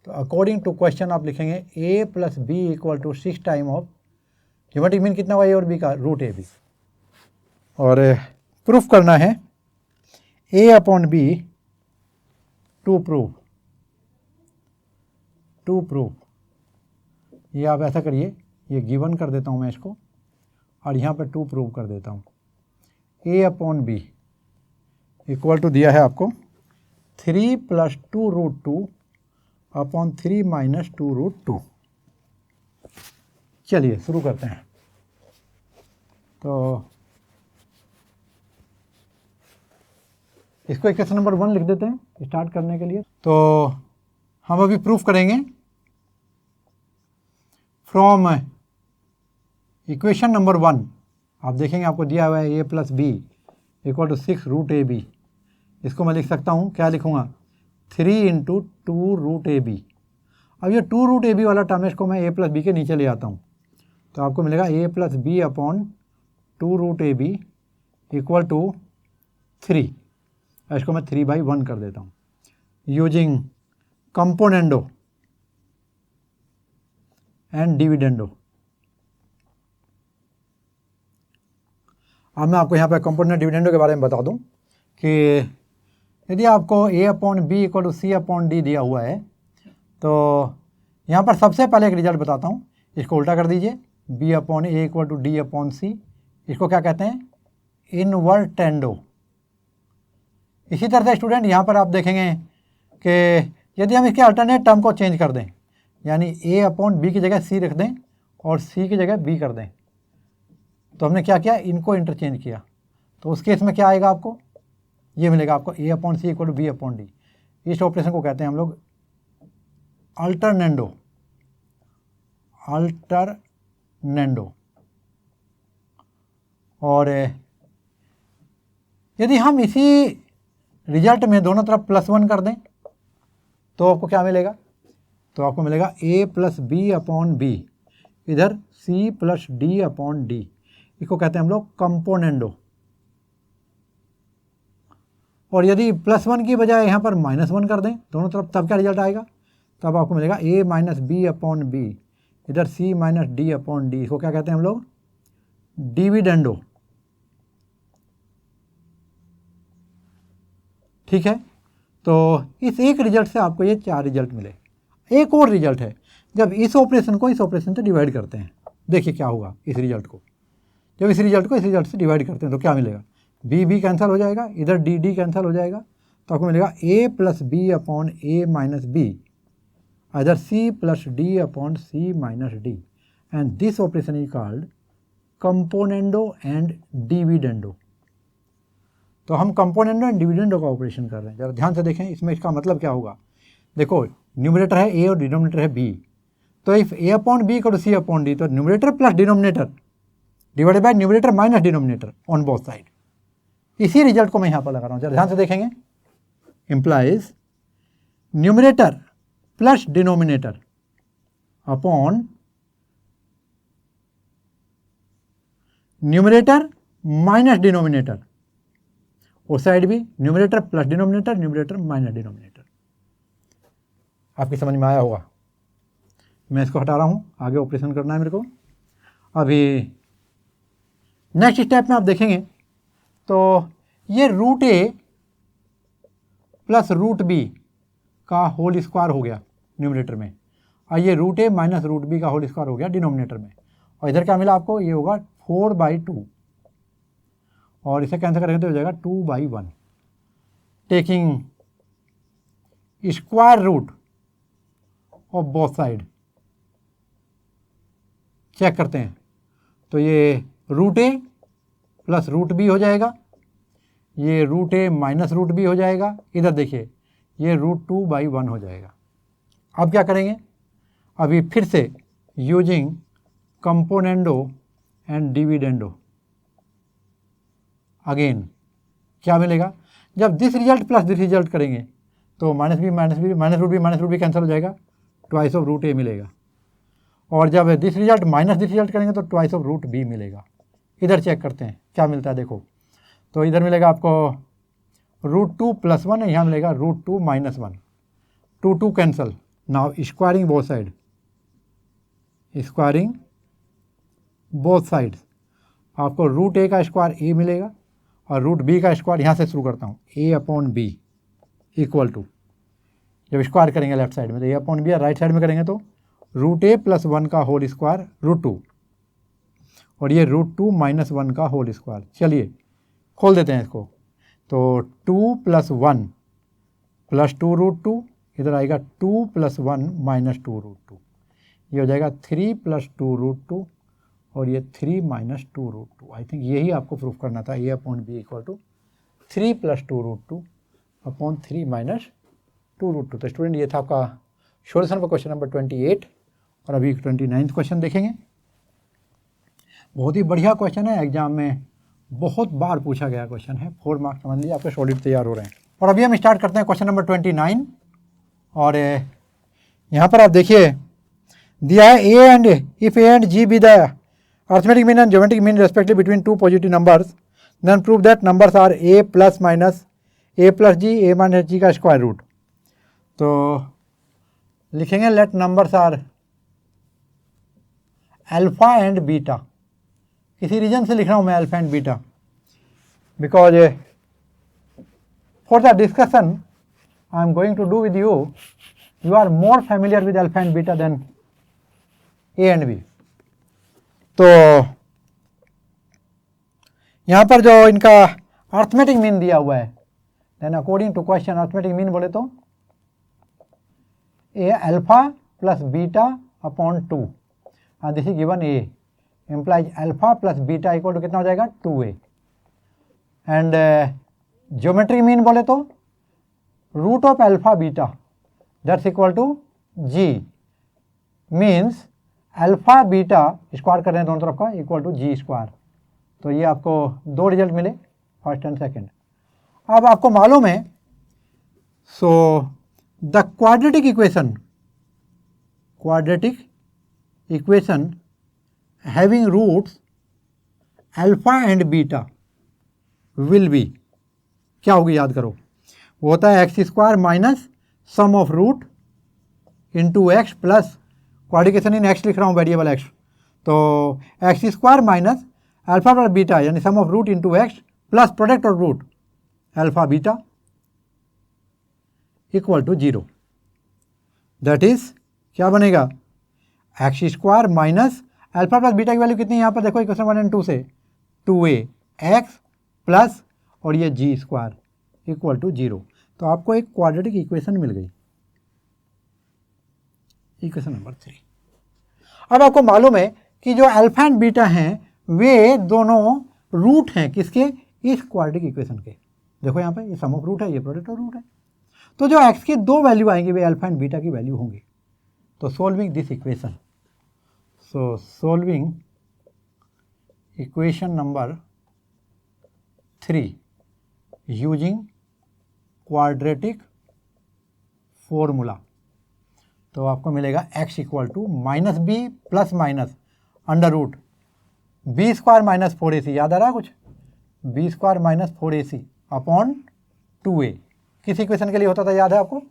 तो अकॉर्डिंग टू क्वेश्चन आप लिखेंगे a plus b equal to 6 time of geometric mean कितना हुआ a और b का, रूट ए बी। और प्रूफ करना है a upon b to proof. ये आप ऐसा करिए, ये गिवन कर देता हूँ मैं इसको, और यहाँ पर टू प्रूव कर देता हूँ। a upon b equal to दिया है आपको 3 plus 2 root 2 upon 3 minus 2 root 2। चलिए शुरू करते हैं। तो इसको इक्वेशन नंबर 1 लिख देते हैं स्टार्ट करने के लिए। तो हम अभी प्रूफ करेंगे फ्रॉम इक्वेशन नंबर 1। आप देखेंगे आपको दिया हुआ है a plus b equal to 6 root a b. इसको मैं लिख सकता हूँ, क्या लिखूँगा, 3 इंटू 2 रूट ए बी। अब ये 2 रूट ए बी वाला टर्म है, इसको मैं a प्लस बी के नीचे ले आता हूँ, तो आपको मिलेगा a plus b upon 2 root a b equal to 3। इसको मैं 3/1 कर देता हूँ यूजिंग कंपोनेंडो एंड डिविडेंडो। अब मैं आपको यहाँ पर कंपोनेंट डिविडेंडो के बारे में बता दूँ कि यदि आपको a upon b equal to c upon d दिया हुआ है, तो यहाँ पर सबसे पहले एक रिजल्ट बताता हूँ, इसको उल्टा कर दीजिए, b upon a equal to d upon c. इसको क्या कहते हैं, इनवर्टेंडो। इसी तरह से स्टूडेंट यहाँ पर आप देखेंगे कि यदि हम इसके अल्टरनेट टर्म को चेंज कर दें, यानी a अपॉन बी की जगह c रख दें और c की जगह b कर दें, तो हमने क्या किया, इनको इंटरचेंज किया, तो उस केस में क्या आएगा आपको, ये मिलेगा आपको a upon c equal to b upon d. इस ऑपरेशन को कहते हैं हम लोग अल्टरनेंडो और यदि हम इसी रिजल्ट में दोनों तरफ +1 कर दें तो आपको क्या मिलेगा, तो आपको मिलेगा a plus b upon b, इधर c plus d upon d. इसको कहते हैं हम लोग कंपोनेंडो। और यदि +1 की बजाय यहाँ पर -1 कर दें दोनों तरफ, तब क्या रिजल्ट आएगा, तब आपको मिलेगा a minus b upon b, इधर c minus d upon d. इसको क्या कहते हैं हम लोग, डिविडेंडो। ठीक है, तो इस एक रिजल्ट से आपको ये 4 रिजल्ट मिले। एक और रिजल्ट है, जब इस ऑपरेशन को इस ऑपरेशन से डिवाइड करते हैं, देखिए क्या होगा इस रिजल्ट को, जब इस रिजल्ट को इस रिजल्ट से डिवाइड करते हैं तो क्या मिलेगा, बी कैंसिल हो जाएगा, इधर डी कैंसिल हो जाएगा, तो आपको मिलेगा a plus b upon a minus b, इधर c plus d upon c minus d, and this operation is called componendo and dividendo. तो हम कंपोनेंडो एंड डिविडेंडो का ऑपरेशन कर रहे हैं, जरा ध्यान से देखें इसमें इसका मतलब क्या होगा। देखो न्यूमरेटर है a और डिनोमिनेटर है b, तो if a upon b equal to c upon d, तो numerator plus denominator divided by numerator minus denominator on both side. इसी रिजल्ट को मैं यहाँ पर लगा रहा हूँ, जरा ध्यान से देखेंगे, implies numerator plus denominator upon numerator minus denominator, उस साइड भी numerator plus denominator, numerator minus denominator. आपकी समझ में आया होगा। मैं इसको हटा रहा हूँ, आगे ऑपरेशन करना है मेरे को। अभी नेक्स्ट स्टेप में आप देखेंगे तो ये root a plus root b का होल स्क्वायर हो गया न्यूमरेटर में, और ये root a minus root b का होल स्क्वायर हो गया डिनोमिनेटर में, और इधर क्या मिला आपको, ये होगा 4/2, और इसे कैंसिल करेंगे तो हो जाएगा 2/1, taking square root of both side. Check करते हैं, तो ये root a plus root b हो जाएगा, ये root a minus root b हो जाएगा, इधर देखिए ये √2/1 हो जाएगा। अब क्या करेंगे, अभी फिर से using componendo and dividendo, again क्या मिलेगा, जब this result plus this result करेंगे तो माइनस रूट बी कैंसिल हो जाएगा, ट्वाइस ऑफ रूट a मिलेगा, और जब this result minus this result करेंगे तो ट्वाइस ऑफ रूट b मिलेगा। इधर चेक करते हैं क्या मिलता है, देखो तो इधर मिलेगा आपको √2 + 1, यहाँ मिलेगा √2 - 1, 2 cancel. Now squaring both side, squaring both sides, आपको रूट a का स्क्वायर a मिलेगा और रूट b का स्क्वायर, यहाँ से शुरू करता हूँ, a upon b equal to, जब स्क्वायर करेंगे लेफ्ट साइड में तो a upon b, right side में करेंगे तो रूट a + 1 का होल स्क्वायर √2, और ये √2 - 1 का होल स्क्वायर। चलिए खोल देते हैं इसको, तो 2 + 1 + 2 √2, इधर आएगा 2 + 1 - 2 √2, ये हो जाएगा 3 + 2 √2, और ये 3 - 2 √2। आई थिंक यही आपको प्रूफ करना था, a upon b equal to 3 + 2 √2 upon 3 - 2 √2। तो स्टूडेंट ये था आपका सॉल्यूशन फॉर क्वेश्चन नंबर 28, और अभी 29वां क्वेश्चन देखेंगे। बहुत ही बढ़िया क्वेश्चन है, एग्जाम में बहुत बार पूछा गया क्वेश्चन है, 4 मार्क्स समझ लीजिए आपके सॉलिड तैयार हो रहे हैं। और अभी हम स्टार्ट करते हैं क्वेश्चन नंबर 29, और यहाँ पर आप देखिए दिया है a and if a and g be the arithmetic mean and geometric mean respective between 2 positive numbers, then prove that numbers are a + -a + g, a - g का स्क्वायर रूट। तो लिखेंगे let numbers are alpha and beta, किसी रीजन से लिख रहा हूँ मैं alpha and beta, because for the discussion I am going to do with you, you are more familiar with alpha and beta then a and b. तो यहाँ पर जो इनका अर्थमेटिक मीन दिया हुआ है, then according to question arithmetic mean बोले तो a alpha + beta upon 2, this is given a implies alpha plus beta equal to कितना हो जाएगा 2a। एंड ज्योमेट्री मीन बोले तो root of alpha beta that's equal to g, means alpha beta square कर रहे हैं दोनों तरफ का इक्वल टू g स्क्वायर। तो ये आपको दो रिजल्ट मिले, फर्स्ट एंड सेकंड। अब आपको मालूम है, so the quadratic equation having roots alpha and beta will be, क्या होगी याद करो, वो होता है x square minus sum of root into x plus, quadratic in x लिख रहा हूँ, वेरिएबल एक्स, तो x square minus alpha plus beta यानी sum of root into x plus product of root alpha beta equal to 0। That is क्या बनेगा, x square minus alpha plus beta की वैल्यू कितनी है यहाँ पर देखो इक्वेशन 1 और 2 से, 2a एक्स प्लस और ये जी स्क्वायर इक्वल टू 0। तो आपको एक क्वाड्रेटिक इक्वेशन मिल गई, इक्वेशन नंबर 3। अब आपको मालूम है कि जो अल्फा एंड बीटा हैं वे दोनों रूट हैं किसके, इस क्वाड्रेटिक इक्वेशन के। देखो यहाँ पे ये सम ऑफ रूट है, ये प्रोडक्ट ऑफ रूट है। तो जो एक्स की दो वैल्यू आएंगी वे अल्फा एंड बीटा की वैल्यू होंगी। तो solving this equation, so solving equation number 3 using quadratic formula, तो आपको मिलेगा x equal to minus b plus minus under root B square minus 4ac, याद आ रहा है कुछ, B square minus 4ac upon 2a। किस इक्वेशन के लिए होता था याद है आपको,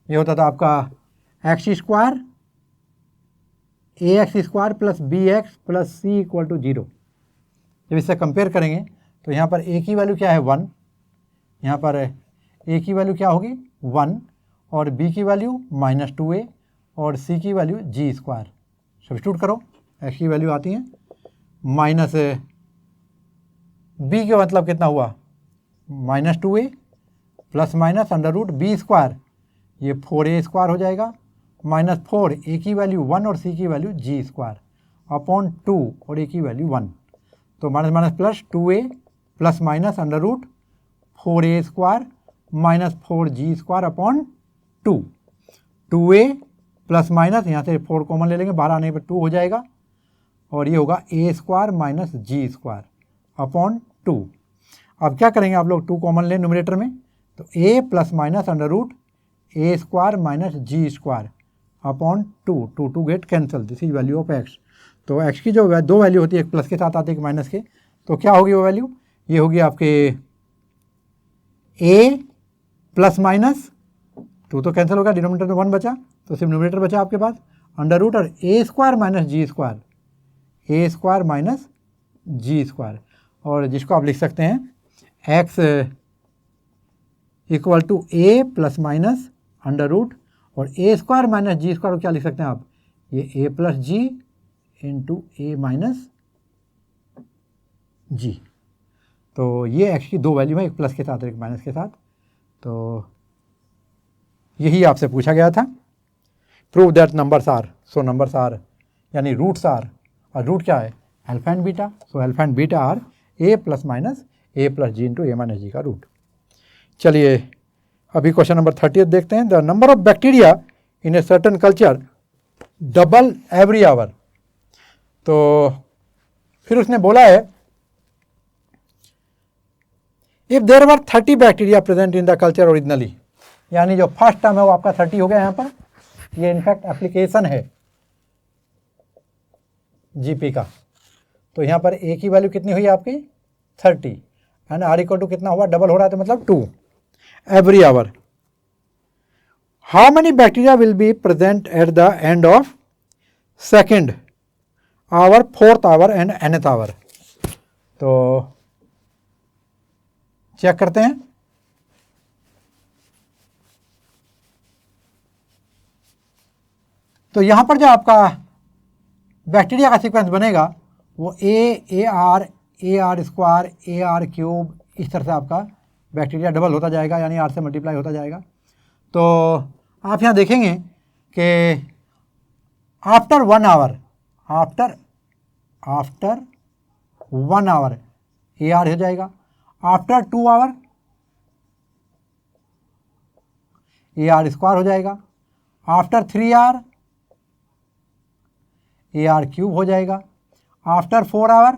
ये होता था आपका x square a x square plus b x plus c equal to 0। जब इससे कंपेयर करेंगे तो यहाँ पर ए की वैल्यू क्या है 1, यहाँ पर ए की वैल्यू क्या होगी 1 और बी की वैल्यू माइनस 2a और सी की वैल्यू जी स्क्वायर। सब्स्टिट्यूट करो, एक्स की वैल्यू आती है माइनस बी का मतलब कितना हुआ minus 2a plus minus under root B square, ये 4a स्क्वायर हो जाएगा माइनस 4 ए की वैल्यू 1 और सी की वैल्यू जी स्क्वायर अपॉन 2 और ए की वैल्यू 1। तो minus minus plus 2a plus minus under root 4a square minus 4g square upon 2। 2a plus minus यहाँ से 4 कॉमन ले लेंगे, बाहर आने पर 2 हो जाएगा और ये होगा a square minus g square upon 2। अब क्या करेंगे आप लोग, 2 कॉमन लें न्यूमरेटर में, तो a plus minus under root a square minus g square upon 2 two get cancel, this is value of x। तो x की जो दो वैल्यू होती है, एक प्लस के साथ आती है एक माइनस के, तो क्या होगी वो वैल्यू, ये होगी आपके a प्लस माइनस 2 तो कैंसिल होगा, डिनोमिनेटर में 1 बचा तो सिर्फ न्यूमरेटर बचा आपके पास अंडर रूट और a square minus g square, a square minus g square, और जिसको आप लिख सकते हैं x equal to a plus minus under root और a square minus g square को क्या लिख सकते हैं आप, ये a plus g into a minus g. तो ये x की दो वैल्यू है, एक प्लस के साथ और एक माइनस के साथ। तो यही आपसे पूछा गया था, prove that numbers are, so numbers are यानी रूट्स आर, और रूट क्या है alpha and beta, so alpha and beta are a plus minus a plus g into a minus g का रूट। चलिए अभी क्वेश्चन नंबर 30 देखते हैं। The number of bacteria in a certain culture double every hour. तो फिर उसने बोला है if there were 30 bacteria present in the culture originally, यानी जो फर्स्ट टर्म है वो आपका 30 हो गया यहाँ पर, ये इनफैक्ट एप्लीकेशन है जीपी का। तो यहाँ पर ए की वैल्यू कितनी हुई आपकी 30 एंड आर इक्वल टू कितना हुआ, डबल हो रहा है तो मतलब 2 every hour. How many bacteria will be present at the end of second hour, fourth hour and nth hour. तो चेक करते हैं। तो यहां पर जो आपका बैक्टीरिया का सीक्वेंस बनेगा वो A R square A are cube, इस तरह से आपका बैक्टीरिया डबल होता जाएगा, यानी आर से मल्टीप्लाई होता जाएगा। तो आप यहाँ देखेंगे कि after 1 hour, after after 1 hour AR हो जाएगा, आफ्टर 2 आवर AR स्क्वायर हो जाएगा, आफ्टर 3 आवर AR क्यूब हो जाएगा, आफ्टर 4 आवर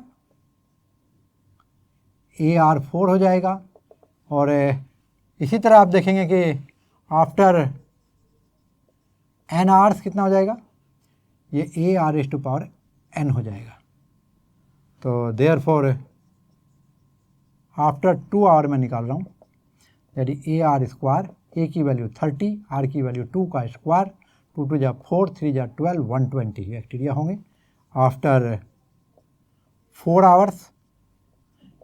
AR 4 हो जाएगा। और इसी तरह आप देखेंगे कि आफ्टर n आवर्स कितना हो जाएगा, ये AR⁴n हो जाएगा। तो देयरफॉर आफ्टर 2 आवर मैं निकाल रहा हूँ, यानी AR स्क्वायर, A की वैल्यू 30, R की वैल्यू 2 का स्क्वायर, 2 2 जा 4, 3 जा 12, 120 बैक्टीरिया होंगे। आफ्टर 4 आवर्स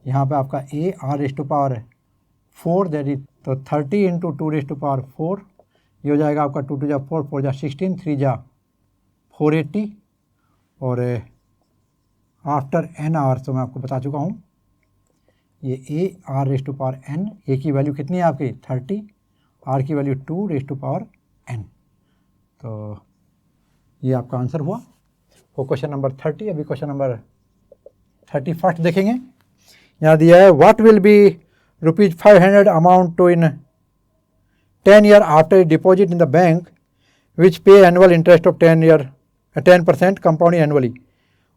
यहाँ पे आपका AR⁴4 दैट इज, तो 30 इंटू 2⁴ ये हो जाएगा आपका 2 2 जा 4, 4 जा 16, 3 जा 480। और आफ्टर n आवर्स तो मैं आपको बता चुका हूँ, ये AR⁴n, A की वैल्यू कितनी है आपकी 30, R की वैल्यू 2⁴n। तो ये आपका आंसर हुआ वो क्वेश्चन नंबर 30। अभी क्वेश्चन नंबर 31 देखेंगे। यहाँ दिया है what will be ₹500 amount to in 10 year after deposit in the bank which pay annual interest of 10% compounding annually.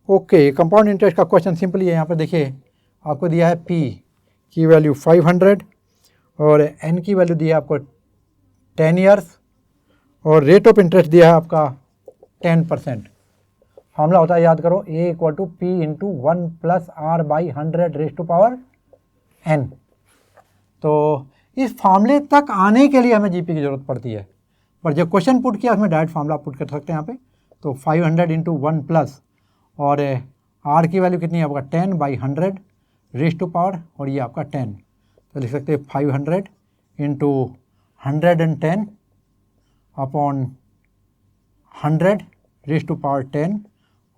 Okay, compound interest का क्वेश्चन सिंपली है। यहाँ पर देखिए आपको दिया है P की वैल्यू 500 और N की वैल्यू दी है आपको 10 ईयर्स और रेट ऑफ इंटरेस्ट दिया है आपका 10%। फॉर्मूला होता है, याद करो, A = P × 1 + R/100⁻⁴n। तो इस फार्मूले तक आने के लिए हमें GP की ज़रूरत पड़ती है, पर जब क्वेश्चन पुट किया उसमें डायरेक्ट फार्मूला पुट कर सकते हैं यहाँ पे। तो 500 × 1 + और R की वैल्यू कितनी है आपका 10/100 और ये आपका 10, तो लिख सकते हैं 500 × 110 अपॉन 100⁻10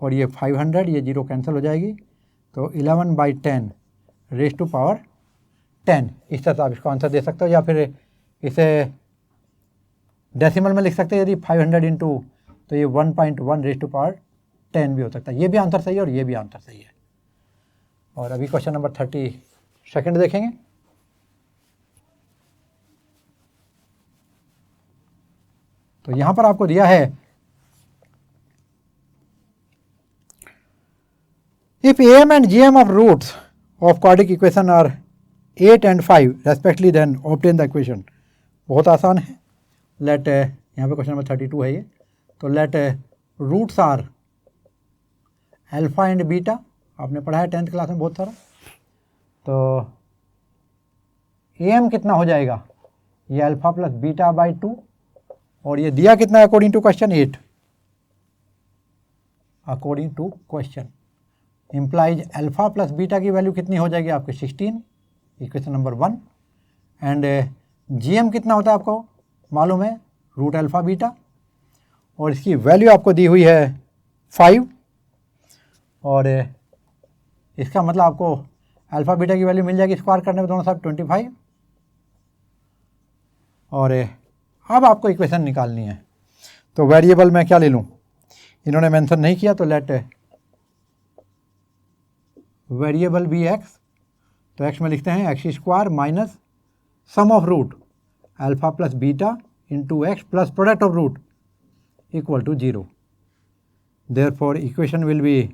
और ये 500, ये 0 कैंसिल हो जाएगी, तो 11/10⁻10। इस तरह से आप इसको आंसर दे सकते हो, या फिर इसे डेसिमल में लिख सकते हैं। यदि 500 इंटू तो ये 1.1⁻10 भी हो सकता है। ये भी आंसर सही है और ये भी आंसर सही है। और अभी क्वेश्चन नंबर 32 देखेंगे। तो यहाँ पर आपको दिया है if AM and GM of roots of quadratic equation are 8 and 5 respectively, then obtain the equation। बहुत आसान है। लेट यहाँ पे क्वेश्चन नंबर 32 है ये। तो let roots are alpha and beta, आपने पढ़ा है 10th क्लास में बहुत सारा। तो AM कितना हो जाएगा, ये अल्फा प्लस बीटा बाई 2 और ये दिया कितना है according to question 8, according to question implies alpha plus beta की वैल्यू कितनी हो जाएगी आपके 16, इक्वेशन नंबर 1। एंड GM कितना होता है आपको मालूम है, रूट अल्फा बीटा, और इसकी वैल्यू आपको दी हुई है 5। और इसका मतलब आपको अल्फा बीटा की वैल्यू मिल जाएगी स्क्वायर करने में दोनों साइड 25। और अब आपको इक्वेशन निकालनी है। तो वेरिएबल मैं क्या ले लूँ, इन्होंने मेंशन नहीं किया, तो लेट वेरिएबल भी x, तो x में लिखते हैं x² minus sum of root alpha plus beta into x plus product of root equal to 0। Therefore equation will be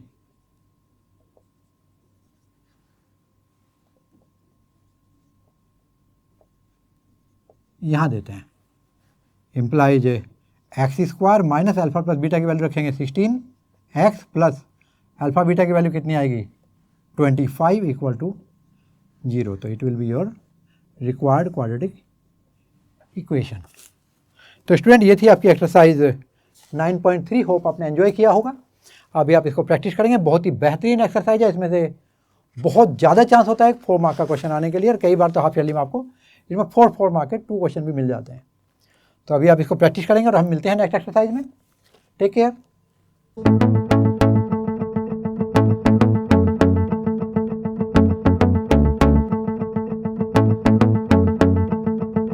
यहाँ देते हैं, implies x² minus alpha plus beta की वैल्यू रखेंगे 16, x प्लस अल्फा बीटा की वैल्यू कितनी आएगी 25 इक्वल टू 0। तो it will be your required quadratic equation. तो स्टूडेंट ये थी आपकी एक्सरसाइज 9.3। होप आपने एंजॉय किया होगा। अभी आप इसको प्रैक्टिस करेंगे। बहुत ही बेहतरीन एक्सरसाइज है, इसमें से बहुत ज़्यादा चांस होता है 4 मार्क का क्वेश्चन आने के लिए, और कई बार तो हाफ ईयरली में आपको इसमें 4 मार्क के 2 क्वेश्चन भी मिल जाते हैं। तो अभी आप इसको प्रैक्टिस करेंगे और हम मिलते हैं नेक्स्ट एक्सरसाइज में। Take care.